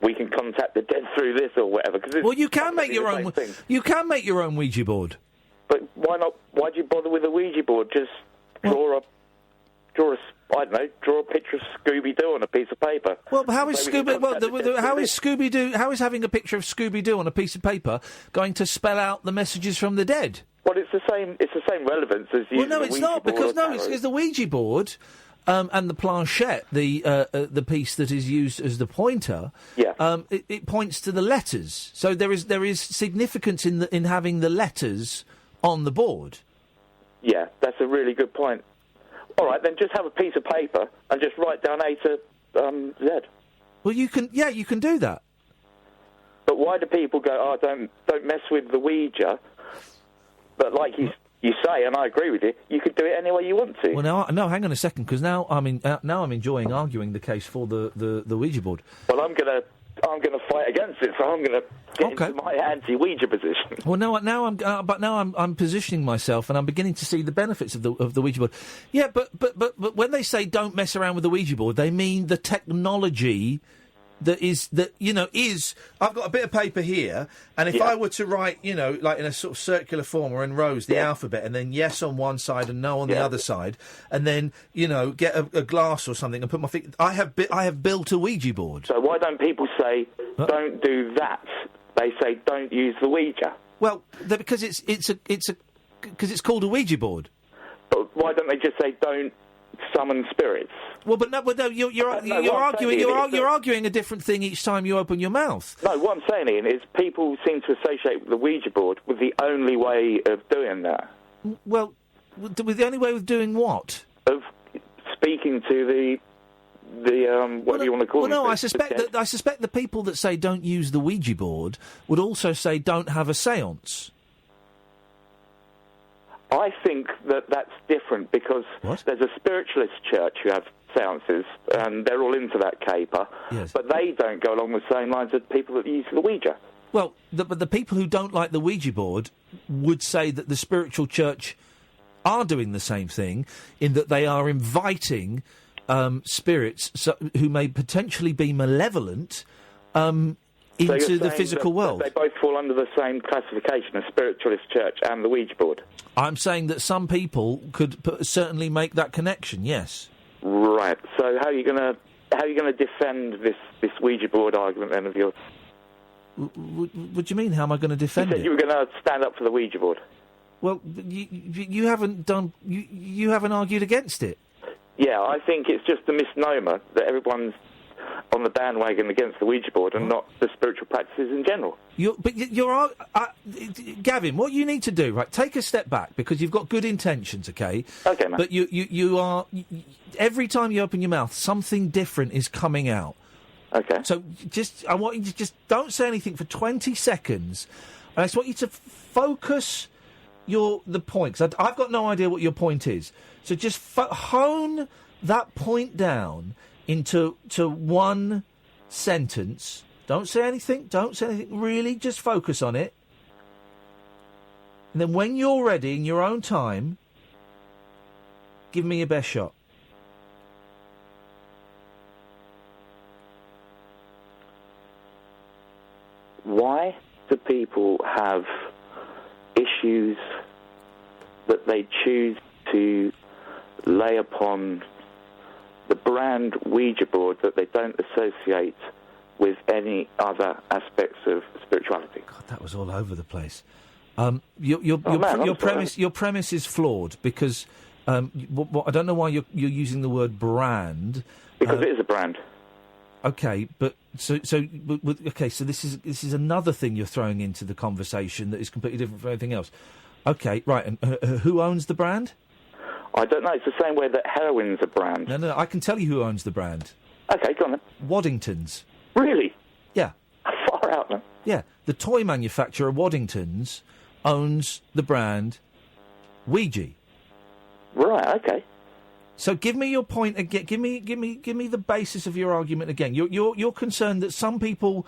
we can contact the dead through this or whatever? Well, you can make your own. You can make your own Ouija board. But why not? Why'd you bother with a Ouija board? Just draw a picture of Scooby-Doo on a piece of paper. Well, how is Scooby? Well, how is Scooby-Doo? How is having a picture of Scooby-Doo on a piece of paper going to spell out the messages from the dead? Well, it's the same. It's the same relevance as using. Well, no, it's not because it's the Ouija board. And the planchette, the piece that is used as the pointer, it points to the letters. So there is significance in having the letters on the board. Yeah, that's a really good point. All right, then just have a piece of paper and just write down A to Z. Well, you can do that. But why do people go, don't mess with the Ouija? But like you say, and I agree with you, you could do it any way you want to. Well, no, hang on a second, because now I'm enjoying arguing the case for the Ouija board. Well, I'm gonna fight against it, so I'm gonna get into my anti-Ouija position. Well, now I'm positioning myself, and I'm beginning to see the benefits of the Ouija board. Yeah, but when they say don't mess around with the Ouija board, they mean the technology. I've got a bit of paper here, and if I were to write, like in a sort of circular form or in rows, the alphabet, and then yes on one side and no on the other side, and then, get a glass or something and put my feet... I have built a Ouija board. So why don't people say, don't do that? They say, don't use the Ouija. Well, because it's called a Ouija board. But why don't they just say, don't summon spirits? Well, but no, you're arguing a different thing each time you open your mouth. No, what I'm saying, Ian, is people seem to associate the Ouija board with the only way of doing that. Well, with the only way of doing what? Of speaking to the whatever you want to call it. Well, no, I suspect the people that say don't use the Ouija board would also say don't have a séance. I think that's different because there's a spiritualist church who have seances, and they're all into that caper, but they don't go along the same lines as people that use the Ouija. Well, but the people who don't like the Ouija board would say that the spiritual church are doing the same thing, in that they are inviting who may potentially be malevolent So into you're the saying physical that world. They both fall under the same classification, a spiritualist church and the Ouija board. I'm saying that some people could certainly make that connection. Yes. Right. So how are you going to defend this Ouija board argument then of yours? What do you mean? How am I going to defend You said it? you were going to stand up for the Ouija board. Well, you haven't done. You haven't argued against it. Yeah, I think it's just a misnomer that everyone's on the bandwagon against the Ouija board and not the spiritual practices in general. Gavin, what you need to do, right? Take a step back because you've got good intentions, okay? Okay, man. But you are every time you open your mouth, something different is coming out. Okay. So I want you to just don't say anything for 20 seconds, and I just want you to focus the point. 'Cause I've got no idea what your point is. So just hone that point down into one sentence. Don't say anything. Don't say anything. Really, just focus on it. And then when you're ready, in your own time, give me your best shot. Why do people have issues that they choose to lay upon the brand Ouija board that they don't associate with any other aspects of spirituality? God, that was all over the place. Your premise is flawed because I don't know why you're using the word brand. Because it is a brand. Okay, but so this is another thing you're throwing into the conversation that is completely different from anything else. Okay, right, and who owns the brand? I don't know. It's the same way that heroin's a brand. No, I can tell you who owns the brand. Okay, go on then. Waddington's. Really? Yeah. Far out, man. Yeah, the toy manufacturer Waddington's owns the brand Ouija. Right. Okay. So give me your point again. Give me the basis of your argument again. You're concerned that some people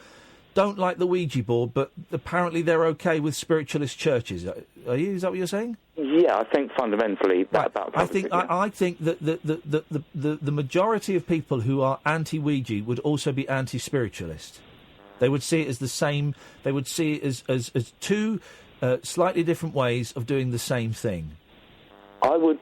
don't like the Ouija board, but apparently they're okay with spiritualist churches. Are you? Is that what you're saying? Yeah, I think fundamentally that about. I think that the majority of people who are anti-Ouija would also be anti-spiritualist. They would see it as the same. They would see it as two slightly different ways of doing the same thing. I would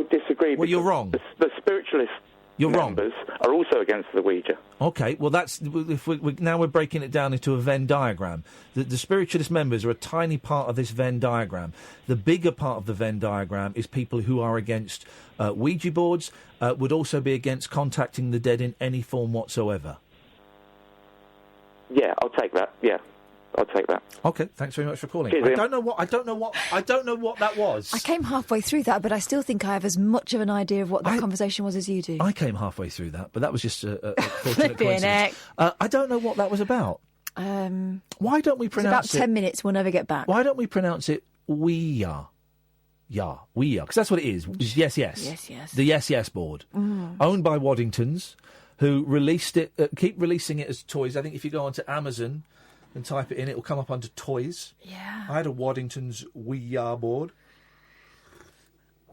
disagree. Well, you're wrong. The spiritualist members are also against the Ouija. Okay, well, that's now we're breaking it down into a Venn diagram. The spiritualist members are a tiny part of this Venn diagram. The bigger part of the Venn diagram is people who are against Ouija boards, would also be against contacting the dead in any form whatsoever. Yeah, I'll take that. Yeah, I'll take that. Okay, thanks very much for calling. Cheers, I Ian. don't know what that was. I came halfway through that, but I still think I have as much of an idea of what that conversation was as you do. I came halfway through that, but that was just a fortunate coincidence. Heck. I don't know what that was about. Why don't we pronounce it's about 10 minutes, we'll never get back. Why don't we pronounce it we-are? Yeah, we are, because that's what it is. It's yes. Yes, yes. The yes board. Owned by Waddington's, who released it, keep releasing it as toys. I think if you go onto Amazon and type it in, it will come up under toys. Yeah. I had a Waddington's We Are board.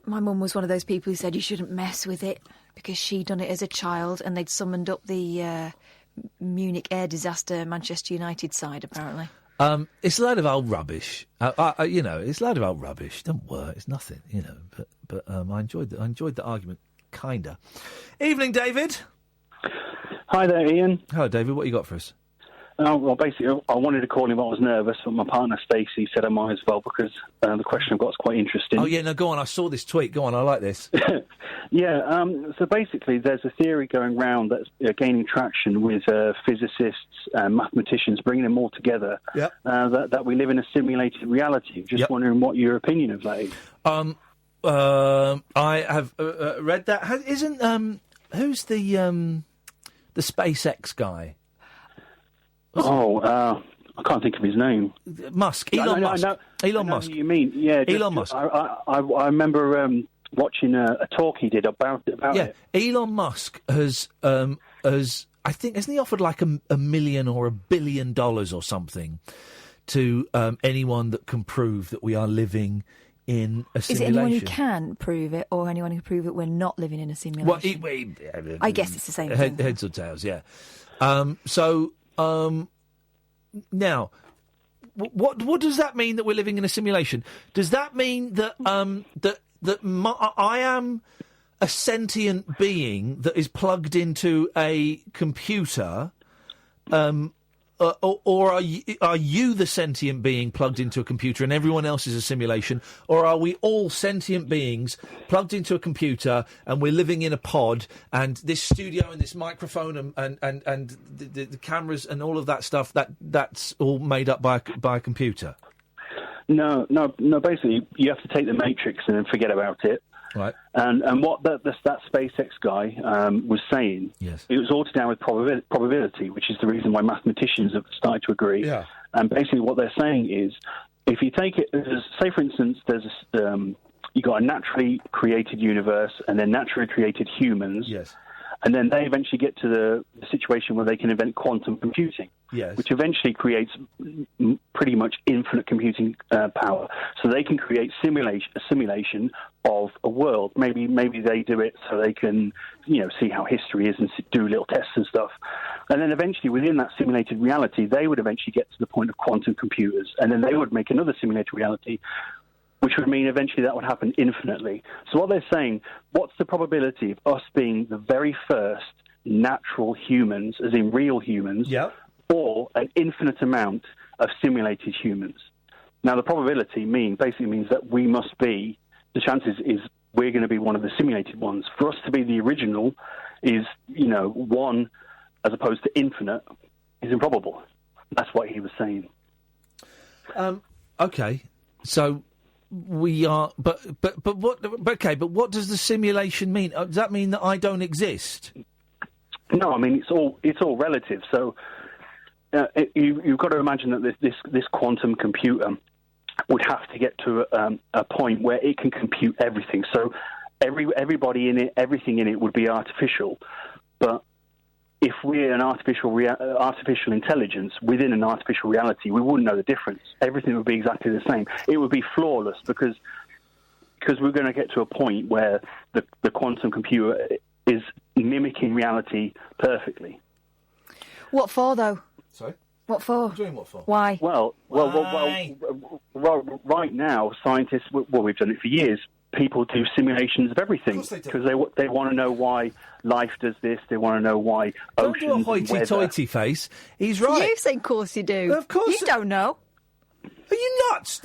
My mum was one of those people who said you shouldn't mess with it because she'd done it as a child and they'd summoned up the Munich air disaster Manchester United side, apparently. It's a load of old rubbish. It's a load of old rubbish. Don't work. It's nothing, But I enjoyed the argument, kinda. Evening, David. Hi there, Ian. Hello, David. What you got for us? Well, basically, I wanted to call him. I was nervous, but my partner Stacey said I might as well because the question I've got is quite interesting. Oh yeah, no, go on. I saw this tweet. Go on. I like this. Yeah. So basically, there's a theory going round that's gaining traction with physicists and mathematicians, bringing them all together. Yep. That we live in a simulated reality. Just wondering what your opinion of that is. I have read that. Isn't who's the SpaceX guy? I can't think of his name. Musk. Elon Musk. Elon Musk. What you mean? Yeah. Elon Musk. I remember watching a talk he did about it. Elon Musk has I think, hasn't he offered like $1 million or $1 billion or something to anyone that can prove that we are living in a simulation? Is it anyone who can prove it, or anyone who can prove that we're not living in a simulation? I guess it's the same thing. Heads or tails, yeah. Now, what does that mean that we're living in a simulation? Does that mean that I am a sentient being that is plugged into a computer, or are you the sentient being plugged into a computer and everyone else is a simulation? Or are we all sentient beings plugged into a computer and we're living in a pod, and this studio and this microphone and the cameras and all of that stuff, that's all made up by a computer? No. Basically, you have to take the Matrix and then forget about it. Right. And what that SpaceX guy was saying, yes, it was all to do with probability, which is the reason why mathematicians have started to agree. Yeah. And basically what they're saying is, if you take it as, say, for instance, there's you got a naturally created universe and then naturally created humans. Yes. And then they eventually get to the situation where they can invent quantum computing, yes, which eventually creates pretty much infinite computing power. So they can create a simulation of a world. Maybe they do it so they can, see how history is and do little tests and stuff. And then eventually, within that simulated reality, they would eventually get to the point of quantum computers, and then they would make another simulated reality, which would mean eventually that would happen infinitely. So what they're saying, what's the probability of us being the very first natural humans, as in real humans, or an infinite amount of simulated humans? Now, the probability basically means that we must be, the chances is we're going to be one of the simulated ones. For us to be the original is, one as opposed to infinite is improbable. That's what he was saying. Okay, so... We are, but what does the simulation mean? Does that mean that I don't exist? No, I mean it's all relative. So you've got to imagine that this quantum computer would have to get to a point where it can compute everything. So everybody in it, everything in it would be artificial. But if we're an artificial intelligence within an artificial reality, we wouldn't know the difference. Everything would be exactly the same. It would be flawless because we're going to get to a point where the quantum computer is mimicking reality perfectly. What for, though? Sorry? What for? What do you mean, what for? Why? Well, right now, scientists, we've done it for years. People do simulations of everything because they want to know why life does this. They want to know why oceans. Don't do a hoity-toity face. He's right. You say, of course you do. Of course. You don't know. Are you nuts?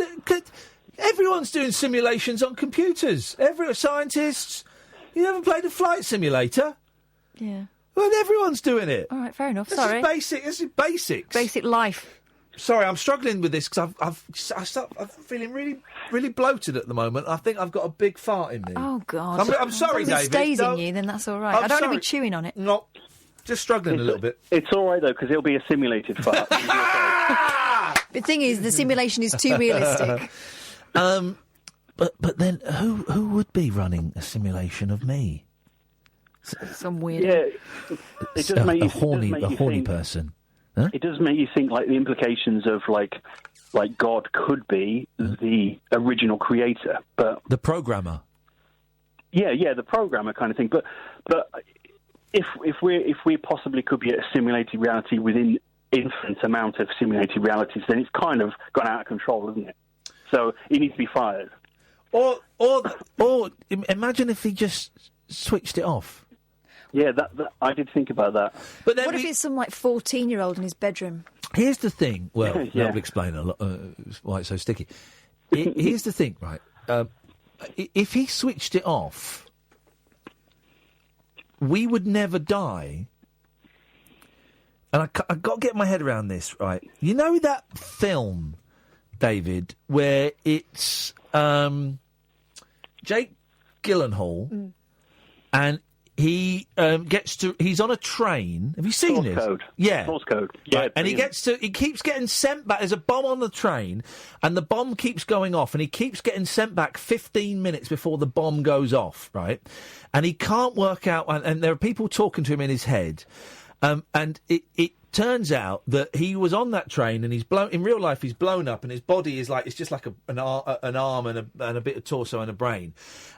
Everyone's doing simulations on computers. Scientists. You never played a flight simulator? Yeah. Well, everyone's doing it. All right, fair enough. This Sorry. This is basics. Basic life. Sorry, I'm struggling with this because I'm feeling really, really bloated at the moment. I think I've got a big fart in me. Oh, God. I'm sorry, As long as David. it stays in you, then that's all right. I don't want to be chewing on it. No, just struggling a little bit. It's all right, though, because it'll be a simulated fart. The thing is, the simulation is too realistic. But then who would be running a simulation of me? Some weird... Yeah, it does make you horny person. Huh? It does make you think, like, the implications of, like God could be the original creator, but... The programmer. Yeah, the programmer kind of thing. But if we possibly could be at a simulated reality within infinite amount of simulated realities, then it's kind of gone out of control, isn't it? So he needs to be fired. Or imagine if he just switched it off. Yeah, that I did think about that. But then what if it's some 14-year-old in his bedroom? Here's the thing. Well, Yeah. that'll explain a lot why it's so sticky. Here's the thing, right? If he switched it off, we would never die. And I've got to get my head around this, right? You know that film, David, where it's Jake Gyllenhaal and he he's on a train. Have you seen Source this? Code. Yeah. Source Code. Yeah. Right. And he keeps getting sent back. There's a bomb on the train, and the bomb keeps going off, and he keeps getting sent back 15 minutes before the bomb goes off, right? And he can't work out, and there are people talking to him in his head, and it turns out that he was on that train, and in real life he's blown up, and his body is it's just like an arm and a bit of torso and a brain,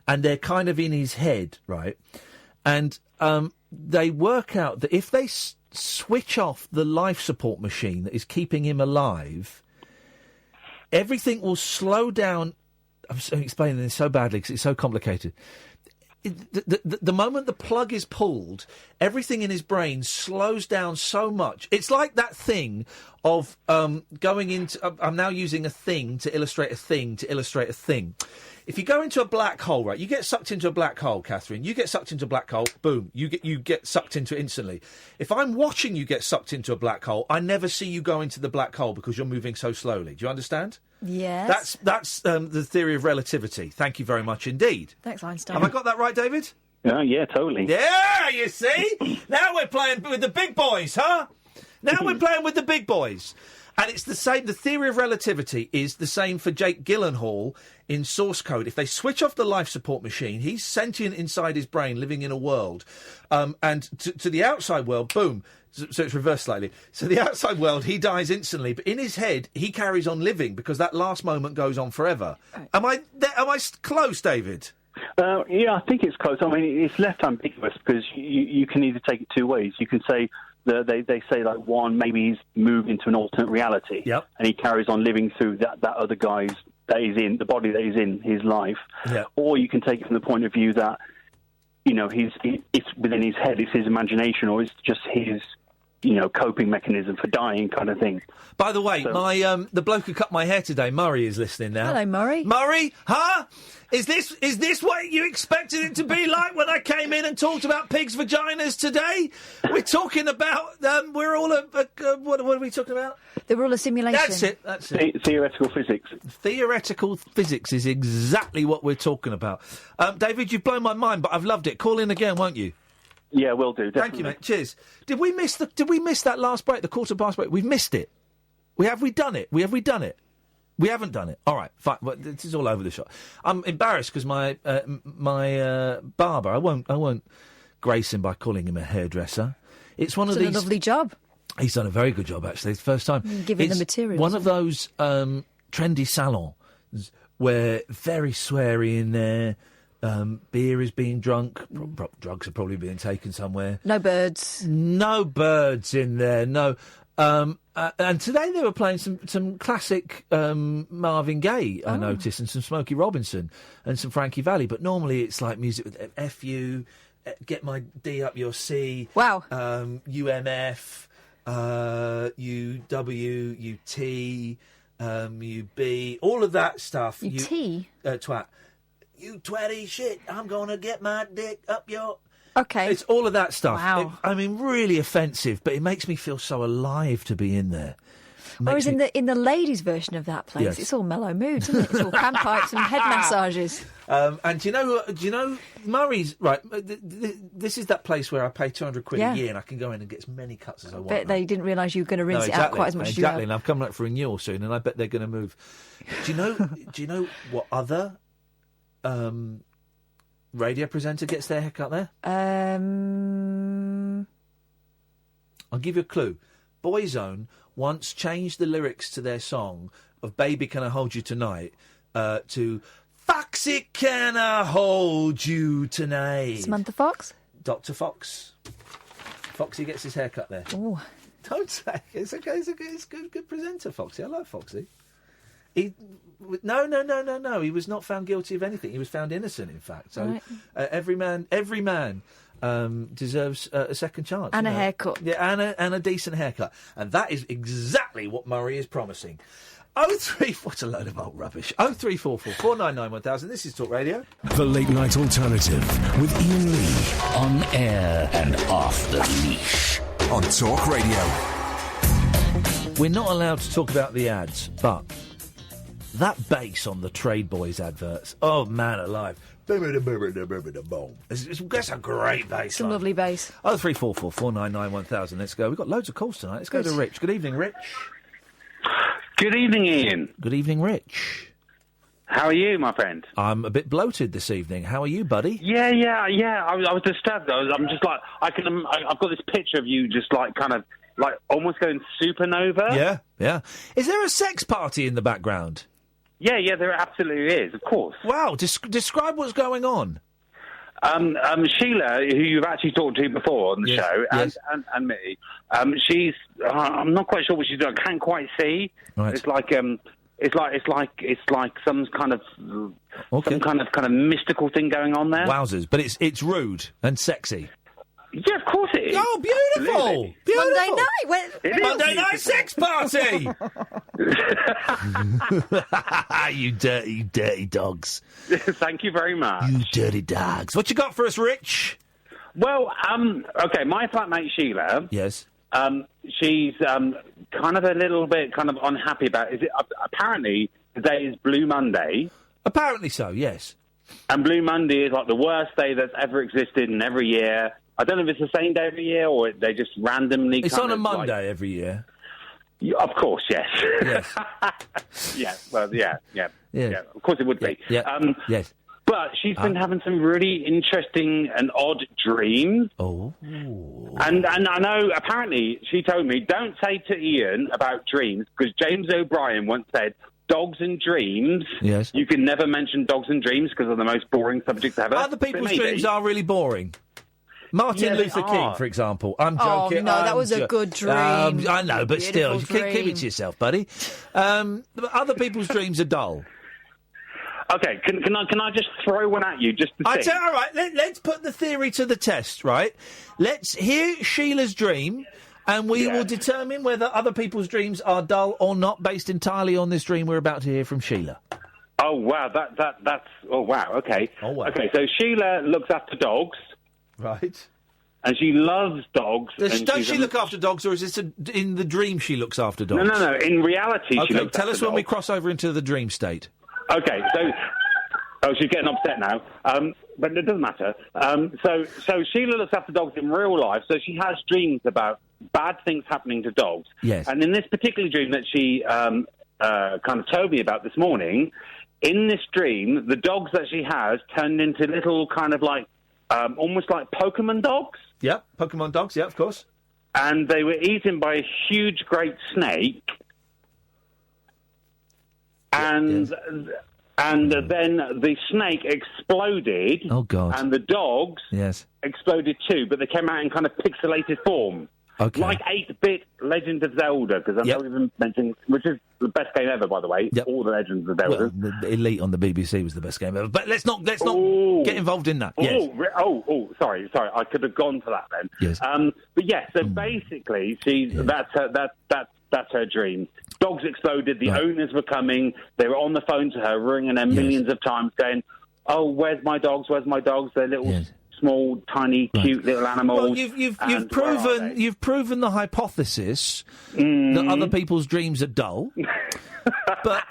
and they're kind of in his head, right? And they work out that if they switch off the life support machine that is keeping him alive, everything will slow down. I'm explaining this so badly because it's so complicated. The moment the plug is pulled, everything in his brain slows down so much. It's like that thing of going into... I'm now using a thing to illustrate a thing to illustrate a thing. If you go into a black hole, right, you get sucked into a black hole, Catherine. You get sucked into a black hole, boom, you get sucked into it instantly. If I'm watching you get sucked into a black hole, I never see you go into the black hole because you're moving so slowly. Do you understand? Yes. That's the theory of relativity. Thank you very much indeed. Thanks, Einstein. Have I got that right, David? Yeah, totally. Yeah, you see? Now we're playing with the big boys, huh? Now we're playing with the big boys. And it's the same, the theory of relativity is the same for Jake Gyllenhaal in Source Code. If they switch off the life support machine, he's sentient inside his brain, living in a world. And to the outside world, boom. So it's reversed slightly. So the outside world, he dies instantly. But in his head, he carries on living because that last moment goes on forever. Am I close, David? Yeah, I think it's close. I mean, it's left ambiguous because you can either take it two ways. You can say that they say, like, one, maybe he's moved into an alternate reality. Yep. And he carries on living through that other guy's, that is in, the body that is in his life. Yep. Or you can take it from the point of view that, you know, it's within his head, it's his imagination, or it's just his, you know, coping mechanism for dying kind of thing. By the way, the bloke who cut my hair today, Murray, is listening now. Hello, Murray. Murray, huh? Is this what you expected it to be like when I came in and talked about pigs' vaginas today? We're talking about we're all what are we talking about? They were all a simulation. That's it. Theoretical physics. Theoretical physics is exactly what we're talking about. David, you've blown my mind, but I've loved it. Call in again, won't you? Yeah, will do. Definitely. Thank you, mate. Cheers. Did we miss that last break, the quarter past break? We've missed it. Have we done it? We haven't done it. All right, fine. Well, this is all over the shop. I'm embarrassed because my barber. I won't grace him by calling him a hairdresser. It's one of these. It's a lovely job. He's done a very good job, actually. It's the first time. Giving the materials. One of those trendy salons where very sweary in there. Beer is being drunk. Drugs are probably being taken somewhere. No birds. No birds in there. No. And today they were playing some classic Marvin Gaye, I noticed, and some Smokey Robinson and some Frankie Valli. But normally it's like music with F-U, Get My D Up Your C. Wow. UMF, UW, UT, UB, all of that stuff. UT? Twat. You twatty shit, I'm gonna get my dick up your... Okay. It's all of that stuff. Wow. Really offensive, but it makes me feel so alive to be in there. Whereas in the ladies' version of that place, it's all mellow moods, isn't it? It's all panpipes and head massages. And do you know Murray's right? This is that place where I pay £200 a year and I can go in and get as many cuts as I want. Bet they didn't realise you were going to rinse it out quite as much as you have. Exactly, and I'm coming up for renewal soon, and I bet they're going to move. Do you know what other radio presenter gets their haircut there? I'll give you a clue. Boyzone once changed the lyrics to their song of Baby Can I Hold You Tonight to Foxy Can I Hold You Tonight. Samantha Fox? Dr. Fox. Foxy gets his haircut there. Ooh. Don't say. It's okay. It's a good presenter, Foxy. I like Foxy. No. He was not found guilty of anything. He was found innocent, in fact. So every man deserves a second chance. And a haircut. Yeah, and a decent haircut. And that is exactly what Murray is promising. 03, what a load of old rubbish. 0344 499 1000. This is Talk Radio. The Late Night Alternative with Iain Lee. On air and off the leash. On Talk Radio. We're not allowed to talk about the ads, but that bass on the Trade Boys adverts, oh man alive. That's a great bass. Some lovely bass. 0344 499 1000. Let's go. We've got loads of calls tonight. Let's go to Rich. Good evening, Rich. Good evening, Ian. Good evening, Rich. How are you, my friend? I'm a bit bloated this evening. How are you, buddy? Yeah. I was disturbed. I'm just like, I've got this picture of you just like kind of like almost going supernova. Yeah. Is there a sex party in the background? Yeah, there absolutely is, of course. Wow, describe what's going on. Sheila, who you've actually talked to before on the show, and me, she's. I'm not quite sure what she's doing. I can't quite see. Right. It's like some kind of mystical thing going on there. Wowzers! But it's rude and sexy. Yeah, of course it is. Oh, beautiful! Beautiful. Monday night, Monday night sex party. You dirty dogs. Thank you very much. You dirty dogs. What you got for us, Rich? Well, okay, my flatmate Sheila. Yes. She's kind of a little bit kind of unhappy about. Is it apparently today is Blue Monday? Apparently so. Yes. And Blue Monday is like the worst day that's ever existed in every year. I don't know if it's the same day every year or they just randomly. It's on a Monday every year. Of course, yes. Yes. Yeah. Well, yeah. Of course, it would be. Yeah. Yes. But she's been having some really interesting and odd dreams. Oh. And I know, apparently, she told me, don't say to Iain about dreams, because James O'Brien once said, dogs and dreams. Yes. You can never mention dogs and dreams because they're the most boring subjects ever. Other people's dreams are really boring. Martin Luther King, for example. I'm joking. Oh, no, that was a good dream. I know, but Beautiful still, keep it to yourself, buddy. But other people's dreams are dull. Okay, can I just throw one at you just to see? All right, let's put the theory to the test, right? Let's hear Sheila's dream, and we will determine whether other people's dreams are dull or not, based entirely on this dream we're about to hear from Sheila. Oh, wow, that's... Oh, wow, okay. Oh, wow. Okay, so Sheila looks after dogs. Right. And she loves dogs. Does she look after dogs, or is this in the dream she looks after dogs? No. In reality, okay, she looks tell after us when dogs. we cross over into the dream state. Okay, so... Oh, she's getting upset now. But it doesn't matter. So Sheila looks after dogs in real life, so she has dreams about bad things happening to dogs. Yes. And in this particular dream that she kind of told me about this morning, in this dream, the dogs that she has turned into little kind of like, almost like Pokemon dogs. Yeah, Pokemon dogs, yeah, of course. And they were eaten by a huge, great snake. And then the snake exploded. Oh, God. And the dogs exploded too, but they came out in kind of pixelated form. Okay. Like 8-bit Legend of Zelda, because I'm not even mentioning, which is the best game ever, by the way. Yep. All the Legends of Zelda. Well, the Elite on the BBC was the best game ever. But let's not get involved in that. Yes. Sorry. I could have gone for that then. Yes. But yeah, so basically, that's her dream. Dogs exploded. The owners were coming. They were on the phone to her, ringing her millions of times, going, "Oh, where's my dogs? Where's my dogs? They're little." Small, tiny, cute little animals. Well, you've proven the hypothesis that other people's dreams are dull. But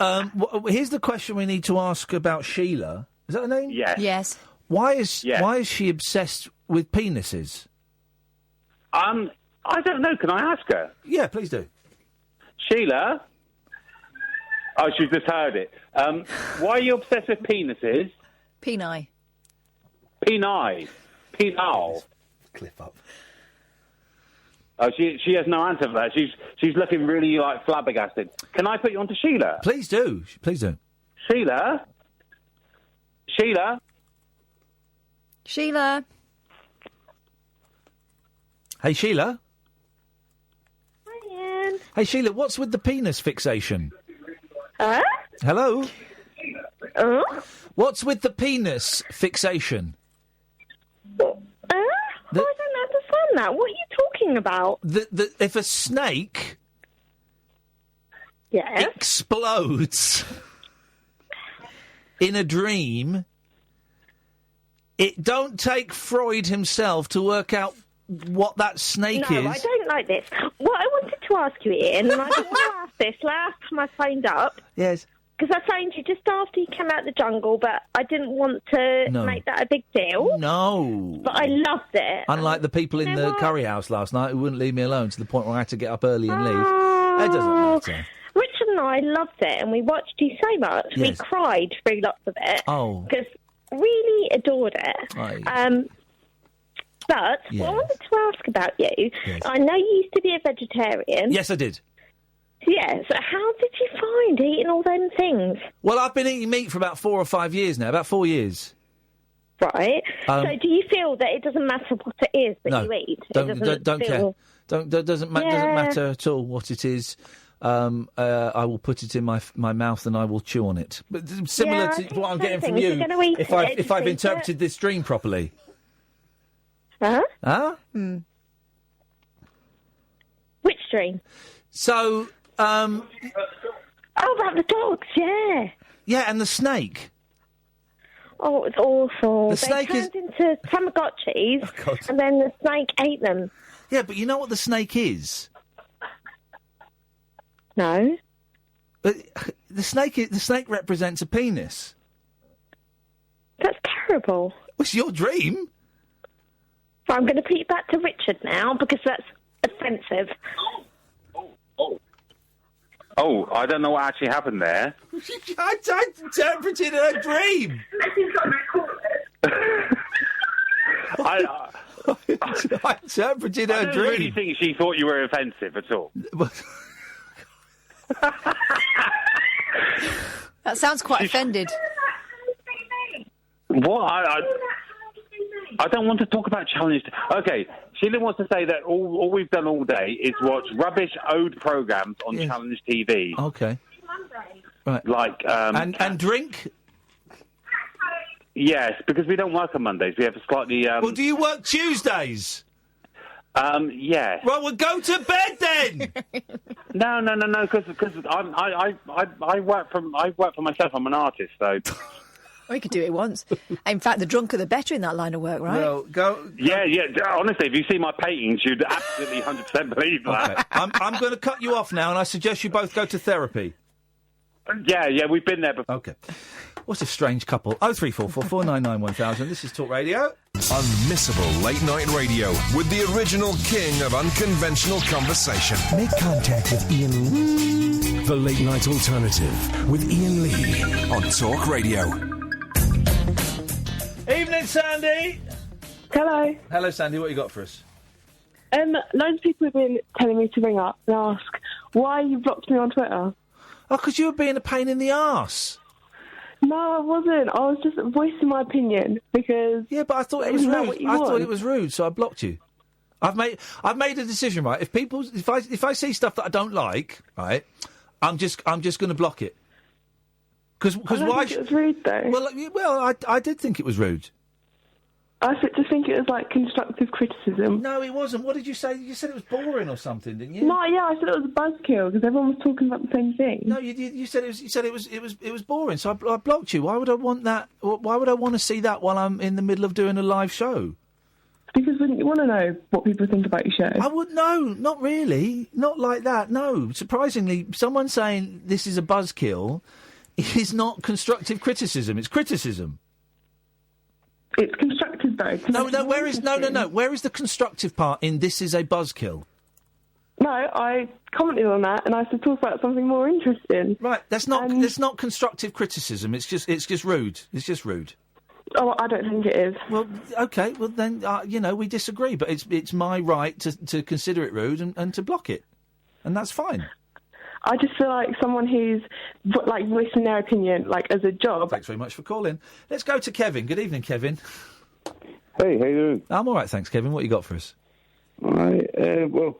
here's the question we need to ask about Sheila. Is that her name? Yes. Why is she obsessed with penises? I don't know. Can I ask her? Yeah, please do. Sheila. Oh, she's just heard it. Why are you obsessed with penises? Peni. Penile. Clip up. Oh, she has no answer for that. She's looking really like flabbergasted. Can I put you on to Sheila? Please do. Please do. Sheila. Hey, Sheila. Hi, Ian. Hey, Sheila, what's with the penis fixation? Hello? What's with the penis fixation? I don't understand that. What are you talking about? If a snake explodes in a dream, it don't take Freud himself to work out what that snake is. No, I don't like this. What I wanted to ask you, Ian, and I didn't want to ask this last time I phoned up. Yes. Because I phoned you just after you came out of the jungle, but I didn't want to make that a big deal. No. But I loved it. Unlike the people in the curry house last night who wouldn't leave me alone to the point where I had to get up early and leave. It doesn't matter. Richard and I loved it, and we watched you so much. Yes. We cried through lots of it. Oh. Because really adored it. But what I wanted to ask about you, I know you used to be a vegetarian. Yes, I did. Yes. How did you find eating all them things? Well, I've been eating meat for about 4 or 5 years now, about 4 years. Right. Um, So do you feel that it doesn't matter what it is that you eat? Don't care. Doesn't matter at all what it is. I will put it in my mouth and I will chew on it. But similar to what I'm getting from you, if I've interpreted this dream properly. Huh? Which dream? So, oh, about the dogs, yeah. Yeah, and the snake. Oh, it's awful. The snake they turned into Tamagotchis, and then the snake ate them. Yeah, but you know what the snake is? No. But the snake represents a penis. That's terrible. What's your dream? I'm going to put you back to Richard now because that's offensive. Oh, I don't know what actually happened there. I interpreted her dream. I interpreted her I don't dream. really think she thought you were offensive at all. That sounds quite offended. What? I don't want to talk about challenges. Okay, Sheila wants to say that all we've done all day is watch rubbish ode programmes on Challenge TV. Okay. Right. Like and drink. Yes, because we don't work on Mondays. We have a slightly. Well, do you work Tuesdays? Yes. Well, we'll go to bed then. No, because I work for myself. I'm an artist, so. Or you could do it once. In fact, the drunker the better in that line of work, right? Well, go. Yeah. Honestly, if you see my paintings, you'd absolutely 100% believe that. Okay. I'm going to cut you off now, and I suggest you both go to therapy. Yeah, we've been there before. Okay. What a strange couple. 0344 499 1000. This is Talk Radio. Unmissable late night radio with the original king of unconventional conversation. Make contact with Iain Lee. The Late Night Alternative with Iain Lee on Talk Radio. Evening, Sandy. Hello. Hello, Sandy. What you got for us? Loads of people have been telling me to ring up and ask why you blocked me on Twitter. Oh, because you were being a pain in the arse. No, I wasn't. I was just voicing my opinion because. Yeah, but I thought it was rude. I thought it was rude, so I blocked you. I've made a decision, right? If I see stuff that I don't like, right, I'm just going to block it. Because why? Think it was rude though. Well, I did think it was rude. I just think it was like constructive criticism. No, it wasn't. What did you say? You said it was boring or something, didn't you? No, yeah, I said it was a buzzkill because everyone was talking about the same thing. No, you said it was boring. So I blocked you. Why would I want that? Why would I want to see that while I'm in the middle of doing a live show? Because wouldn't you want to know what people think about your show? I would. No, not really. Not like that. No. Surprisingly, someone saying this is a buzzkill is not constructive criticism. It's criticism. It's constructive though. No. Where is the constructive part in this is a buzzkill? No, I commented on that and I said talk about something more interesting. Right. That's not constructive criticism. It's just rude. It's just rude. Oh, I don't think it is. Well, okay. Well, then we disagree, but it's my right to consider it rude and to block it, and that's fine. I just feel like someone who's like voicing their opinion, like as a job. Thanks very much for calling. Let's go to Kevin. Good evening, Kevin. Hey, how you doing? I'm all right, thanks, Kevin. What you got for us? All right. Well,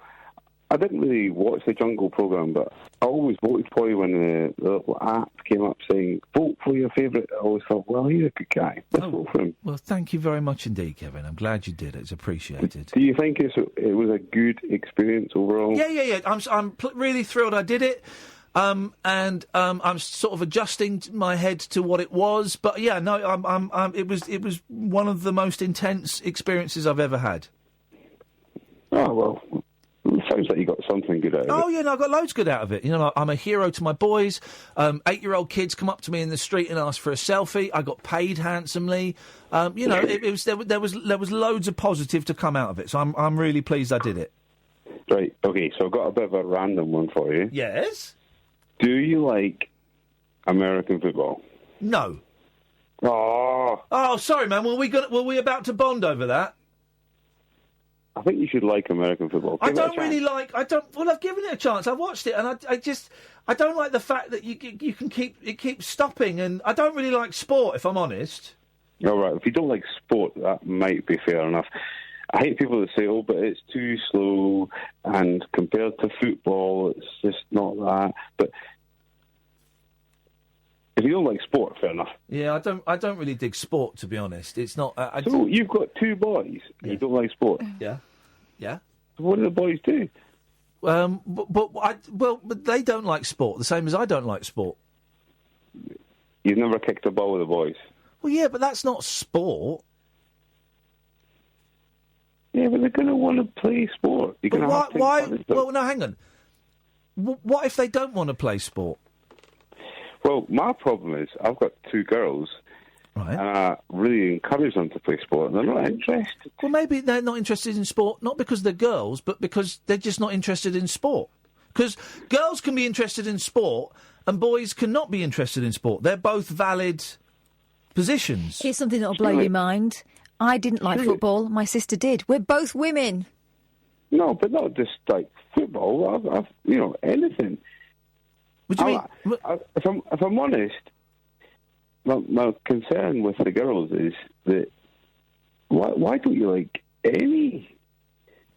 I didn't really watch the Jungle programme, but I always voted for you when the little app came up saying, vote for your favourite. I always thought, well, he's a good guy. Let's vote for him. Well, thank you very much indeed, Kevin. I'm glad you did. It's appreciated. Do you think it was a good experience overall? Yeah. I'm really thrilled I did it. I'm sort of adjusting my head to what it was. But, yeah, no, it was one of the most intense experiences I've ever had. Oh, well. It sounds like you got something good out of it. Oh, yeah, no, I got loads good out of it. You know, I'm a hero to my boys. 8-year-old kids come up to me in the street and ask for a selfie. I got paid handsomely. There was loads of positive to come out of it. So I'm really pleased I did it. Right, okay, so I've got a bit of a random one for you. Yes? Do you like American football? No. Oh, sorry, man. Were we about to bond over that? I think you should like American football. Well, I've given it a chance. I've watched it, and I don't like the fact that you can keep stopping, and I don't really like sport, if I'm honest. All right, if you don't like sport, that might be fair enough. I hate people that say, oh, but it's too slow, and compared to football, it's just not that. But if you don't like sport, fair enough. Yeah, I don't really dig sport, to be honest. It's not... So you've got two boys, and you don't like sport? Yeah. What do the boys do? But they don't like sport, the same as I don't like sport. You've never kicked a ball with the boys? Well, yeah, but that's not sport. Yeah, but they're going to want to play sport. You're going to have to encourage them. Well, no, hang on. What if they don't want to play sport? Well, my problem is I've got two girls, right, and I really encourage them to play sport, and they're not interested. Well, maybe they're not interested in sport, not because they're girls, but because they're just not interested in sport. Because girls can be interested in sport, and boys cannot be interested in sport. They're both valid positions. Here's something that'll blow your mind. I didn't like football. My sister did. We're both women. No, but not just like football. I've anything. What do you mean? If I'm honest, my concern with the girls is that why don't you like any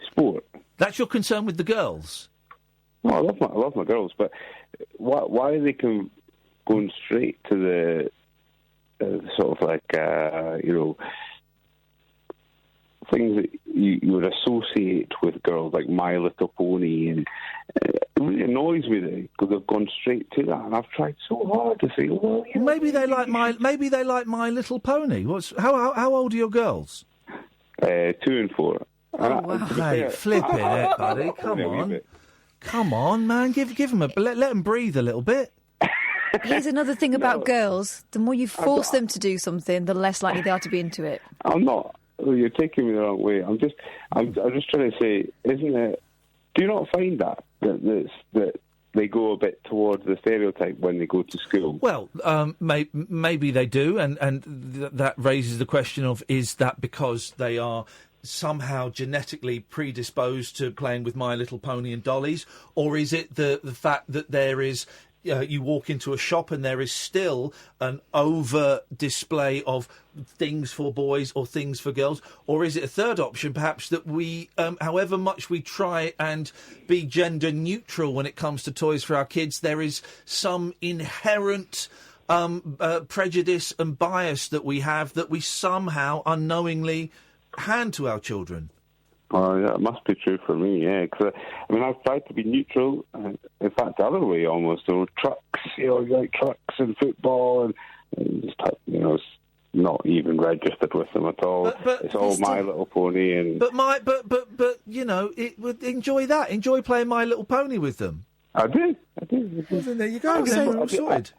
sport? That's your concern with the girls? No, I love my girls, but why are they going straight to the sort of like things that you would associate with girls, like My Little Pony, and it really annoys me because they've gone straight to that. And I've tried so hard to say, well, maybe they like My Little Pony. How old are your girls? 2 and 4. Oh, wow. Hey, flipping it, buddy. Come on, man. Give them let them breathe a little bit. Here's another thing about girls. The more you force them to do something, the less likely they are to be into it. I'm not. You're taking me the wrong way. I'm just trying to say, isn't it? Do you not find that they go a bit towards the stereotype when they go to school? Well, maybe they do, and that raises the question of, is that because they are somehow genetically predisposed to playing with My Little Pony and dollies, or is it the fact that there is... you walk into a shop and there is still an over display of things for boys or things for girls? Or is it a third option, perhaps, that we, however much we try and be gender neutral when it comes to toys for our kids, there is some inherent prejudice and bias that we have that we somehow unknowingly hand to our children? Oh, yeah, it must be true for me, yeah. Because, I've tried to be neutral. In fact, the other way almost. So trucks, you like trucks and football, and just, it's not even registered with them at all. But it's all My Little Pony. And But enjoy that. Enjoy playing My Little Pony with them. I do. Well, then there you go. Then we're all sorted.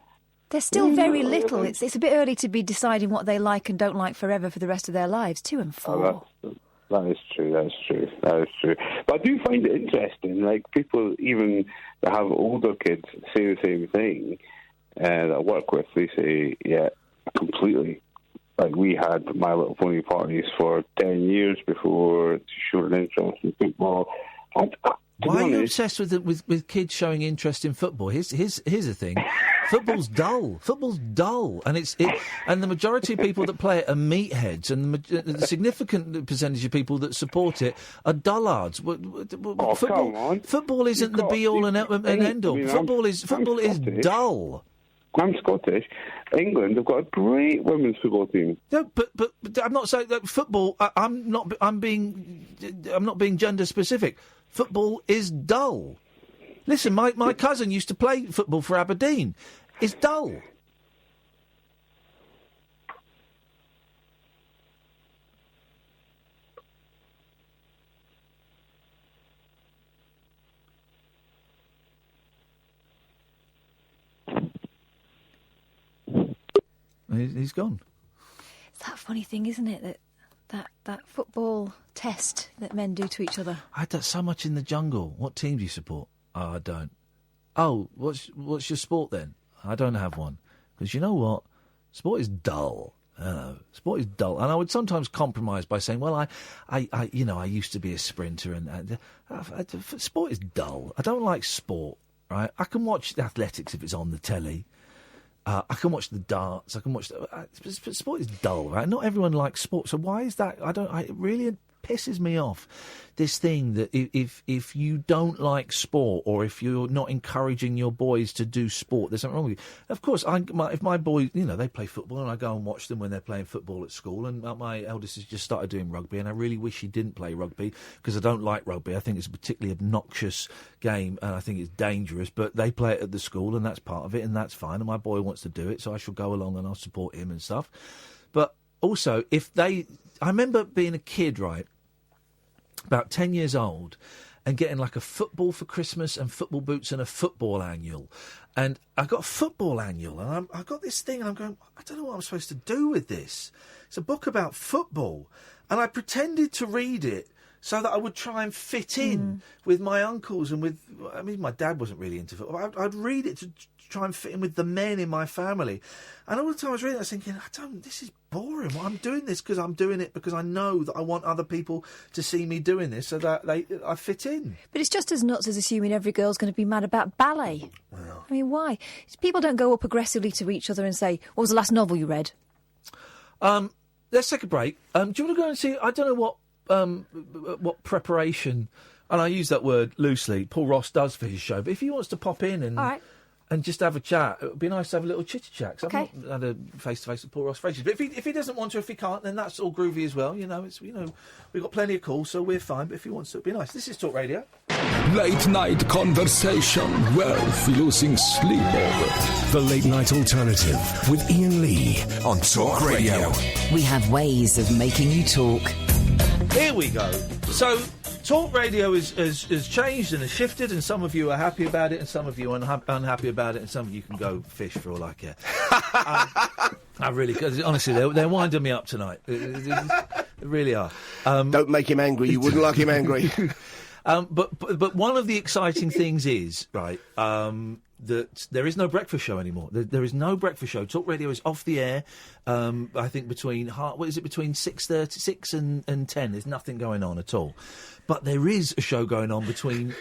They're still very little. It's a bit early to be deciding what they like and don't like forever for the rest of their lives. 2 and 4. That is true. But I do find it interesting. Like, people even that have older kids say the same thing that I work with. They say, yeah, completely. Like, we had My Little Pony parties for 10 years before to show an interest in football. Why are you obsessed with kids showing interest in football? Here's the thing: football's dull. Football's dull, and and the majority of people that play it are meatheads, and the significant percentage of people that support it are dullards. Come on! Football isn't the be all and end all. Football is dull. I'm Scottish. England have got a great women's football team. No, but I'm not saying that football. I'm not being gender specific. Football is dull. Listen, my cousin used to play football for Aberdeen. It's dull. He's gone. It's that funny thing, isn't it, that football test that men do to each other. I had that so much in the jungle. What team do you support? Oh, I don't. Oh, what's your sport then? I don't have one. Because you know what? Sport is dull. Sport is dull. And I would sometimes compromise by saying, well, I used to be a sprinter, and sport is dull. I don't like sport, right? I can watch athletics if it's on the telly. I can watch the darts. I can watch. Sport is dull, right? Not everyone likes sport, so why is that? It really pisses me off. This thing that if you don't like sport, or if you're not encouraging your boys to do sport, there's something wrong with you. Of course, if my boys, they play football, and I go and watch them when they're playing football at school. And my eldest has just started doing rugby, and I really wish he didn't play rugby because I don't like rugby. I think it's a particularly obnoxious game, and I think it's dangerous. But they play it at the school, and that's part of it, and that's fine. And my boy wants to do it, so I shall go along and I'll support him and stuff. But also, I remember being a kid, right? About 10 years old, and getting like a football for Christmas and football boots and a football annual. And I got a football annual, and I got this thing, and I'm going, I don't know what I'm supposed to do with this. It's a book about football. And I pretended to read it so that I would try and fit in with my uncles and my dad wasn't really into football. I'd read it to try and fit in with the men in my family. And all the time I was reading it, I was thinking, this is boring. Well, I'm doing this because I'm doing it because I know that I want other people to see me doing this so that I fit in. But it's just as nuts as assuming every girl's going to be mad about ballet. Well. I mean, why? People don't go up aggressively to each other and say, what was the last novel you read? Let's take a break. Do you want to go and see, I don't know what preparation, and I use that word loosely, Paul Ross does for his show, but if he wants to pop in and... All right. And just have a chat. It would be nice to have a little chit-chat. Okay. I've not had a face-to-face with Paul Ross for ages. But if he doesn't want to, if he can't, then that's all groovy as well. We've got plenty of calls, so we're fine. But if he wants to, it'd be nice. This is Talk Radio. Late night conversation worth losing sleep over. The Late Night Alternative with Iain Lee on Talk Radio. We have ways of making you talk. Here we go. So... Talk Radio has changed and has shifted, and some of you are happy about it, and some of you are unhappy about it, and some of you can go fish for all I care. I really, cause honestly, they're winding me up tonight. They really are. Don't make him angry. You wouldn't like him angry. But one of the exciting things is, right, that there is no breakfast show anymore. There is no breakfast show. Talk Radio is off the air. I think between 6:36 and 10. There's nothing going on at all. But there is a show going on between.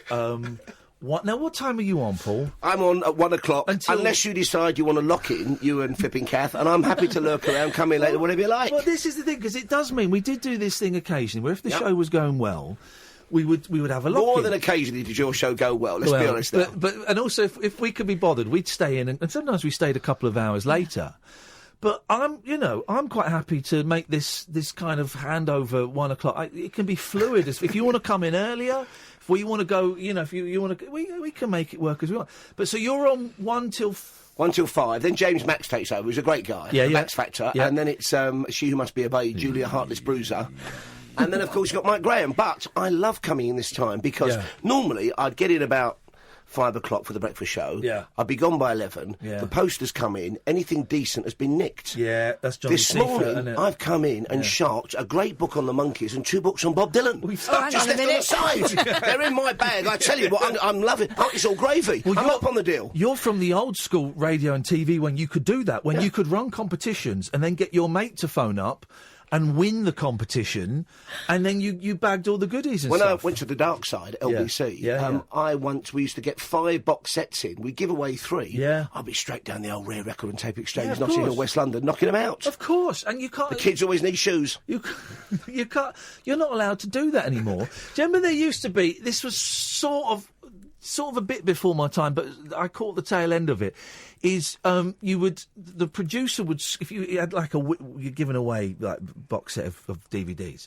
What time are you on, Paul? I'm on at 1 o'clock. Unless you decide you want to lock in, you and Flipping Kath, and I'm happy to lurk around, come in later, whatever you like. Well, this is the thing, because it does mean we did do this thing occasionally, where if the show was going well, we would have a lock-in. More than occasionally did your show go well, let's be honest now. And also, if we could be bothered, we'd stay in, and sometimes we stayed a couple of hours later. But I'm quite happy to make this kind of handover 1 o'clock. It can be fluid. If you want to come in earlier, if we want to go, if you want to, we can make it work as well. But so you're on 1 till 5. Then James Max takes over. He's a great guy. Yeah, Max Factor. Yeah. And then it's She Who Must Be Obeyed, Julia Heartless Bruiser. And then, of course, you've got Mike Graham. But I love coming in this time because normally I'd get in about 5 o'clock for the breakfast show. Yeah. I'd be gone by 11. Yeah. The posters come in. Anything decent has been nicked. Yeah, that's Johnny This morning, I've come in and sharked a great book on the Monkees and 2 books on Bob Dylan. Just left on the side. They're in my bag. I tell you what, I'm loving it. Oh, it's all gravy. I'm up on the deal. You're from the old school radio and TV when you could do that, when you could run competitions and then get your mate to phone up and win the competition, and then you bagged all the goodies and stuff. When I went to the dark side, LBC, we used to get 5 box sets in. We'd give away 3. Yeah. I'd be straight down the old Rare Record and Tape Exchange, Notting Hill, West London, knocking them out. Of course, and you can't... The kids always need shoes. You can't... You're not allowed to do that anymore. Do you remember there used to be... This was sort of a bit before my time, but I caught the tail end of it, is the producer would, if you had you're giving away like box set of DVDs,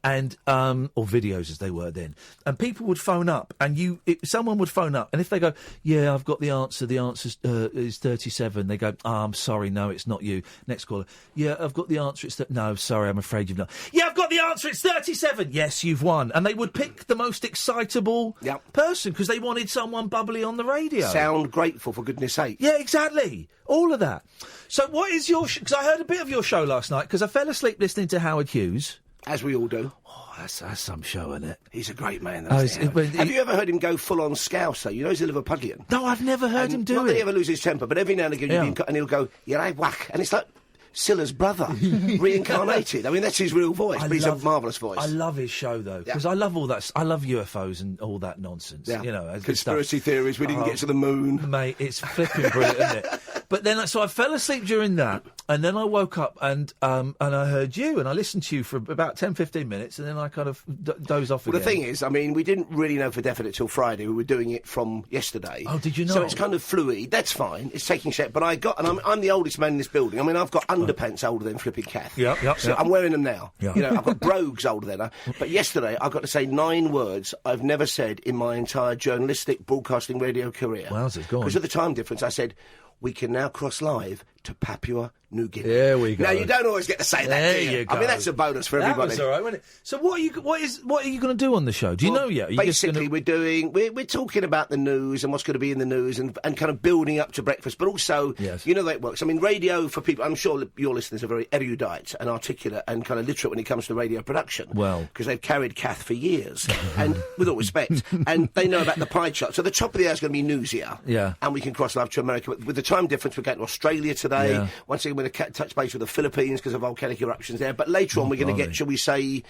and or videos as they were then, and people would phone up, and someone would phone up, and if they go, yeah, I've got the answer is 37, they go, I'm sorry, no, it's not you. Next caller, yeah, I've got the answer, no, sorry, I'm afraid you've not. Yeah, I've got the answer, it's 37. Yes, you've won. And they would pick the most excitable person because they wanted someone bubbly on the radio. Sound grateful, for goodness sake. Yeah, exactly. All of that. So what is your... Because I heard a bit of your show last night because I fell asleep listening to Howard Hughes. As we all do. Oh, that's some show, isn't it? He's a great man. Have you ever heard him go full-on Scouser? You know he's a Liverpudlian. No, I've never heard him do not it. Not that he ever loses his temper, but every now and again and he'll go, yeah, I whack. And it's like Scylla's brother, reincarnated. I mean, that's his real voice, but he's a marvellous voice. I love his show, though, because I love all that. I love UFOs and all that nonsense. Yeah. You know, conspiracy theories, we didn't get to the moon. Mate, it's flipping brilliant, isn't it? But then, so I fell asleep during that, and then I woke up and I heard you, and I listened to you for about 10, 15 minutes, and then I kind of dozed off again. The thing is, I mean, we didn't really know for definite till Friday. We were doing it from yesterday. Oh, did you know? So it's kind of fluid. That's fine. It's taking shape. But I'm the oldest man in this building. I mean, I've got underpants older than flipping Kath. Yep. So I'm wearing them now. Yep. You know, I've got brogues older than her. But yesterday, I got to say 9 words I've never said in my entire journalistic broadcasting radio career. Wowzers, go on. Because of the time difference, I said, we can now cross live to Papua New Guinea. There we go. Now, you don't always get to say that, There do you? you go. I mean, that's a bonus for everybody. That was all right, wasn't it? So what are you going to do on the show? Do you know yet? Are you Basically, we're talking about the news and what's going to be in the news and kind of building up to breakfast, but also, you know the way it works. I mean, radio for people, I'm sure your listeners are very erudite and articulate and kind of literate when it comes to radio production. Well. Because they've carried Kath for years, and with all respect, and they know about the pie chart. So the top of the hour is going to be newsier. Yeah. And we can cross live to America. With the time difference, we're going to Australia today. Yeah. Once again, we're going to touch base with the Philippines because of volcanic eruptions there. But later on, we're going to get, shall we say,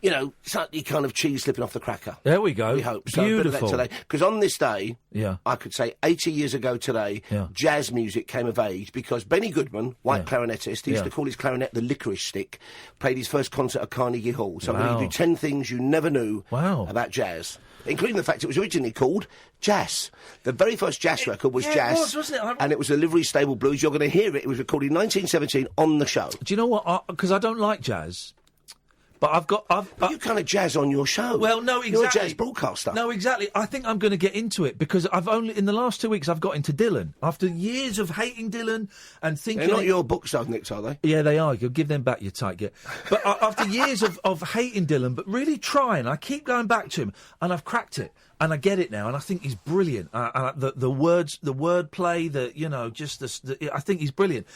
you know, slightly kind of cheese slipping off the cracker. There we go. We hope. So Beautiful. today. Because on this day, Yeah. I could say 80 years ago today, Yeah. jazz music came of age because Benny Goodman, white clarinetist, he used Yeah. to call his clarinet the licorice stick, played his first concert at Carnegie Hall. So I'm going Wow. to do 10 things you never knew Wow. about jazz. Including the fact it was originally called Jazz. The very first jazz record was Jazz. it was, wasn't it? And it was a Livery Stable Blues. You're going to hear it. It was recorded in 1917 on the show. Do you know what? Because I don't like jazz. But you kind of jazz on your show. Well, no, exactly. You're a jazz broadcaster. No, exactly. I think I'm going to get into it because in the last 2 weeks, I've got into Dylan. After years of hating Dylan and thinking... They're not your books, Nick, are they? Yeah, they are. You'll give them back, you tight git. But after years of hating Dylan, but really trying, I keep going back to him, and I've cracked it. And I get it now, and I think he's brilliant. The words, the wordplay, I think he's brilliant.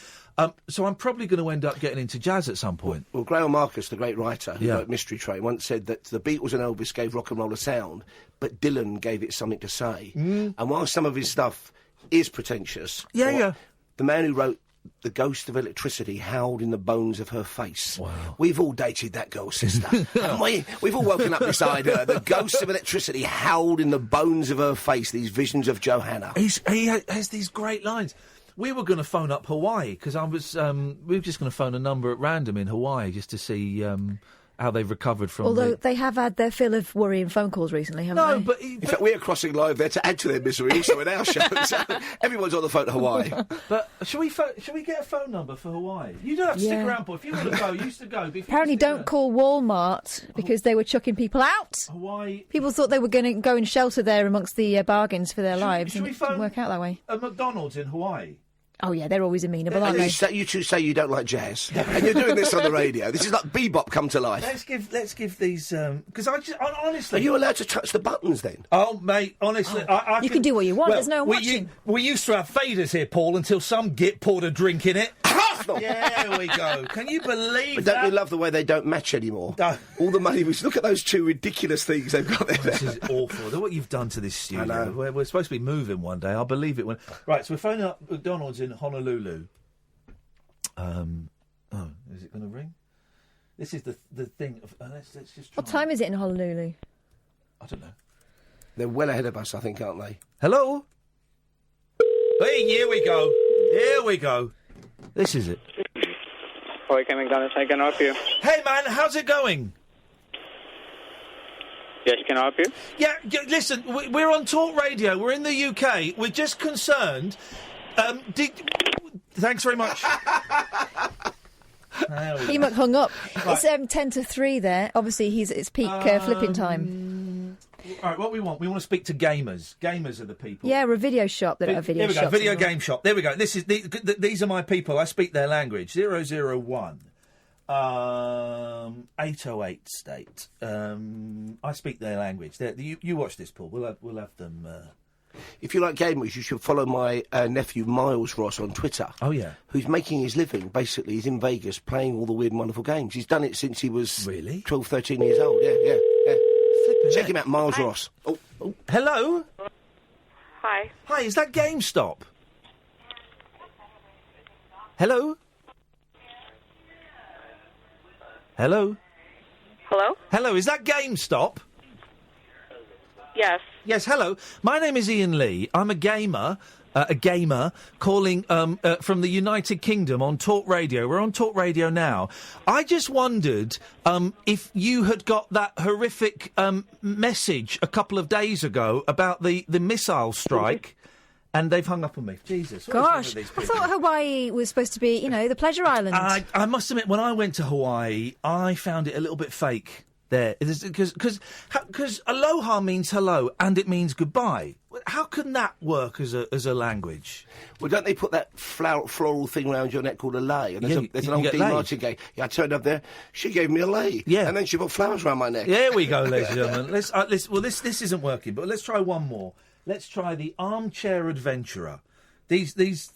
So I'm probably going to end up getting into jazz at some point. Well, Graham Marcus, the great writer who Yeah. wrote Mystery Train, once said that the Beatles and Elvis gave rock and roll a sound, but Dylan gave it something to say. And while some of his stuff is pretentious, the man who wrote The Ghost of Electricity howled in the bones of her face. Wow. We've all dated that girl, sister. Haven't we? We've all woken up beside her. The Ghost of Electricity howled in the bones of her face, these visions of Johanna. He has these great lines. We were going to phone up Hawaii because we were just going to phone a number at random in Hawaii just to see how they've recovered from. Although they have had their fill of worrying phone calls recently, haven't they? But in fact, we're crossing live there to add to their misery also in our show. So everyone's on the phone to Hawaii. But shall we get a phone number for Hawaii? You don't have to stick around, boy. If you want to go, you used to go. Apparently, don't call Walmart because they were chucking people out. Hawaii. People thought they were going to go and shelter there amongst the bargains for their lives, and it didn't work out that way. A McDonald's in Hawaii. Oh yeah, they're always amenable, aren't they? You two say you don't like jazz, and you're doing this on the radio. This is like bebop come to life. Let's give these because honestly, are you allowed to touch the buttons then? Oh mate, honestly, you can do what you want. There's no one watching. We used to have faders here, Paul, until some git poured a drink in it. Yeah, there we go. Can you believe but that? Don't you love the way they don't match anymore? All the money. Look at those two ridiculous things they've got there. This is awful. Look what you've done to this studio. I know. We're supposed to be moving one day. I'll believe it when. Right, so we're phoning up McDonald's in Honolulu. Is it going to ring? This is the thing. Let's just try. What time is it in Honolulu? I don't know. They're well ahead of us, I think, aren't they? Hello? Hey, here we go. Here we go. This is it. Okay, McDonald's, I can help you. Hey, man, how's it going? Yes, can I help you? Yeah, listen, we're on Talk Radio. We're in the UK. We're just concerned. Thanks very much. Enoch hung up. Right. It's 10 to 3 there. Obviously, it's peak flipping time. All right, what we want to speak to gamers. Gamers are the people. Yeah, we're a video shop. They don't have video shops. Here we go, video game shop. There we go. These are my people. I speak their language. 001. 808 state. I speak their language. You watch this, Paul. We'll have them. If you like gamers, you should follow my nephew Miles Ross on Twitter. Oh yeah, who's making his living. Basically, he's in Vegas playing all the weird and wonderful games. He's done it since he was 12, 13 years old. Yeah. Check him out, Miles Ross. Oh, hello. Hi. Hi, is that GameStop? Hello. Hello. Hello? Hello, is that GameStop? Yes. Yes, hello. My name is Iain Lee. I'm a gamer. a gamer, calling from the United Kingdom on Talk Radio. We're on Talk Radio now. I just wondered if you had got that horrific message a couple of days ago about the missile strike. And they've hung up on me. Jesus. Gosh, I thought Hawaii was supposed to be, the pleasure island. I must admit, when I went to Hawaii, I found it a little bit fake there. Because aloha means hello and it means goodbye. How can that work as a language? Well, don't they put that floral thing around your neck called a lei? And there's an old Dean Martin game. Yeah, I turned up there. She gave me a lei. Yeah. And then she put flowers around my neck. There we go, ladies and gentlemen. This isn't working, but let's try one more. Let's try the armchair adventurer. Just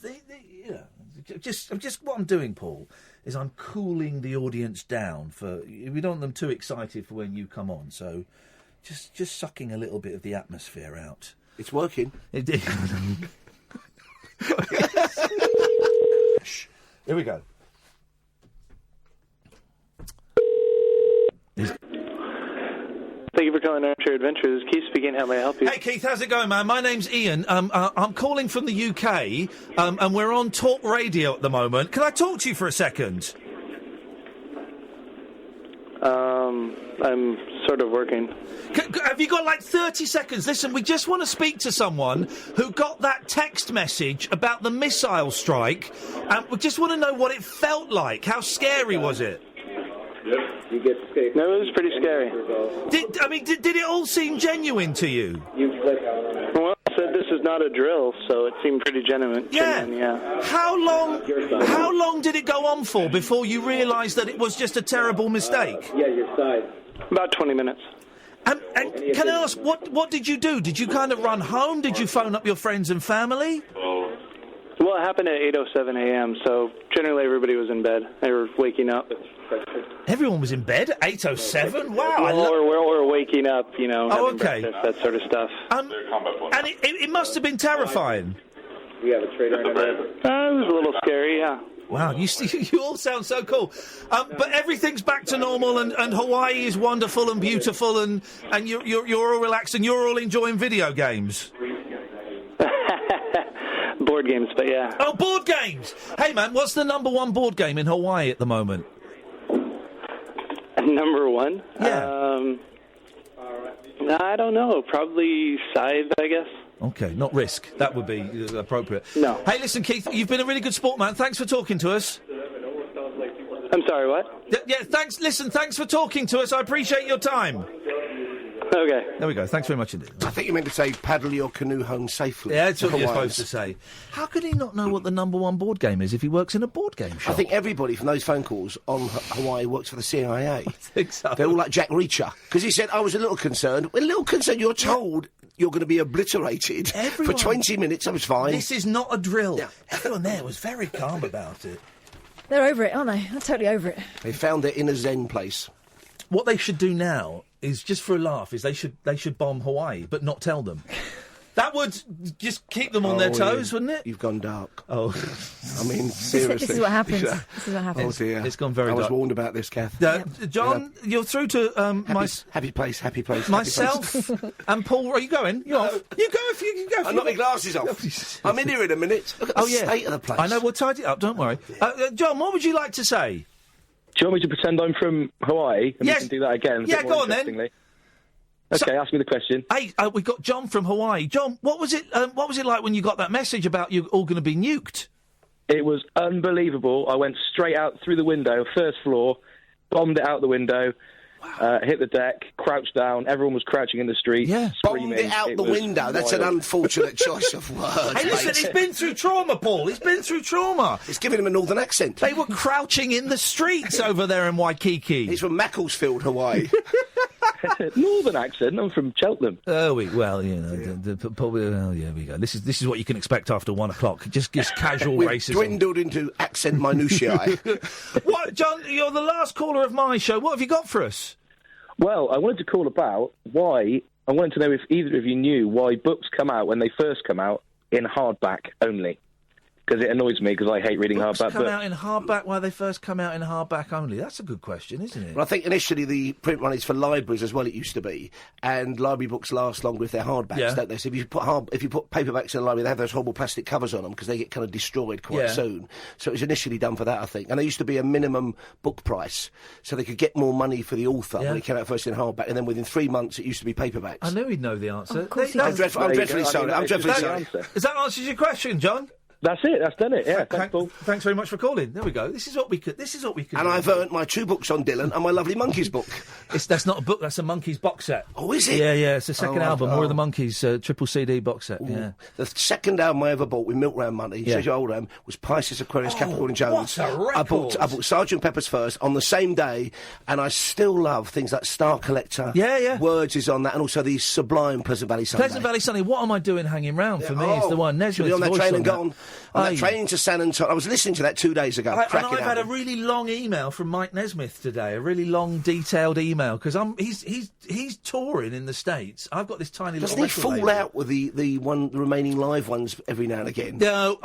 what I'm doing, Paul, is I'm cooling the audience down we don't want them too excited for when you come on. So, just sucking a little bit of the atmosphere out. It's working. Here we go. Thank you for calling Armchair Adventures. Keith speaking. How may I help you? Hey, Keith. How's it going, man? My name's Iain. I'm calling from the UK, and we're on Talk Radio at the moment. Can I talk to you for a second? I'm sort of working. Have you got like 30 seconds? Listen, we just want to speak to someone who got that text message about the missile strike, and we just want to know what it felt like. How scary was it? You get escaped. No, it was pretty scary. Did it all seem genuine to you? Well, I said this is not a drill, so it seemed pretty genuine. Yeah. How long did it go on for before you realised that it was just a terrible mistake? Yeah, your side. About 20 minutes. And can I ask, what did you do? Did you kind of run home? Did you phone up your friends and family? Well, it happened at 8:07 a.m., so generally everybody was in bed. They were waking up. Everyone was in bed at 8:07? Wow. We're waking up, having okay. breakfast, that sort of stuff. And it must have been terrifying. We have a trader in bed. It was a little scary, yeah. Wow, you all sound so cool. But everything's back to normal, and Hawaii is wonderful and beautiful, and you're all relaxed, and you're all enjoying video games. Board games, but yeah. Oh, board games! Hey, man, what's the number one board game in Hawaii at the moment? Number one? Yeah. I don't know. Probably Scythe, I guess. Okay, not Risk. That would be appropriate. No. Hey, listen, Keith, you've been a really good sport, man. Thanks for talking to us. I'm sorry, what? Yeah, thanks. Listen, thanks for talking to us. I appreciate your time. Okay. There we go. Thanks very much indeed. I think you meant to say paddle your canoe home safely. Yeah, that's what you're supposed to say. How could he not know what the number one board game is if he works in a board game shop? I think everybody from those phone calls on Hawaii works for the CIA. I think so. They're all like Jack Reacher. Because he said, I was a little concerned. Well, a little concerned. You're told you're going to be obliterated for 20 minutes. I was fine. This is not a drill. Yeah. Everyone there was very calm about it. They're over it, aren't they? They're totally over it. They found their inner Zen place. What they should do now is, just for a laugh, is they should bomb Hawaii, but not tell them. That would just keep them on their toes, wouldn't it? You've gone dark. Oh. I mean, seriously. This is what happens. This is what happens. Oh, dear. It's gone very dark. I was warned about this, Kath. John, you're through to happy place. Myself and Paul. Are you going? You're off. You go if you can go. I've got my glasses off. I'm in here in a minute. Look at the state of the place. I know, we'll tidy it up, don't worry. John, what would you like to say? Do you want me to pretend I'm from Hawaii? And yes. We can do that again. Yeah, go on then. Okay, ask me the question. Hey, we've got John from Hawaii. John, what was it like when you got that message about you all going to be nuked? It was unbelievable. I went straight out through the window, first floor, bombed it out the window, hit the deck, crouched down. Everyone was crouching in the street, screaming. Bombed it out the window. Wild. That's an unfortunate choice of words. Hey, listen, he's been through trauma, Paul. He's been through trauma. It's giving him a northern accent. They were crouching in the streets over there in Waikiki. He's from Macclesfield, Hawaii. Northern accent. I'm from Cheltenham. Oh, well, you know, probably. Well, yeah, we go. This is what you can expect after 1 o'clock. Just casual We've racism. Dwindled into accent minutiae. What, John? You're the last caller of my show. What have you got for us? Well, I wanted to call about why. I wanted to know if either of you knew why books come out when they first come out in hardback only. because it annoys me because I hate reading Books hardback. come out in hardback. Why they first come out in hardback only? That's a good question, isn't it? Well, I think initially the print run is for libraries as well. It used to be, and library books last longer if they're hardbacks, don't they? So if you put paperbacks in a library, they have those horrible plastic covers on them because they get kind of destroyed quite soon. So it was initially done for that, I think. And there used to be a minimum book price, so they could get more money for the author when it came out first in hardback. And then within 3 months, it used to be paperbacks. I knew he'd know the answer. I'm dreadfully sorry. I'm dreadfully sorry. Does that answer your question, John? That's it. That's done it. Yeah. Thanks, Paul. Thanks very much for calling. There we go. This is what we could. And I've earned my 2 books on Dylan and my lovely Monkeys book. That's not a book. That's a Monkeys box set. Oh, is it? Yeah. It's the second album. More of the Monkeys triple CD box set. Ooh. Yeah. The second album I ever bought with Milk Round money, Sergio Oldham, was Pisces, Aquarius, Capricorn, Jones. What a record! I bought Sgt. Pepper's first on the same day, and I still love things like Star Collector. Yeah. Words is on that, and also the sublime Pleasant Valley Sunday. Pleasant Valley Sunday. What am I doing hanging round? For me, it's the one. Nesmith's on that voice train on and gone. On that train to San Antonio. I was listening to that 2 days ago. And I've had a really long email from Mike Nesmith today. A really long, detailed email because he's touring in the States. I've got this tiny little. Doesn't he fall out with the remaining live ones every now and again? No,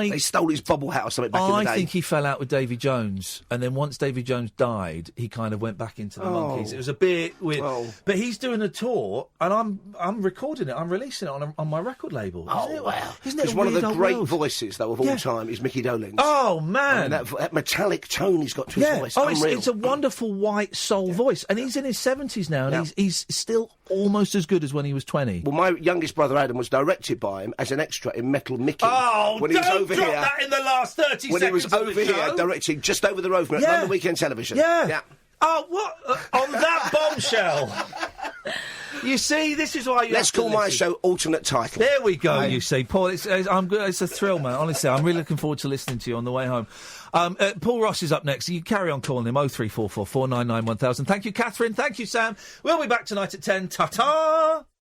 they stole his bobble hat or something back in the day. I think he fell out with Davy Jones, and then once Davy Jones died, he kind of went back into the Monkees. It was a bit weird, but he's doing a tour, and I'm recording it. I'm releasing it on my record label. Wow! Isn't it Because one of the great world? voices though of all time is Mickey Dolenz. Oh man, that metallic tone he's got to his voice. It's a wonderful white soul voice, and he's in his 70s now, and he's still almost as good as when he was 20. Well, my youngest brother Adam was directed by him as an extra in Metal Mickey. Oh, when he was don't over drop here, that in the last 30 seconds. When he was over here directing just over the road from London Weekend Television. Yeah. Oh, what? On that bombshell. You see, this is why you. Let's call my show alternate title. There we go. You see, Paul. It's a thrill, man. Honestly, I'm really looking forward to listening to you on the way home. Paul Ross is up next. You carry on calling him 0344 499 1000. Thank you, Catherine. Thank you, Sam. We'll be back tonight at 10. Ta-ta.